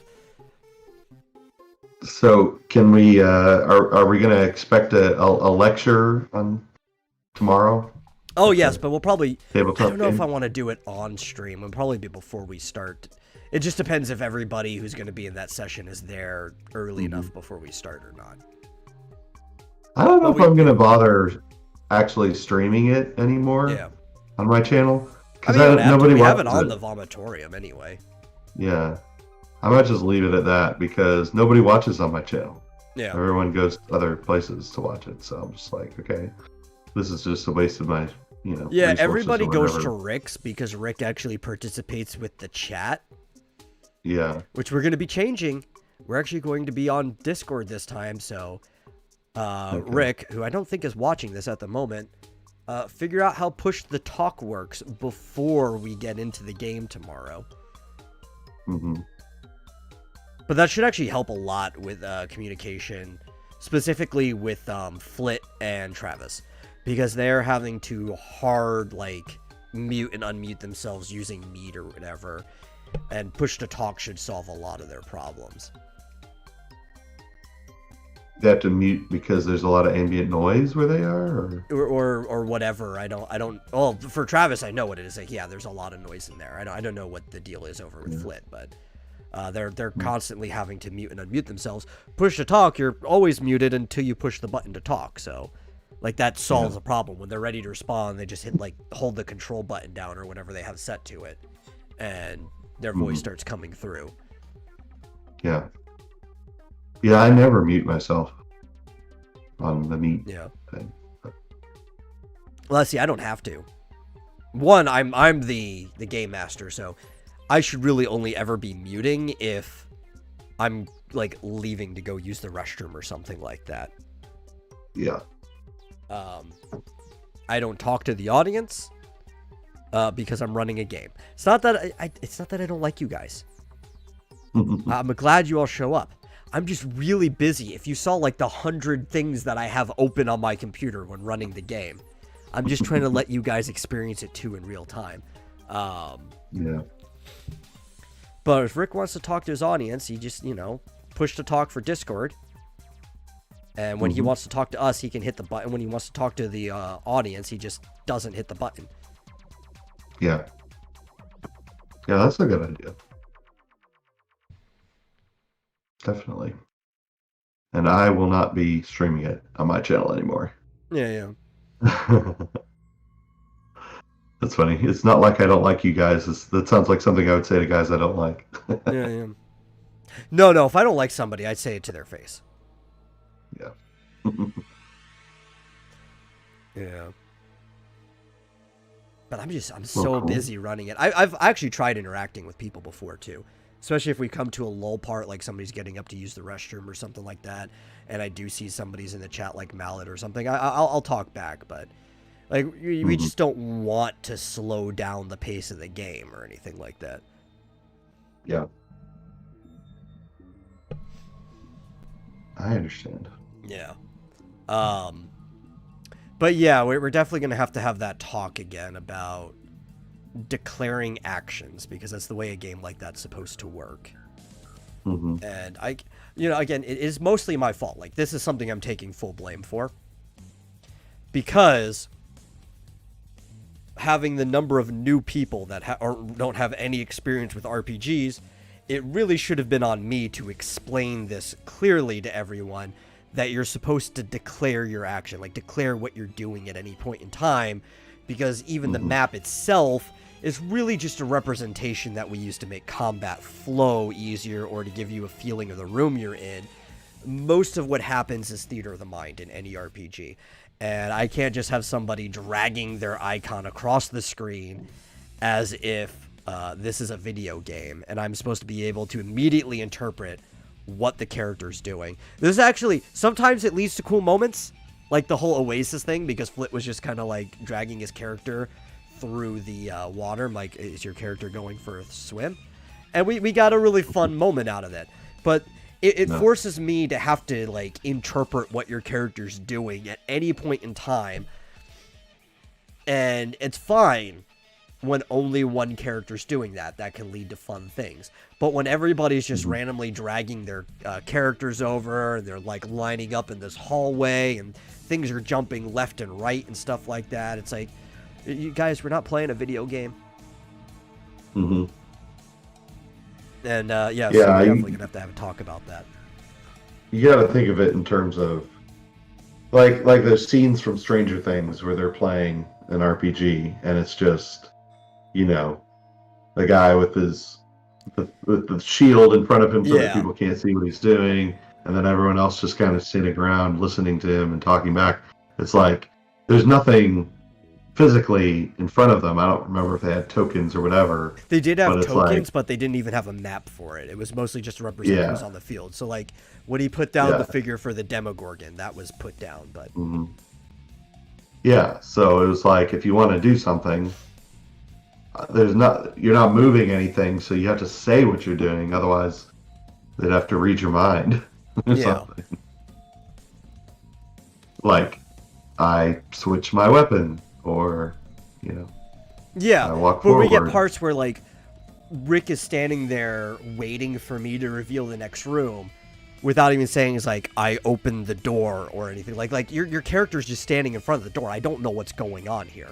So can we? Are we going to expect a lecture on tomorrow? Oh yes, but we'll probably. Tabletop I don't know game? if I want to do it on stream. It'll probably be before we start. It just depends if everybody who's going to be in that session is there early enough before we start or not. I don't know if I'm going to bother actually streaming it anymore on my channel. Because nobody we have it on the Vomitorium anyway. Yeah. I might just leave it at that because nobody watches on my channel. Yeah. Everyone goes to other places to watch it. So I'm just like, okay, this is just a waste of my, Yeah, everybody goes to Rick's because Rick actually participates with the chat. Yeah. Which we're going to be changing. We're actually going to be on Discord this time, so Rick, who I don't think is watching this at the moment, figure out how push the talk works before we get into the game tomorrow. But that should actually help a lot with communication, specifically with Flit and Travis, because they're having to hard, mute and unmute themselves using Meet or whatever. And push to talk should solve a lot of their problems. They have to mute because there's a lot of ambient noise where they are, or whatever. I don't. Well, for Travis, I know what it is. Like, yeah, there's a lot of noise in there. I don't know what the deal is over with Flit, but they're constantly having to mute and unmute themselves. Push to talk, you're always muted until you push the button to talk. So, that solves a problem. When they're ready to respond, they just hit hold the control button down or whatever they have set to it, and their voice starts coming through. Yeah, I never mute myself. on the meat Yeah. thing. Well, see, I don't have to. One, I'm the game master, so I should really only ever be muting if I'm like leaving to go use the restroom or something like that. Yeah. I don't talk to the audience because I'm running a game. It's not that it's not that I don't like you guys. I'm glad you all show up. I'm just really busy. If you saw like the 100 things that I have open on my computer when running the game, I'm just trying to let you guys experience it too in real time. Yeah. But if Rick wants to talk to his audience, he just, push to talk for Discord. And when he wants to talk to us, he can hit the button. When he wants to talk to the audience, he just doesn't hit the button. Yeah. Yeah, that's a good idea. Definitely. And I will not be streaming it on my channel anymore. Yeah. That's funny. It's not like I don't like you guys. That sounds like something I would say to guys I don't like. Yeah. No. If I don't like somebody, I'd say it to their face. Yeah. Yeah. But I'm so busy running it. I've actually tried interacting with people before too. Especially if we come to a lull part, like somebody's getting up to use the restroom or something like that, and I do see somebody's in the chat like Mallet or something, I'll talk back, but like we just don't want to slow down the pace of the game or anything like that. Yeah. I understand. Yeah. But yeah, we're definitely going to have that talk again about declaring actions, because that's the way a game like that's supposed to work. And again, it is mostly my fault. Like, this is something I'm taking full blame for, because having the number of new people that don't have any experience with RPGs, it really should have been on me to explain this clearly to everyone, that you're supposed to declare your action, like declare what you're doing at any point in time, because even the map itself is really just a representation that we use to make combat flow easier or to give you a feeling of the room you're in. Most of what happens is theater of the mind in any RPG. And I can't just have somebody dragging their icon across the screen as if this is a video game, and I'm supposed to be able to immediately interpret what the character's doing. This actually, sometimes it leads to cool moments, like the whole Oasis thing, because Flit was just kind of like dragging his character through the water. I'm like, is your character going for a swim? And we got a really fun moment out of that. But it forces me to have to like interpret what your character's doing at any point in time. And it's fine when only one character's doing that. That can lead to fun things. But when everybody's just randomly dragging their characters over, and they're like lining up in this hallway, and things are jumping left and right and stuff like that, it's like, you guys, we're not playing a video game. And so we're definitely gonna have to have a talk about that. You got to think of it in terms of like those scenes from Stranger Things where they're playing an RPG, and it's just, the guy with the shield in front of him so that people can't see what he's doing, and then everyone else just kind of sitting around listening to him and talking back. It's like there's nothing physically in front of them. I don't remember if they had tokens or whatever. They did have tokens, but they didn't even have a map for it. It was mostly just to represent what was on the field. So like when he put down the figure for the Demogorgon, that was put down. But yeah, so it was like, if you want to do something, you're not moving anything, so you have to say what you're doing. Otherwise, they'd have to read your mind or something. Like, I switch my weapon, or I walk forward. We get parts where like Rick is standing there waiting for me to reveal the next room, without even saying, it's like, I opened the door or anything. Like your character's just standing in front of the door. I don't know what's going on here.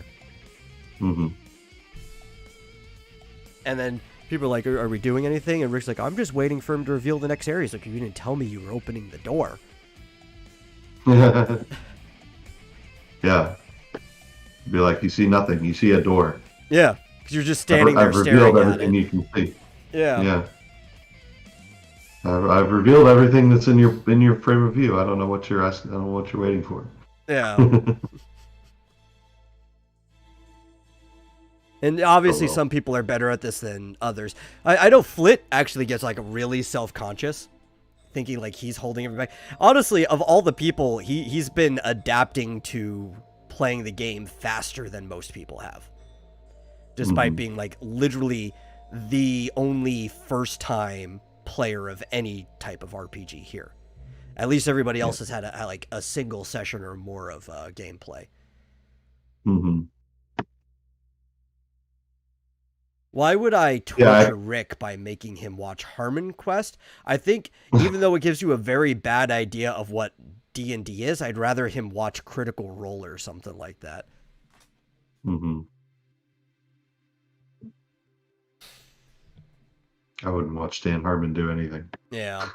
And then people are like, are we doing anything? And Rick's like, I'm just waiting for him to reveal the next area. He's like, you didn't tell me you were opening the door. Yeah. Be like, you see nothing. You see a door. Yeah, because you're just standing there I've staring revealed at everything it. you can see. Yeah. I've revealed everything that's in your frame of view. I don't know what you're asking. I don't know what you're waiting for. Yeah. And obviously, some people are better at this than others. I know Flit actually gets like really self-conscious, thinking like he's holding everybody back. Honestly, of all the people, he's been adapting to playing the game faster than most people have, despite being like literally the only first-time player of any type of RPG here. At least everybody else has had like a single session or more of gameplay. Mm-hmm. Why would I torture Rick by making him watch Harmon Quest? I think even though it gives you a very bad idea of what D&D is, I'd rather him watch Critical Role or something like that. Mm-hmm. I wouldn't watch Dan Harmon do anything. Yeah.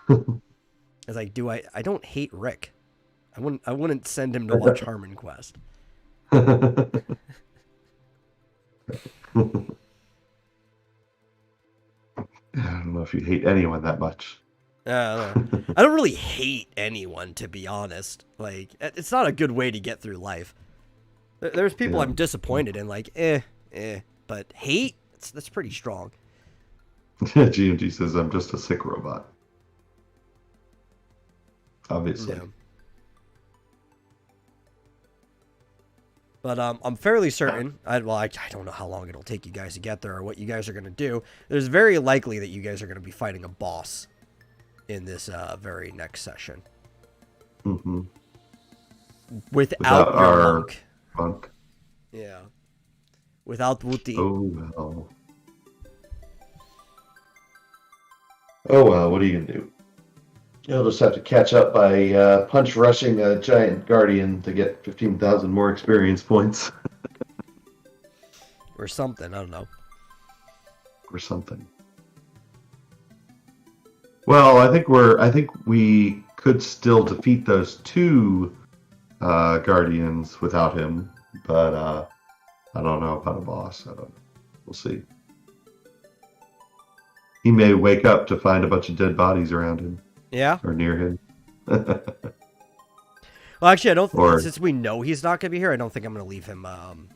It's like, I don't hate Rick. I wouldn't send him to watch Harmon Quest. I don't know if you hate anyone that much. I don't really hate anyone, to be honest. Like, it's not a good way to get through life. There's people I'm disappointed in, like, but hate, that's pretty strong. GMG says, I'm just a sick robot. Obviously. Yeah. But I'm fairly certain, I don't know how long it'll take you guys to get there or what you guys are going to do. There's very likely that you guys are going to be fighting a boss in this very next session. Mm-hmm. Without our monk. Yeah. Without Wuti. Oh well, what are you going to do? You'll just have to catch up by punch rushing a giant guardian to get 15,000 more experience points. Or something, I don't know. Or something. Well, I think we could still defeat those two guardians without him, but I don't know about a boss. I don't know. We'll see. He may wake up to find a bunch of dead bodies around him. Yeah. Or near him. Well, actually, I don't think, since we know he's not going to be here, I don't think I'm going to leave him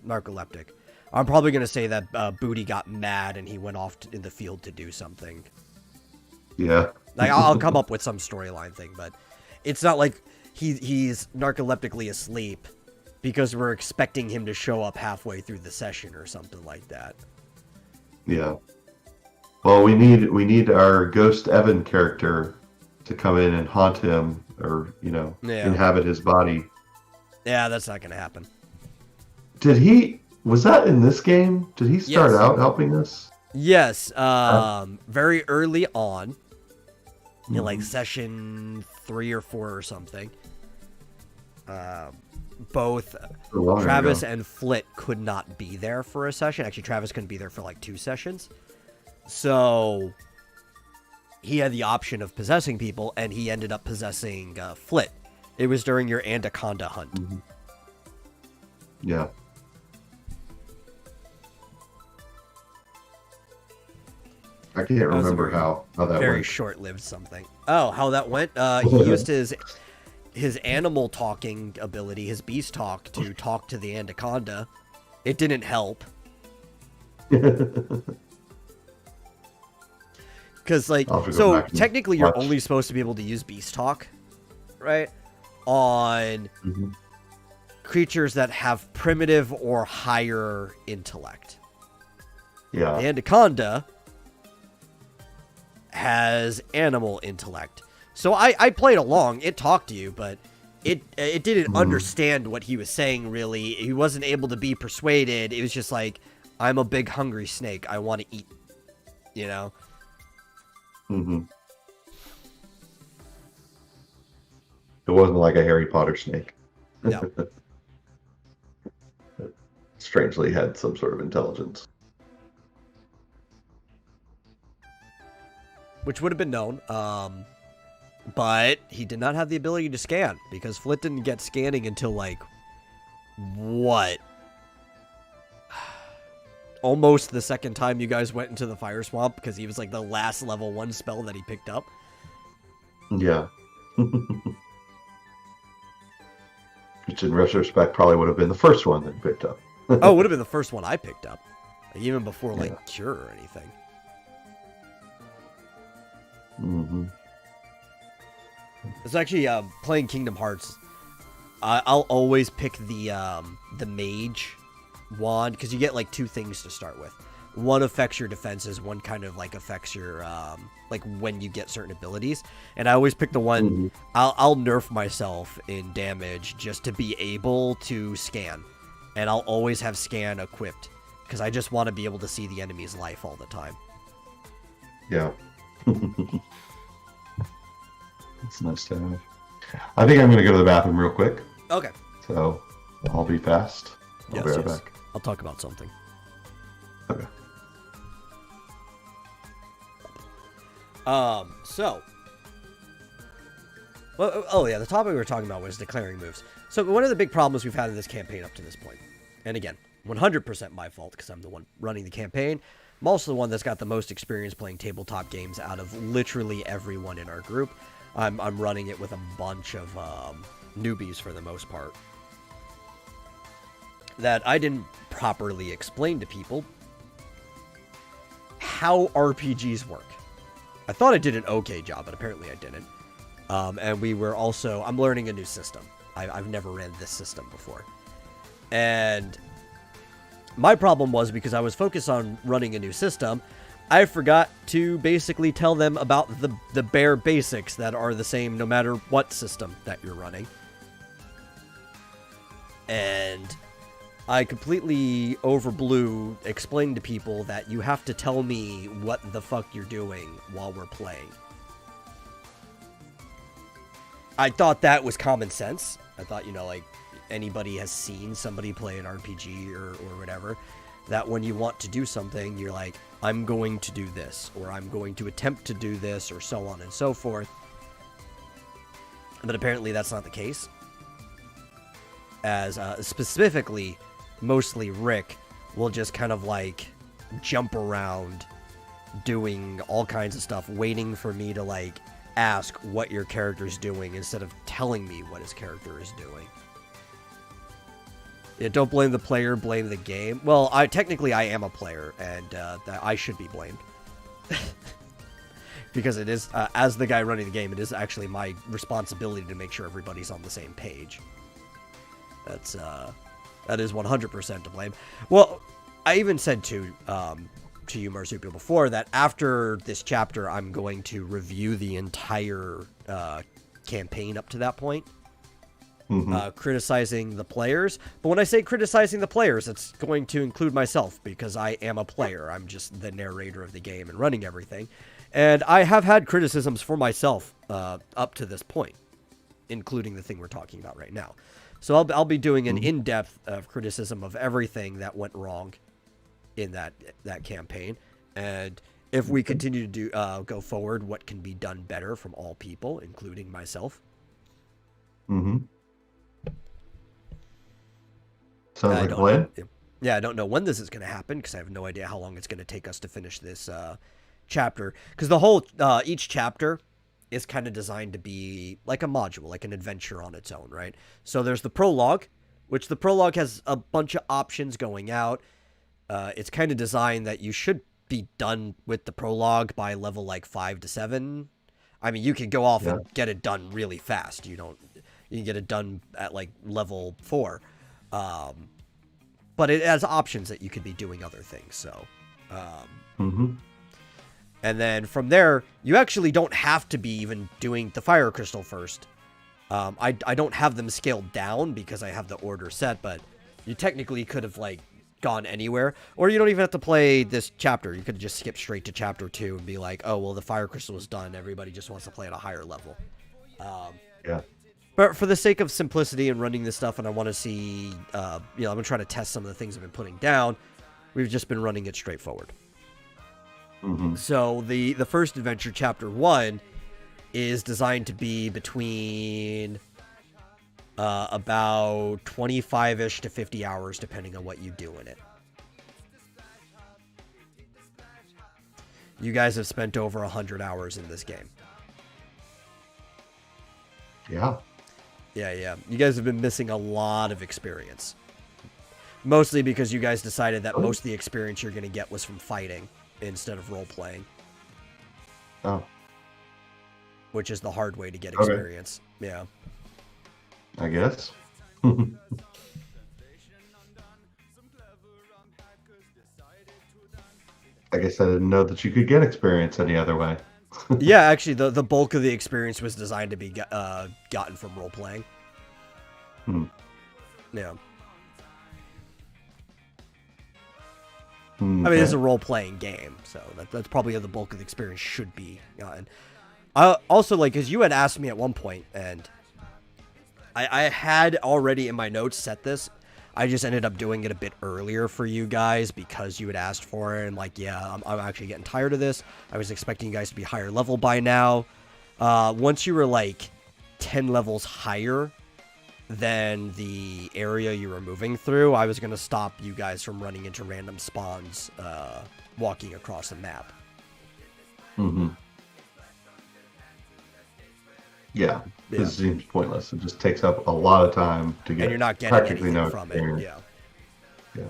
narcoleptic. I'm probably going to say that Booty got mad and he went off in the field to do something. Yeah. Like, I'll come up with some storyline thing, but it's not like he's narcoleptically asleep because we're expecting him to show up halfway through the session or something like that. Yeah. Well, we need our Ghost Evan character to come in and haunt him, or inhabit his body. Yeah, that's not going to happen. Was that in this game? Did he start out helping us? Yes, very early on, in like session 3 or 4 or something. Both Travis and Flit could not be there for a session. Actually, Travis couldn't be there for like 2 sessions. So he had the option of possessing people, and he ended up possessing Flit. It was during your Anaconda hunt. Mm-hmm. Yeah. I can't remember how that went. Very short-lived something. Oh, how that went? He used his animal talking ability, his beast talk, to talk to the Anaconda. It didn't help. Because, like, so technically you're only supposed to be able to use beast talk, right? On creatures that have primitive or higher intellect. Yeah. The Anaconda has animal intellect. So I played along. It talked to you, but it didn't understand what he was saying, really. He wasn't able to be persuaded. It was just like, I'm a big hungry snake. I want to eat, you know? Mm-hmm. It wasn't like a Harry Potter snake. No. Strangely had some sort of intelligence. Which would have been known. But he did not have the ability to scan, because Flit didn't get scanning until, like, what? Almost the second time you guys went into the fire swamp, because he was, like, the last level 1 spell that he picked up. Yeah. Which in retrospect probably would have been the first one that picked up. Oh, it would have been the first one I picked up. Like, even before, like, Yeah. Cure or anything. Mm-hmm. It's actually, playing Kingdom Hearts, I'll always pick the mage wand, because you get, like, 2 things to start with. One affects your defenses, one kind of, like, affects your, like, when you get certain abilities. And I always pick the one, Mm-hmm. I'll nerf myself in damage just to be able to scan. And I'll always have scan equipped, because I just want to be able to see the enemy's life all the time. Yeah. It's nice to have. I think I'm going to go to the bathroom real quick. Okay. So I'll be fast. I'll be right back. I'll talk about something. Okay. So. Well, oh yeah, the topic we were talking about was declaring moves. So one of the big problems we've had in this campaign up to this point, and again, 100% my fault because I'm the one running the campaign. I'm also the one that's got the most experience playing tabletop games out of literally everyone in our group. I'm running it with a bunch of newbies for the most part that I didn't properly explain to people how RPGs work. I thought I did an okay job, but apparently I didn't. And we were also... I'm learning a new system. I've never ran this system before. And my problem was because I was focused on running a new system, I forgot to basically tell them about the bare basics that are the same no matter what system that you're running. And I completely overblew explaining to people that you have to tell me what the fuck you're doing while we're playing. I thought that was common sense. I thought, like, anybody has seen somebody play an RPG or whatever, that when you want to do something, you're like, I'm going to do this, or I'm going to attempt to do this, or so on and so forth. But apparently that's not the case. As specifically, mostly Rick will just kind of like jump around doing all kinds of stuff, waiting for me to like ask what your character's doing instead of telling me what his character is doing. Yeah, don't blame the player, blame the game. Well, technically I am a player, and that I should be blamed. Because it is, as the guy running the game, it is actually my responsibility to make sure everybody's on the same page. That is 100% to blame. Well, I even said to you, Marsupial, before that after this chapter, I'm going to review the entire campaign up to that point. Mm-hmm. Criticizing the players. But when I say criticizing the players, it's going to include myself, because I am a player. I'm just the narrator of the game and running everything. And I have had criticisms for myself up to this point, including the thing we're talking about right now. So I'll be doing an in-depth criticism of everything that went wrong in that campaign. And if we continue to go forward, what can be done better from all people, including myself. Mm-hmm. Sounds like a plan. Yeah, I don't know when this is going to happen, because I have no idea how long it's going to take us to finish this chapter. Because the whole, each chapter is kind of designed to be like a module, like an adventure on its own, right? So there's the prologue, which the prologue has a bunch of options going out. It's kind of designed that you should be done with the prologue by level like 5 to 7. I mean, you can go off and get it done really fast. You can get it done at like level 4. But it has options that you could be doing other things. So, and then from there, you actually don't have to be even doing the fire crystal first. I don't have them scaled down because I have the order set, but you technically could have like gone anywhere, or you don't even have to play this chapter. You could just skip straight to chapter 2 and be like, oh, well, the fire crystal is done. Everybody just wants to play at a higher level. But for the sake of simplicity and running this stuff, and I want to see, I'm going to try to test some of the things I've been putting down, we've just been running it straightforward. So the first adventure, chapter 1, is designed to be between about 25-ish to 50 hours, depending on what you do in it. You guys have spent over 100 hours in this game. Yeah. Yeah. You guys have been missing a lot of experience. Mostly because you guys decided that most of the experience you're going to get was from fighting instead of role-playing. Oh. Which is the hard way to get experience. Okay. Yeah. I guess. I guess I didn't know that you could get experience any other way. Yeah, actually, the bulk of the experience was designed to be gotten from role-playing. Yeah. I mean, it's a role-playing game, so that's probably how the bulk of the experience should be gotten. Also, like, because you had asked me at one point, and I had already in my notes set this. I just ended up doing it a bit earlier for you guys because you had asked for it, and like, yeah, I'm actually getting tired of this. I was expecting you guys to be higher level by now. Once you were like 10 levels higher than the area you were moving through, I was going to stop you guys from running into random spawns walking across the map. Mm-hmm. Yeah, this seems pointless. It just takes up a lot of time to get. And you're not getting anything from it. Yeah.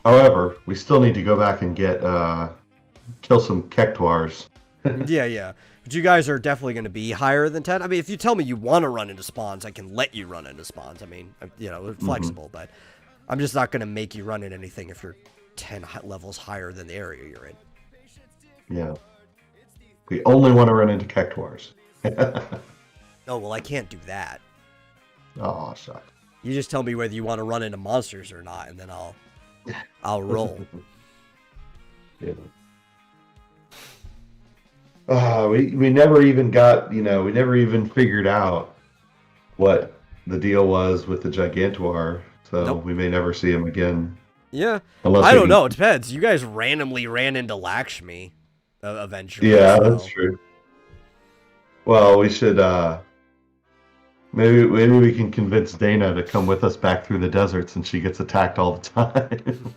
However, we still need to go back and get kill some Kektuars. Yeah. But you guys are definitely going to be higher than 10. I mean, if you tell me you want to run into spawns, I can let you run into spawns. I mean, we're flexible, but I'm just not going to make you run into anything if you're 10 levels higher than the area you're in. Yeah. We only want to run into Kektuars. Oh, well, I can't do that. Oh, shucks. You just tell me whether you want to run into monsters or not, and then I'll roll. Yeah. We never even got, we never even figured out what the deal was with the Gigantuar, so we may never see him again. Yeah. I don't know. It depends. You guys randomly ran into Lakshmi eventually. Yeah, so. That's true. Well, we should, maybe we can convince Dana to come with us back through the desert since she gets attacked all the time.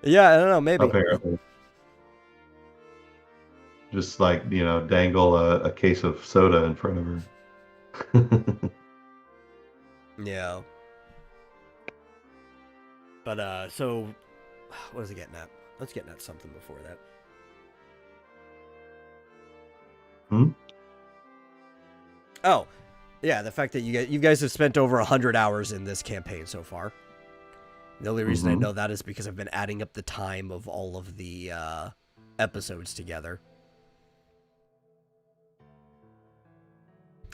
Yeah, I don't know, maybe. Apparently. Just like, dangle a case of soda in front of her. Yeah. But, so, what was I getting at? Let's get at something before that. Oh, yeah, the fact that you guys have spent over 100 hours in this campaign so far. The only reason I know that is because I've been adding up the time of all of the episodes together.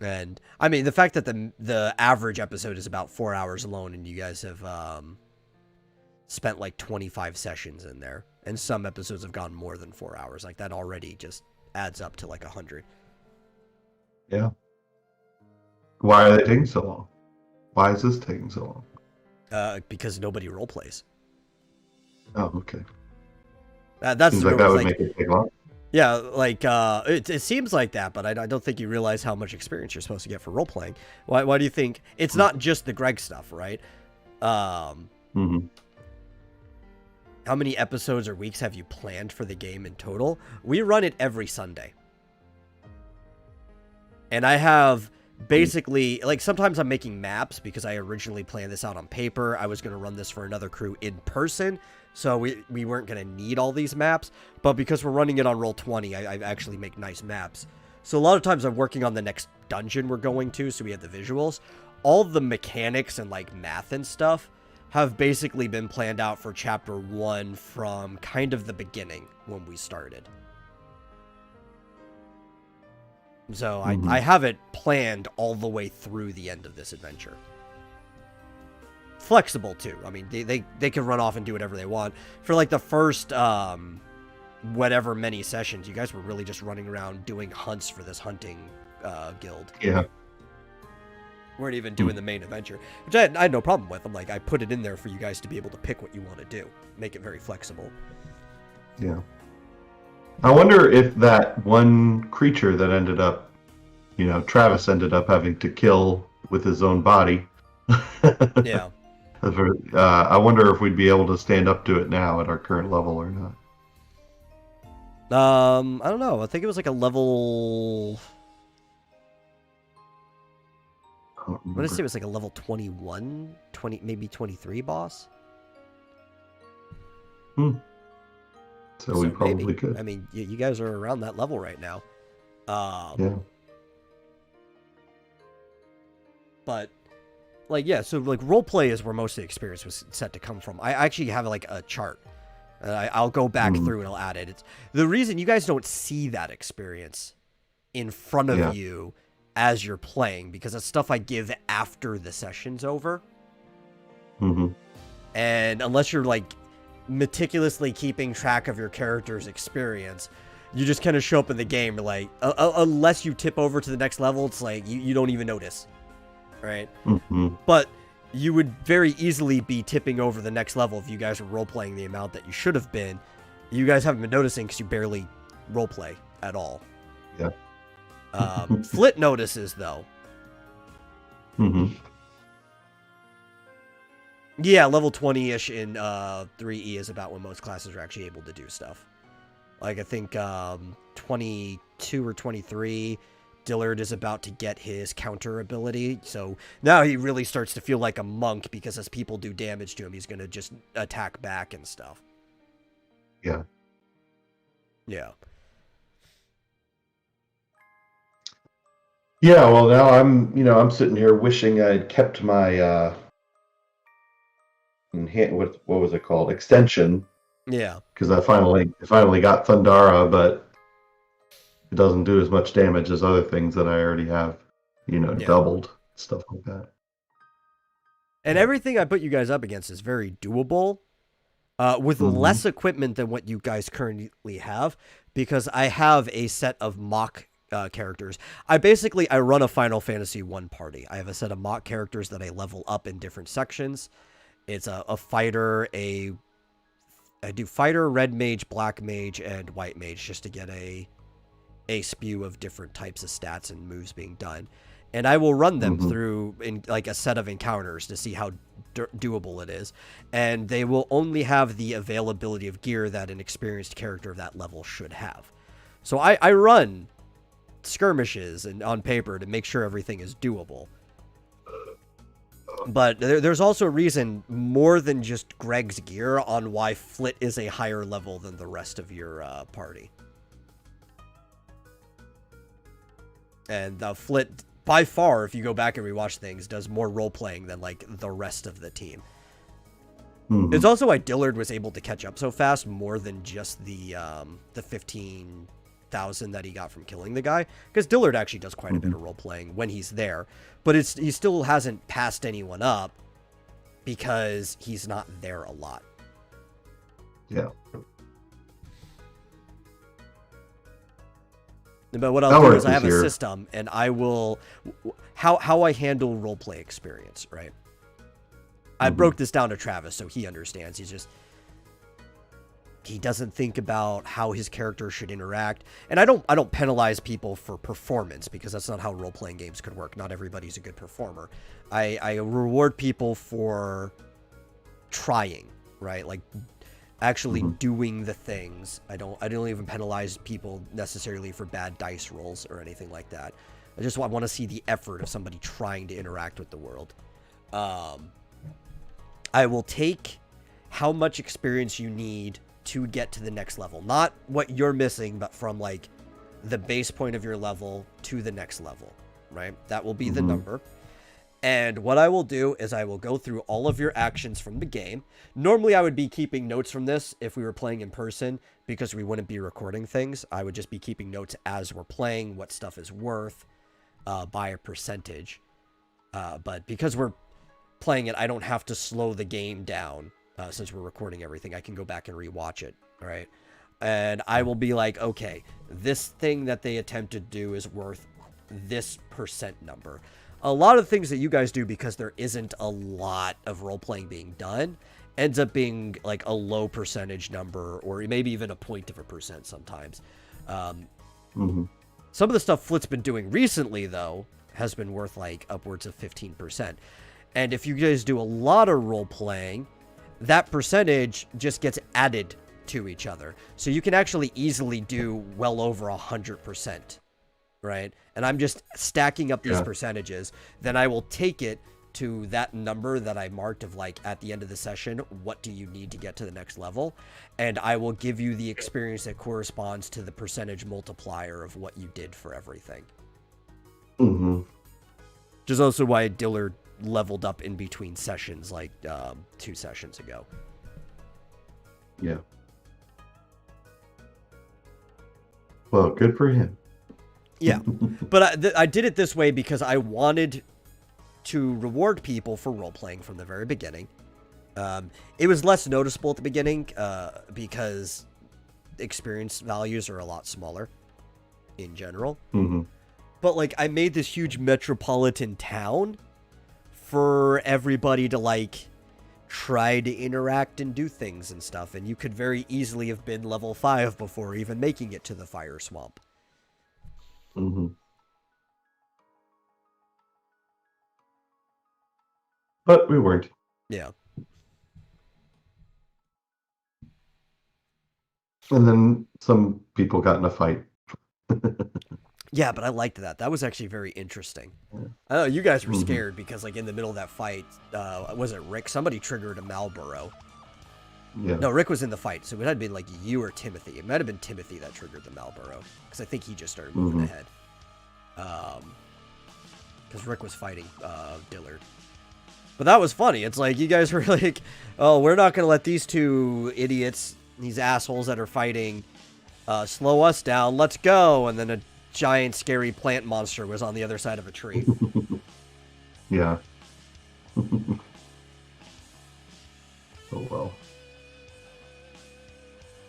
And, I mean, the fact that the average episode is about 4 hours alone, and you guys have spent like 25 sessions in there, and some episodes have gone more than 4 hours. Like, that already just adds up to like 100. Yeah. Why are they taking so long? Why is this taking so long? Because nobody role plays. Oh, okay. That's seems like that would make it take long. Yeah, like it seems like that, but I don't think you realize how much experience you're supposed to get for role playing. Why do you think it's not just the Greg stuff, right? How many episodes or weeks have you planned for the game in total? We run it every Sunday. And I have basically, like, sometimes I'm making maps because I originally planned this out on paper. I was going to run this for another crew in person, so we weren't going to need all these maps. But because we're running it on Roll20, I actually make nice maps. So a lot of times I'm working on the next dungeon we're going to, so we have the visuals. All the mechanics and, like, math and stuff have basically been planned out for Chapter 1 from kind of the beginning when we started. So I have it planned all the way through the end of this adventure. Flexible, too. I mean, they can run off and do whatever they want. For, like, the first, whatever many sessions, you guys were really just running around doing hunts for this hunting guild. Yeah. Weren't even doing the main adventure, which I had no problem with. I'm like, I put it in there for you guys to be able to pick what you want to do. Make it very flexible. Yeah. I wonder if that one creature that ended up, Travis ended up having to kill with his own body. Yeah. I wonder if we'd be able to stand up to it now at our current level or not. I don't know. I think it was like a level. What did I say? It was like a level 21, 20, maybe 23 boss. So we probably maybe. could. I mean, you guys are around that level right now. Yeah. But, like, yeah, so, like, roleplay is where most of the experience was set to come from. I actually have, like, a chart. And I'll go back through and I'll add it. It's, the reason you guys don't see that experience in front of you as you're playing, because it's stuff I give after the session's over. And unless you're, like, meticulously keeping track of your character's experience, you just kind of show up in the game, like, unless you tip over to the next level, it's like, you don't even notice. Right? But you would very easily be tipping over the next level if you guys were role-playing the amount that you should have been. You guys haven't been noticing because you barely role-play at all. Yeah. Flit notices, though. Yeah, level 20-ish in 3E is about when most classes are actually able to do stuff. Like, I think 22 or 23... Dillard is about to get his counter ability, so now he really starts to feel like a monk, because as people do damage to him, he's going to just attack back and stuff. Yeah. Yeah. Yeah, well, now I'm sitting here wishing I'd kept my, what was it called? Extension. Yeah. Because I finally got Thundara, but it doesn't do as much damage as other things that I already have, doubled, stuff like that. And everything I put you guys up against is very doable, with less equipment than what you guys currently have, because I have a set of mock characters. I run a Final Fantasy 1 party. I have a set of mock characters that I level up in different sections. It's a fighter, I do fighter, red mage, black mage, and white mage, just to get a spew of different types of stats and moves being done. And I will run them through in like a set of encounters to see how doable it is. And they will only have the availability of gear that an experienced character of that level should have. So I run skirmishes and on paper to make sure everything is doable. But there's also a reason more than just Greg's gear on why Flit is a higher level than the rest of your party. And Flit, by far, if you go back and rewatch things, does more role-playing than, like, the rest of the team. It's also why Dillard was able to catch up so fast, more than just the 15,000 that he got from killing the guy. Because Dillard actually does quite a bit of role-playing when he's there. But he still hasn't passed anyone up because he's not there a lot. Yeah. But what I'll do is I have a system, and I will... How I handle roleplay experience, right? I broke this down to Travis so he understands. He doesn't think about how his character should interact. And I don't penalize people for performance, because that's not how role-playing games could work. Not everybody's a good performer. I reward people for trying, right? Like... actually doing the things. I don't even penalize people necessarily for bad dice rolls or anything like that. I want to see the effort of somebody trying to interact with the world. I will take how much experience you need to get to the next level. Not what you're missing, but from like the base point of your level to the next level, right? That will be the number. And what I will do is I will go through all of your actions from the game. Normally, I would be keeping notes from this if we were playing in person, because we wouldn't be recording things. I would just be keeping notes as we're playing, what stuff is worth by a percentage. But because we're playing it, I don't have to slow the game down since we're recording everything. I can go back and rewatch it, right? And I will be like, okay, this thing that they attempted to do is worth this percent number. A lot of things that you guys do, because there isn't a lot of role-playing being done, ends up being like a low percentage number, or maybe even a point of a percent sometimes. Some of the stuff Flit's been doing recently, though, has been worth like upwards of 15%. And if you guys do a lot of role-playing, that percentage just gets added to each other. So you can actually easily do well over 100%, right? And I'm just stacking up these percentages. Then I will take it to that number that I marked of like at the end of the session, what do you need to get to the next level? And I will give you the experience that corresponds to the percentage multiplier of what you did for everything. Mm-hmm. Which is also why Dillard leveled up in between sessions like 2 sessions ago. Yeah. Well, good for him. Yeah. But I did it this way because I wanted to reward people for role-playing from the very beginning. It was less noticeable at the beginning because experience values are a lot smaller in general. Mm-hmm. But, like, I made this huge metropolitan town for everybody to, like, try to interact and do things and stuff. And you could very easily have been level 5 before even making it to the fire swamp. Mm-hmm. But we weren't. Yeah. And then some people got in a fight. Yeah, but I liked that. That was actually very interesting. I know you guys were scared because, like, in the middle of that fight, was it Rick? Somebody triggered a Marlboro. Yeah. No, Rick was in the fight, so it had been like you or Timothy. It might have been Timothy that triggered the Marlboro because I think he just started moving ahead. Because Rick was fighting Dillard. But that was funny. It's like you guys were like, "Oh, we're not going to let these two idiots, these assholes that are fighting, slow us down. Let's go!" And then a giant, scary plant monster was on the other side of a tree. Yeah. Oh, well.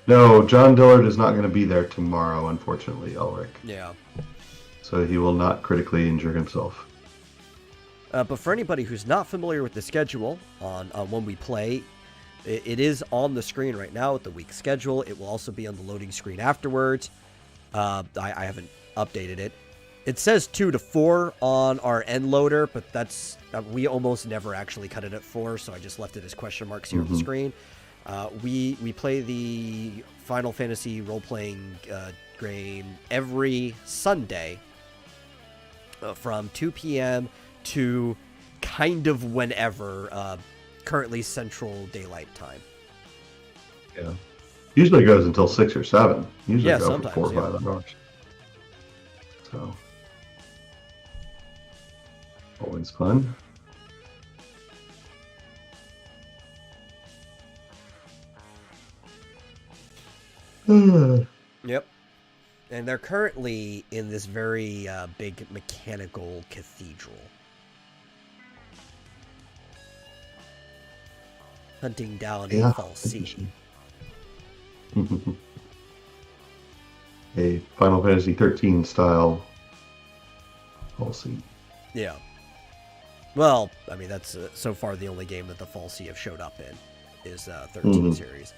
No, John Dillard is not going to be there tomorrow, unfortunately, Ulrich. Yeah. So he will not critically injure himself. But for anybody who's not familiar with the schedule on when we play, it is on the screen right now with the week schedule. It will also be on the loading screen afterwards. I haven't updated it. It says 2 to 4 on our end loader, but that's we almost never actually cut it at 4, so I just left it as question marks here on the screen. We play the Final Fantasy role-playing game every Sunday from 2 p.m. to kind of whenever, currently Central Daylight Time. Yeah. Usually goes until 6 or 7. Usually Yeah, go sometimes, for 4 or 5 hours. So, always fun. Yep. And they're currently in this very big mechanical cathedral. Hunting down a fal'Cie. A Final Fantasy 13 style fal'Cie. Yeah. Well, I mean, that's so far the only game that the fal'Cie have showed up in is 13 series.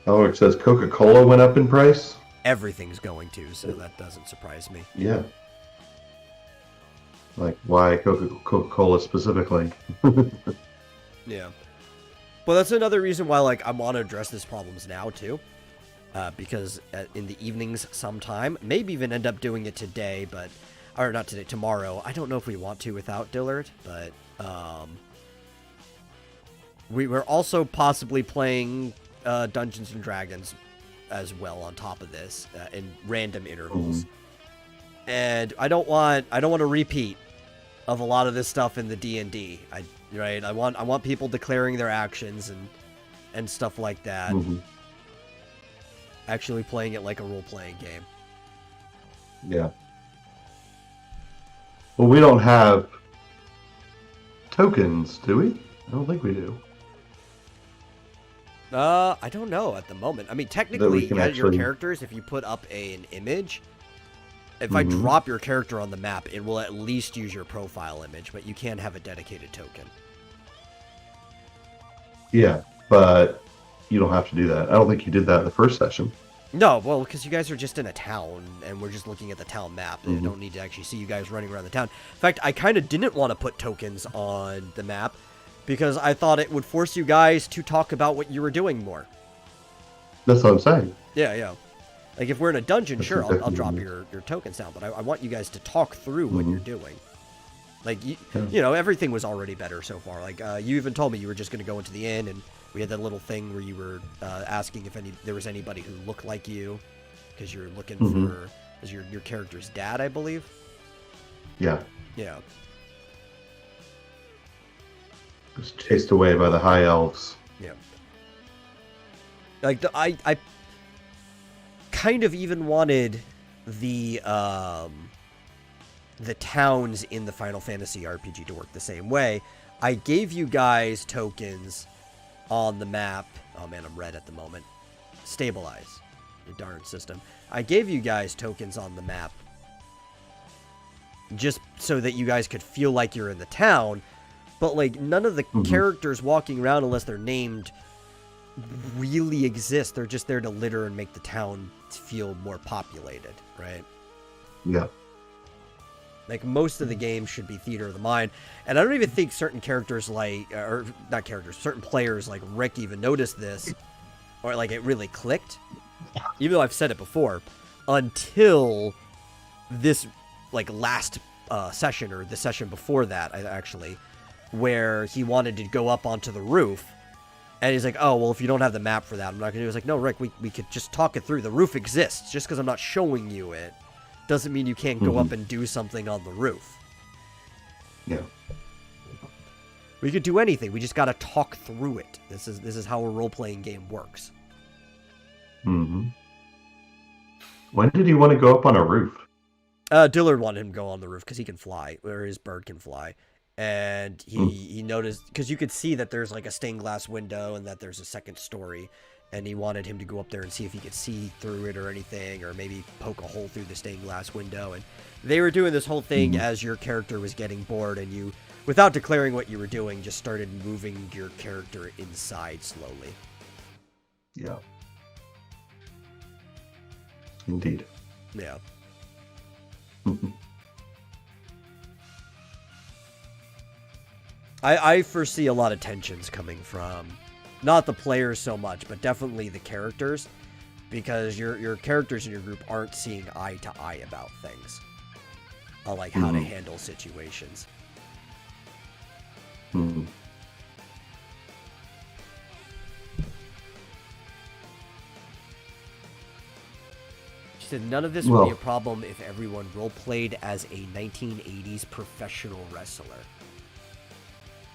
Oh, it says Coca-Cola went up in price? Everything's going to, so that doesn't surprise me. Yeah. Like, why Coca-Cola specifically? Yeah. Well, that's another reason why, like, I want to address these problems now, too. Because in the evenings sometime, maybe even end up doing it today, but... Or not today, tomorrow. I don't know if we want to without Dillard, but... we were also possibly playing Dungeons & Dragons as well on top of this, in random intervals. And I don't want a repeat of a lot of this stuff in the D&D. Right? I want people declaring their actions and stuff like that. Actually playing it like a role-playing game. Yeah. Well, we don't have tokens, do we? I don't think we do. I don't know at the moment. I mean, technically, your characters, if you put up an image, if I drop your character on the map, it will at least use your profile image, but you can't have a dedicated token. Yeah, but you don't have to do that. I don't think you did that in the first session. No, well, because you guys are just in a town, and we're just looking at the town map, and I don't need to actually see you guys running around the town. In fact, I kind of didn't want to put tokens on the map, because I thought it would force you guys to talk about what you were doing more. That's what I'm saying. Yeah. Like, if we're in a dungeon, sure, I'll drop your tokens down, but I want you guys to talk through what you're doing. Like, you know, everything was already better so far. Like, you even told me you were just going to go into the inn, and we had that little thing where you were asking if there was anybody who looked like you, because you're looking for as your character's dad, I believe. Yeah. Yeah. Was chased away by the high elves. Yeah. Like, I kind of even wanted the towns in the Final Fantasy RPG to work the same way. I gave you guys tokens on the map. Oh man, I'm red at the moment. Stabilize your darn system. I gave you guys tokens on the map just so that you guys could feel like you're in the town, but like none of the characters walking around, unless they're named, really exist. They're just there to litter and make the town feel more populated, right? Yeah. Like, most of the game should be theater of the mind, and I don't even think certain characters certain players like Rick even noticed this, or like it really clicked, even though I've said it before, until this like last session, or the session before that, actually, where he wanted to go up onto the roof, and he's like, oh, well, if you don't have the map for that, I'm not gonna do it. It's like, no, Rick, we could just talk it through. The roof exists. Just because I'm not showing you it doesn't mean you can't go up and do something on the roof. Yeah. We could do anything. We just got to talk through it. This is how a role-playing game works. When did he want to go up on a roof? Dillard wanted him to go on the roof because he can fly, or his bird can fly. And he noticed, because you could see that there's like a stained glass window and that there's a second story. And he wanted him to go up there and see if he could see through it or anything, or maybe poke a hole through the stained glass window. And they were doing this whole thing as your character was getting bored, and you, without declaring what you were doing, just started moving your character inside slowly. Yeah. Indeed. Yeah. I foresee a lot of tensions coming from not the players so much, but definitely the characters, because your characters in your group aren't seeing eye to eye about things, like how to handle situations. She said none of this would be a problem if everyone role-played as a 1980s professional wrestler.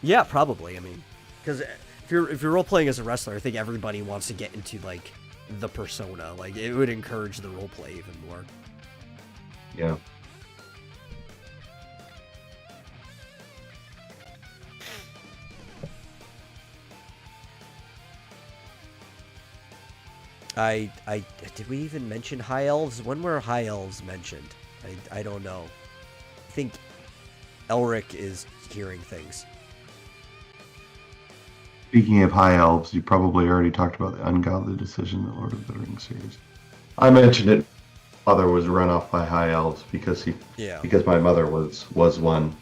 Yeah, probably. I mean, because if you're role-playing as a wrestler, I think everybody wants to get into, like, the persona. Like, it would encourage the role-play even more. Yeah. Did we even mention high elves? When were high elves mentioned? I don't know. I think Elric is hearing things. Speaking of high elves, you probably already talked about the ungodly decision in the Lord of the Rings series. I mentioned it. Father was run off by high elves because my mother was one.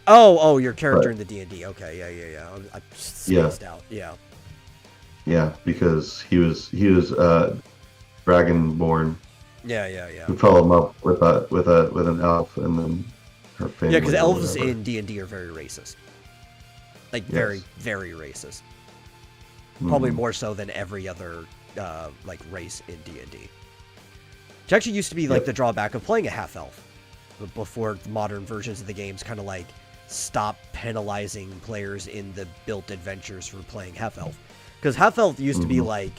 Oh, your character in the D&D. Okay, yeah. I spaced out. Yeah. Yeah, because he was dragonborn. Yeah. Who fell in love with an elf, and then her family. Yeah, because elves in D&D are very racist. Like, very, very racist. Probably more so than every other like race in D&D. Which actually used to be like the drawback of playing a half elf before modern versions of the games kind of like stop penalizing players in the built adventures for playing half elf. Because half elf used to be like,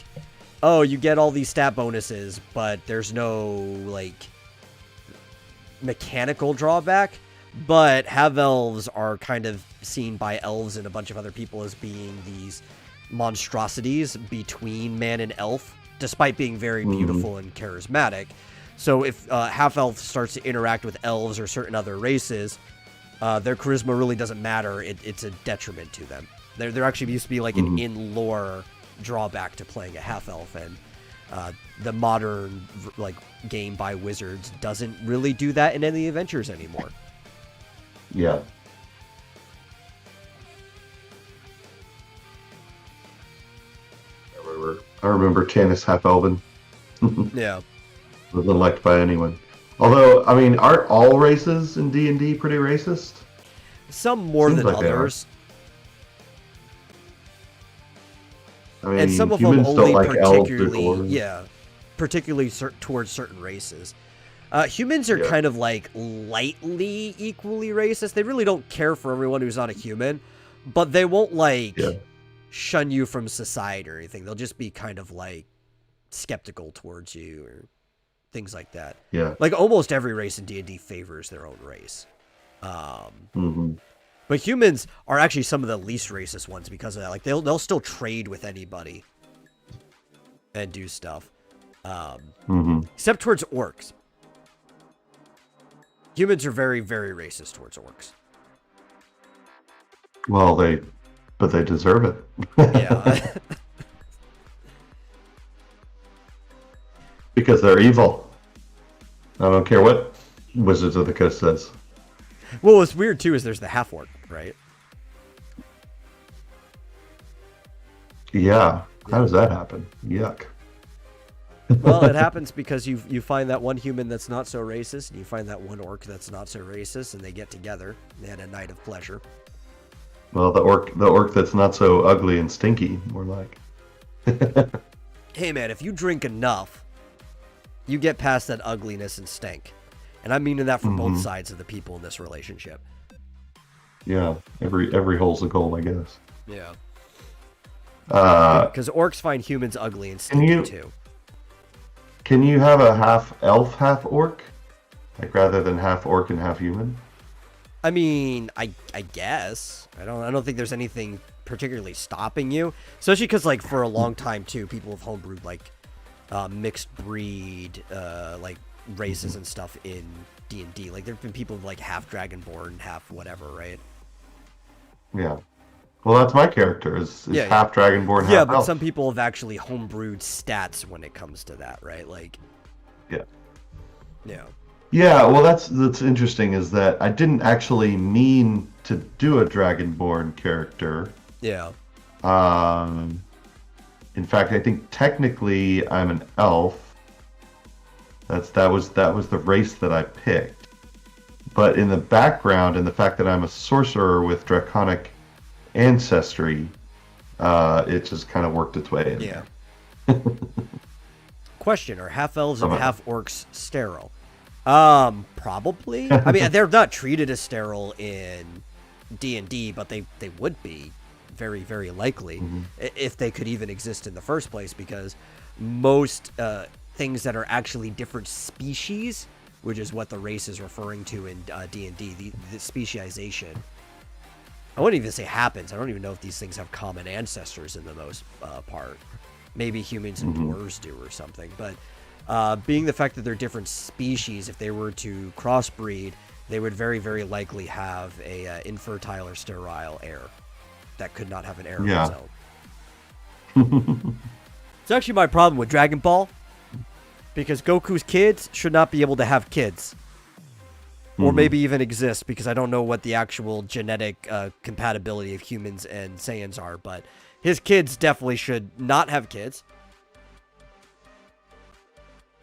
oh, you get all these stat bonuses, but there's no like mechanical drawback. But half elves are kind of seen by elves and a bunch of other people as being these monstrosities between man and elf, despite being very beautiful and charismatic. So if half elf starts to interact with elves or certain other races, their charisma really doesn't matter. It's a detriment to them. There actually used to be like an in-lore drawback to playing a half elf, and the modern like game by Wizards doesn't really do that in any adventures anymore. Yeah. I remember Tannis half elven. Yeah. Wasn't liked by anyone. Although, I mean, aren't all races in D&D pretty racist? Some more Seems than like they are. others. I mean, And some of them humans only don't like elves or particularly, dwarves. particularly towards certain races. Humans are kind of like lightly equally racist. They really don't care for everyone who's not a human, but they won't like shun you from society or anything. They'll just be kind of like skeptical towards you or things like that. Yeah. Like almost every race in D&D favors their own race. But humans are actually some of the least racist ones because of that. Like they'll still trade with anybody and do stuff. Except towards orcs. Humans are very, very racist towards orcs. Well, they deserve it. Yeah. Because they're evil. I don't care what Wizards of the Coast says. Well, what's weird too is there's the half orc, right? Yeah. How does that happen? Yuck. Well, it happens because you find that one human that's not so racist, and you find that one orc that's not so racist, and they get together. They had a night of pleasure. Well, the orc that's not so ugly and stinky, more like. Hey man, if you drink enough, you get past that ugliness and stink. And I'm meaning that for both sides of the people in this relationship. Yeah, every hole's a goal, I guess. Yeah. Because orcs find humans ugly and stinky too. Can you have a half elf, half orc? Like rather than half orc and half human? I mean, I guess. I don't think there's anything particularly stopping you. Especially because like for a long time too, people have homebrewed like mixed breed like races and stuff in D&D. Like there've been people like half dragonborn, half whatever, right? Yeah. Well, that's my character. Is half dragonborn, half yeah, but elf. some people have actually homebrewed stats when it comes to that, right? Like, yeah. Yeah, well, that's interesting. Is that I didn't actually mean to do a dragonborn character. Yeah. In fact, I think technically I'm an elf. That was the race that I picked. But in the background, and the fact that I'm a sorcerer with draconic ancestry, it just kind of worked its way in there. Question: are half elves and half orcs sterile? Probably. I mean, they're not treated as sterile in D&D, but they would be very, very likely if they could even exist in the first place, because most things that are actually different species, which is what the race is referring to in D&D, the specialization. I wouldn't even say happens. I don't even know if these things have common ancestors in the most part. Maybe humans and dwarves do or something. But being the fact that they're different species, if they were to crossbreed, they would very, very likely have a infertile or sterile heir that could not have an heir of its own. It's actually my problem with Dragon Ball, because Goku's kids should not be able to have kids. Or maybe even exist, because I don't know what the actual genetic compatibility of humans and Saiyans are, but his kids definitely should not have kids.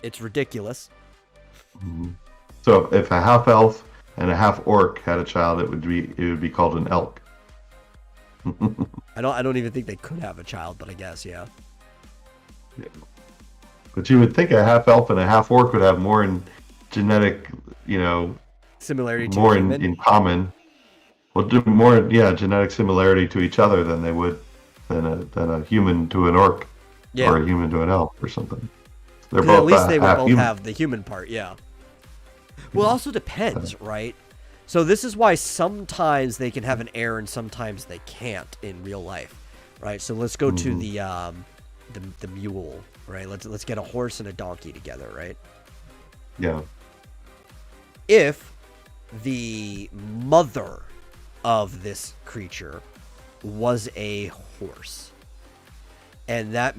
It's ridiculous. So if a half elf and a half orc had a child, it would be called an elk. I don't even think they could have a child, but I guess yeah. But you would think a half elf and a half orc would have more in genetic, similarity to more human. in common. Well, do more, genetic similarity to each other than they would than a human to an orc, or a human to an elf or something. They're both at least they would both human. have the human part, yeah. Well, it also depends, right? So this is why sometimes they can have an heir and sometimes they can't in real life, right? So let's go to the mule, right? Let's get a horse and a donkey together, right? Yeah. If the mother of this creature was a horse, and that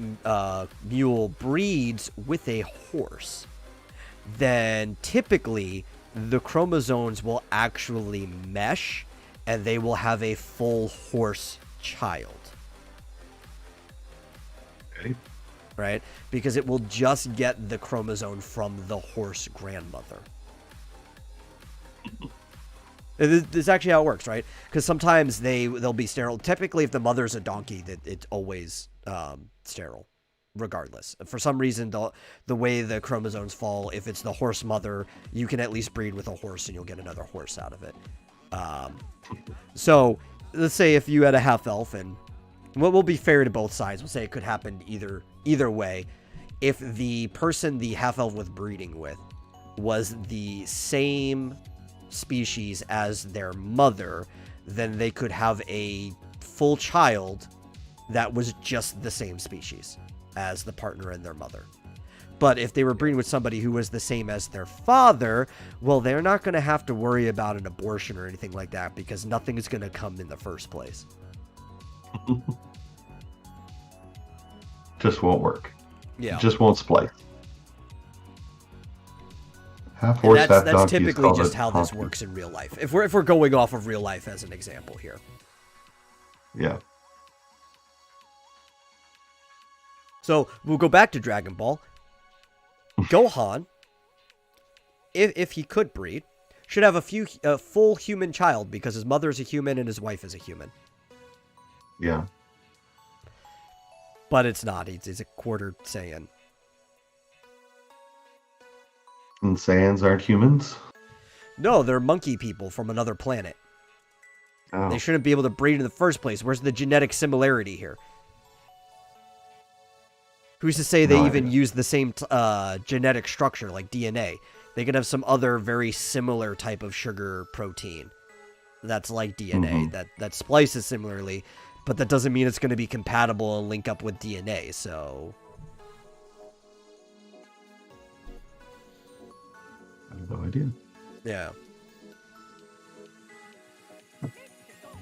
mule breeds with a horse, then typically the chromosomes will actually mesh and they will have a full horse child. Okay. right? Because it will just get the chromosome from the horse grandmother. This is actually how it works, right? Because sometimes they'll be sterile. Typically, if the mother's a donkey, it's always sterile, regardless. For some reason, the way the chromosomes fall, if it's the horse mother, you can at least breed with a horse and you'll get another horse out of it. So let's say if you had a half elf, and we'll be fair to both sides. We'll say it could happen either way. If the person the half elf was breeding with was the same species as their mother, then they could have a full child that was just the same species as the partner and their mother. But if they were breeding with somebody who was the same as their father, well, they're not going to have to worry about an abortion or anything like that, because nothing is going to come in the first place. Just won't work. Yeah. It just won't splice. Half horse, half donkey. That's typically just how this works in real life. If we're going off of real life as an example here. Yeah. So we'll go back to Dragon Ball. Gohan, if he could breed, should have a full human child, because his mother is a human and his wife is a human. Yeah. But it's not. He's a quarter Saiyan. And Saiyans aren't humans? No, they're monkey people from another planet. Oh. They shouldn't be able to breed in the first place. Where's the genetic similarity here? Who's to say they even use the same genetic structure, like DNA? They could have some other very similar type of sugar protein that's like DNA, that splices similarly, but that doesn't mean it's going to be compatible and link up with DNA, so... I have no idea. Yeah.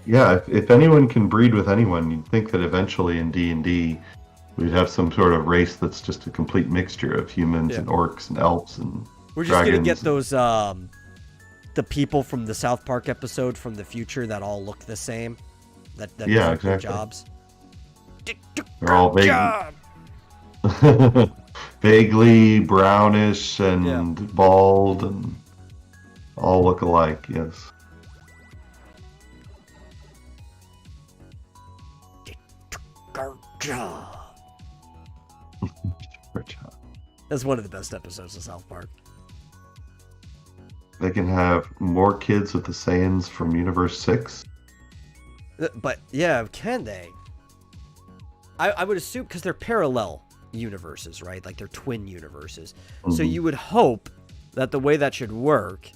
Yeah, if anyone can breed with anyone, you'd think that eventually in D&D we'd have some sort of race that's just a complete mixture of humans and orcs and elves and we're just going to get those, the people from the South Park episode from the future that all look the same. That yeah, exactly. Exactly. Jobs. They're all vaguely brownish and bald and all look alike, yes. That's one of the best episodes of South Park. They can have more kids with the Saiyans from Universe 6. But, yeah, can they? I would assume, because they're parallel universes, right? Like, they're twin universes. So you would hope that the way that should work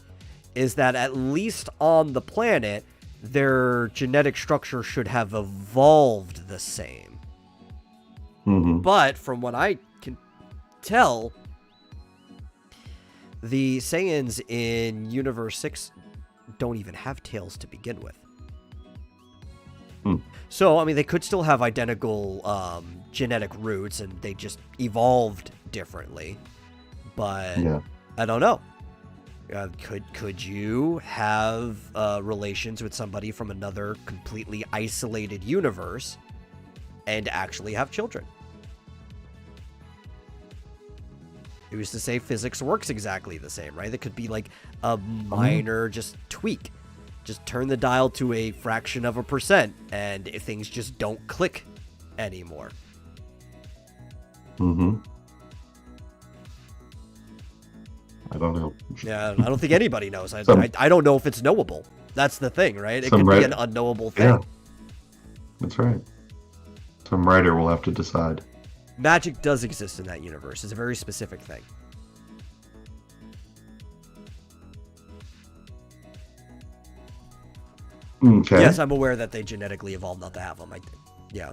is that at least on the planet, their genetic structure should have evolved the same. But from what I can tell, the Saiyans in Universe 6 don't even have tails to begin with. So, I mean, they could still have identical genetic roots, and they just evolved differently. But I don't know. Could you have relations with somebody from another completely isolated universe and actually have children? It was to say physics works exactly the same, right? It could be like a minor just tweak. Just turn the dial to a fraction of a %, and if things just don't click anymore. I don't know. Yeah, I don't think anybody knows. I don't know if it's knowable. That's the thing, right? It could be an unknowable thing. Yeah, that's right. Some writer will have to decide. Magic does exist in that universe. It's a very specific thing. Okay. Yes, I'm aware that they genetically evolved not to have them. Yeah.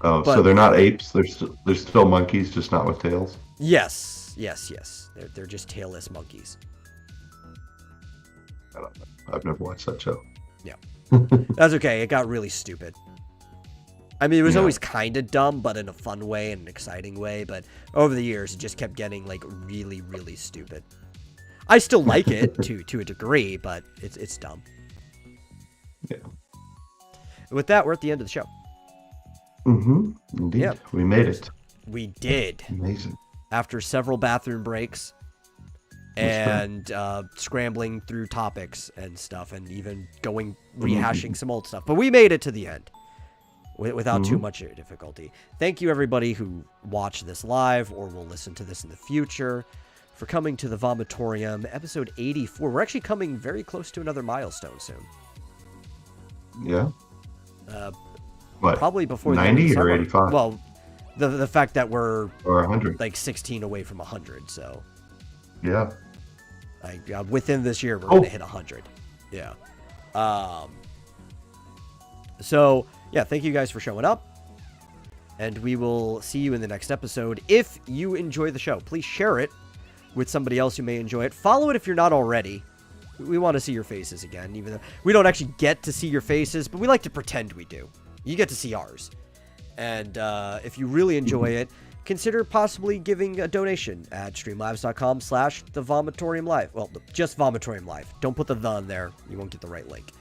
Oh, so they're not apes. They're still monkeys, just not with tails. Yes. They're just tailless monkeys. I don't know. I've never watched that show. Yeah. That's okay. It got really stupid. I mean, it was always kind of dumb, but in a fun way and an exciting way. But over the years, it just kept getting like really, really stupid. I still like it to a degree, but it's dumb. Yeah. With that, we're at the end of the show. Mm-hmm. Indeed. Yeah. We made it. We did. Amazing. After several bathroom breaks and scrambling through topics and stuff, and even rehashing some old stuff. But we made it to the end without too much difficulty. Thank you, everybody who watched this live or will listen to this in the future, for coming to the Vomitorium, episode 84. We're actually coming very close to another milestone soon. Yeah. What? Probably before 90 or 85? Well, the fact that we're or 100, like 16 away from 100, so yeah, like within this year we're gonna hit 100. Yeah. So yeah, thank you guys for showing up, and we will see you in the next episode. If you enjoy the show, please share it with somebody else who may enjoy it. Follow it if you're not already. We want to see your faces again, even though we don't actually get to see your faces, but we like to pretend we do. You get to see ours. And if you really enjoy it, consider possibly giving a donation at streamlabs.com/thevomitorium live. Well, just Vomitorium live. Don't put the in there. You won't get the right link.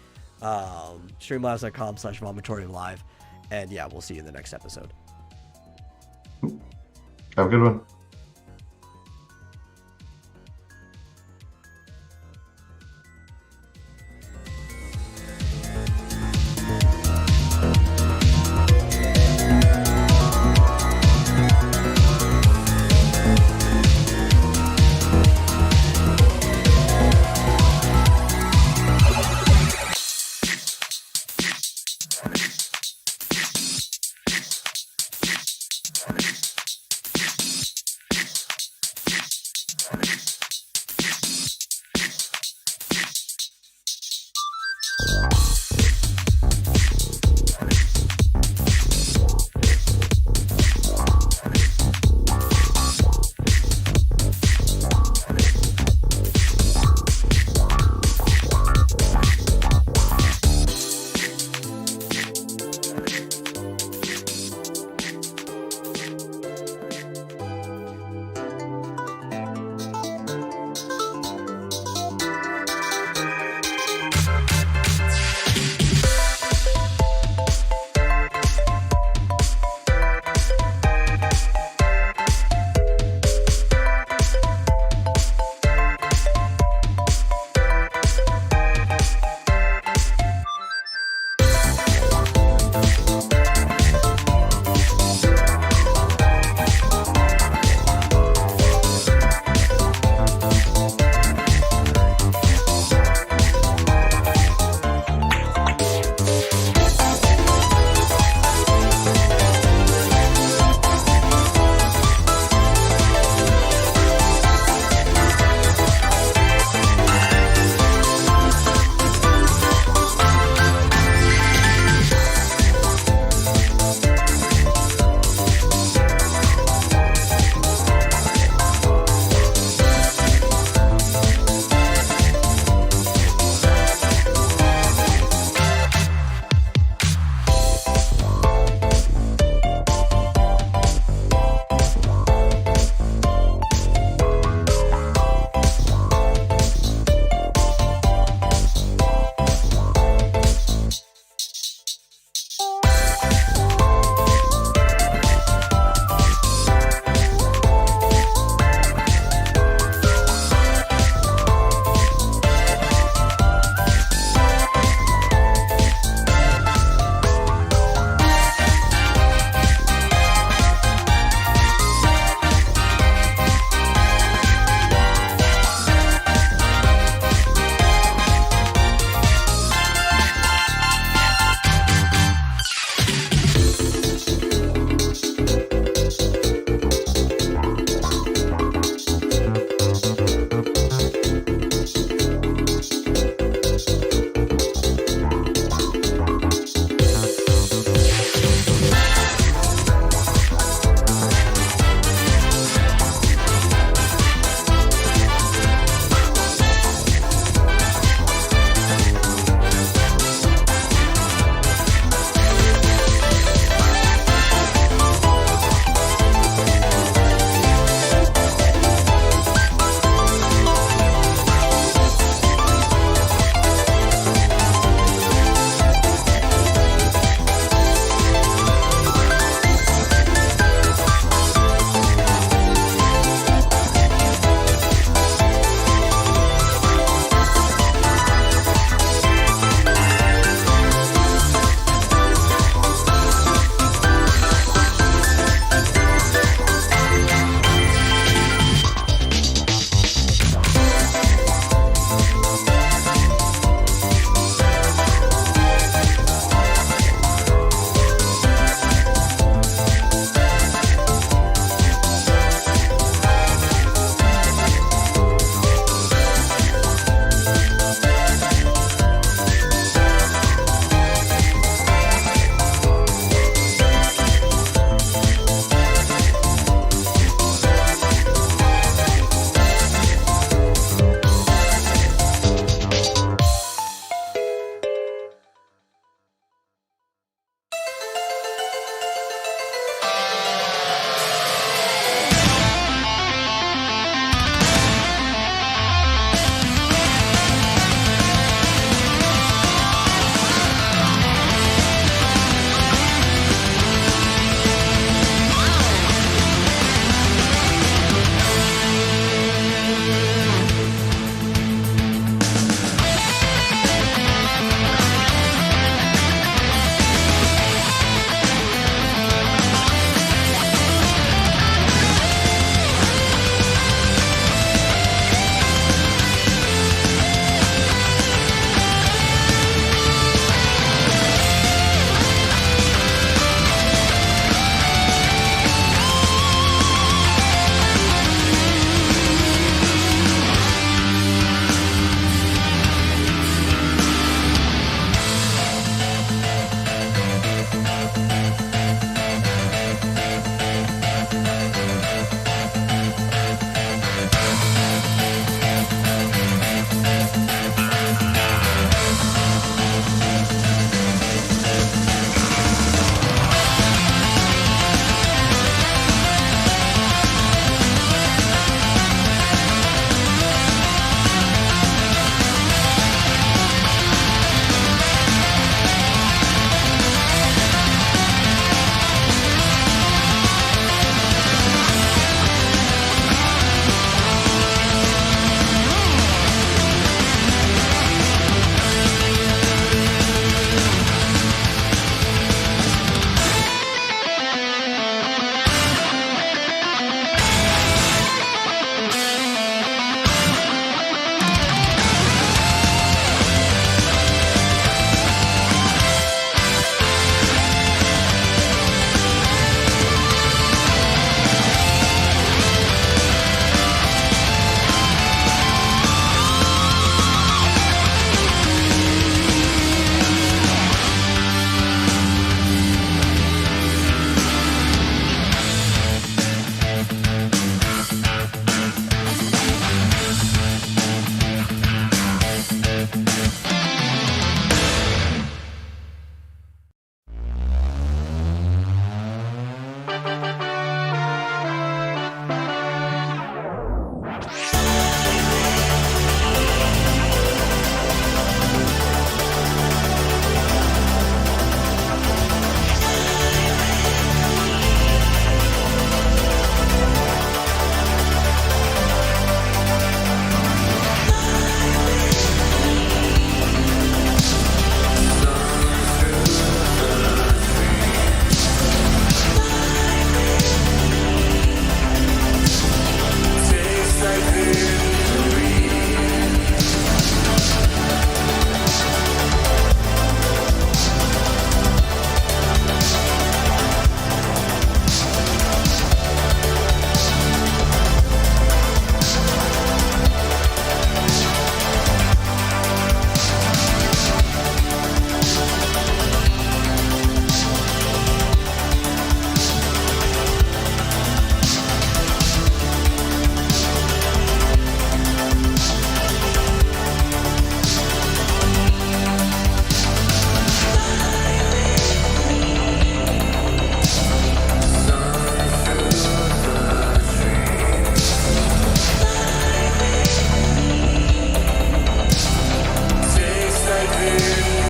Streamlabs.com/vomitorium live. And yeah, we'll see you in the next episode. Have a good one.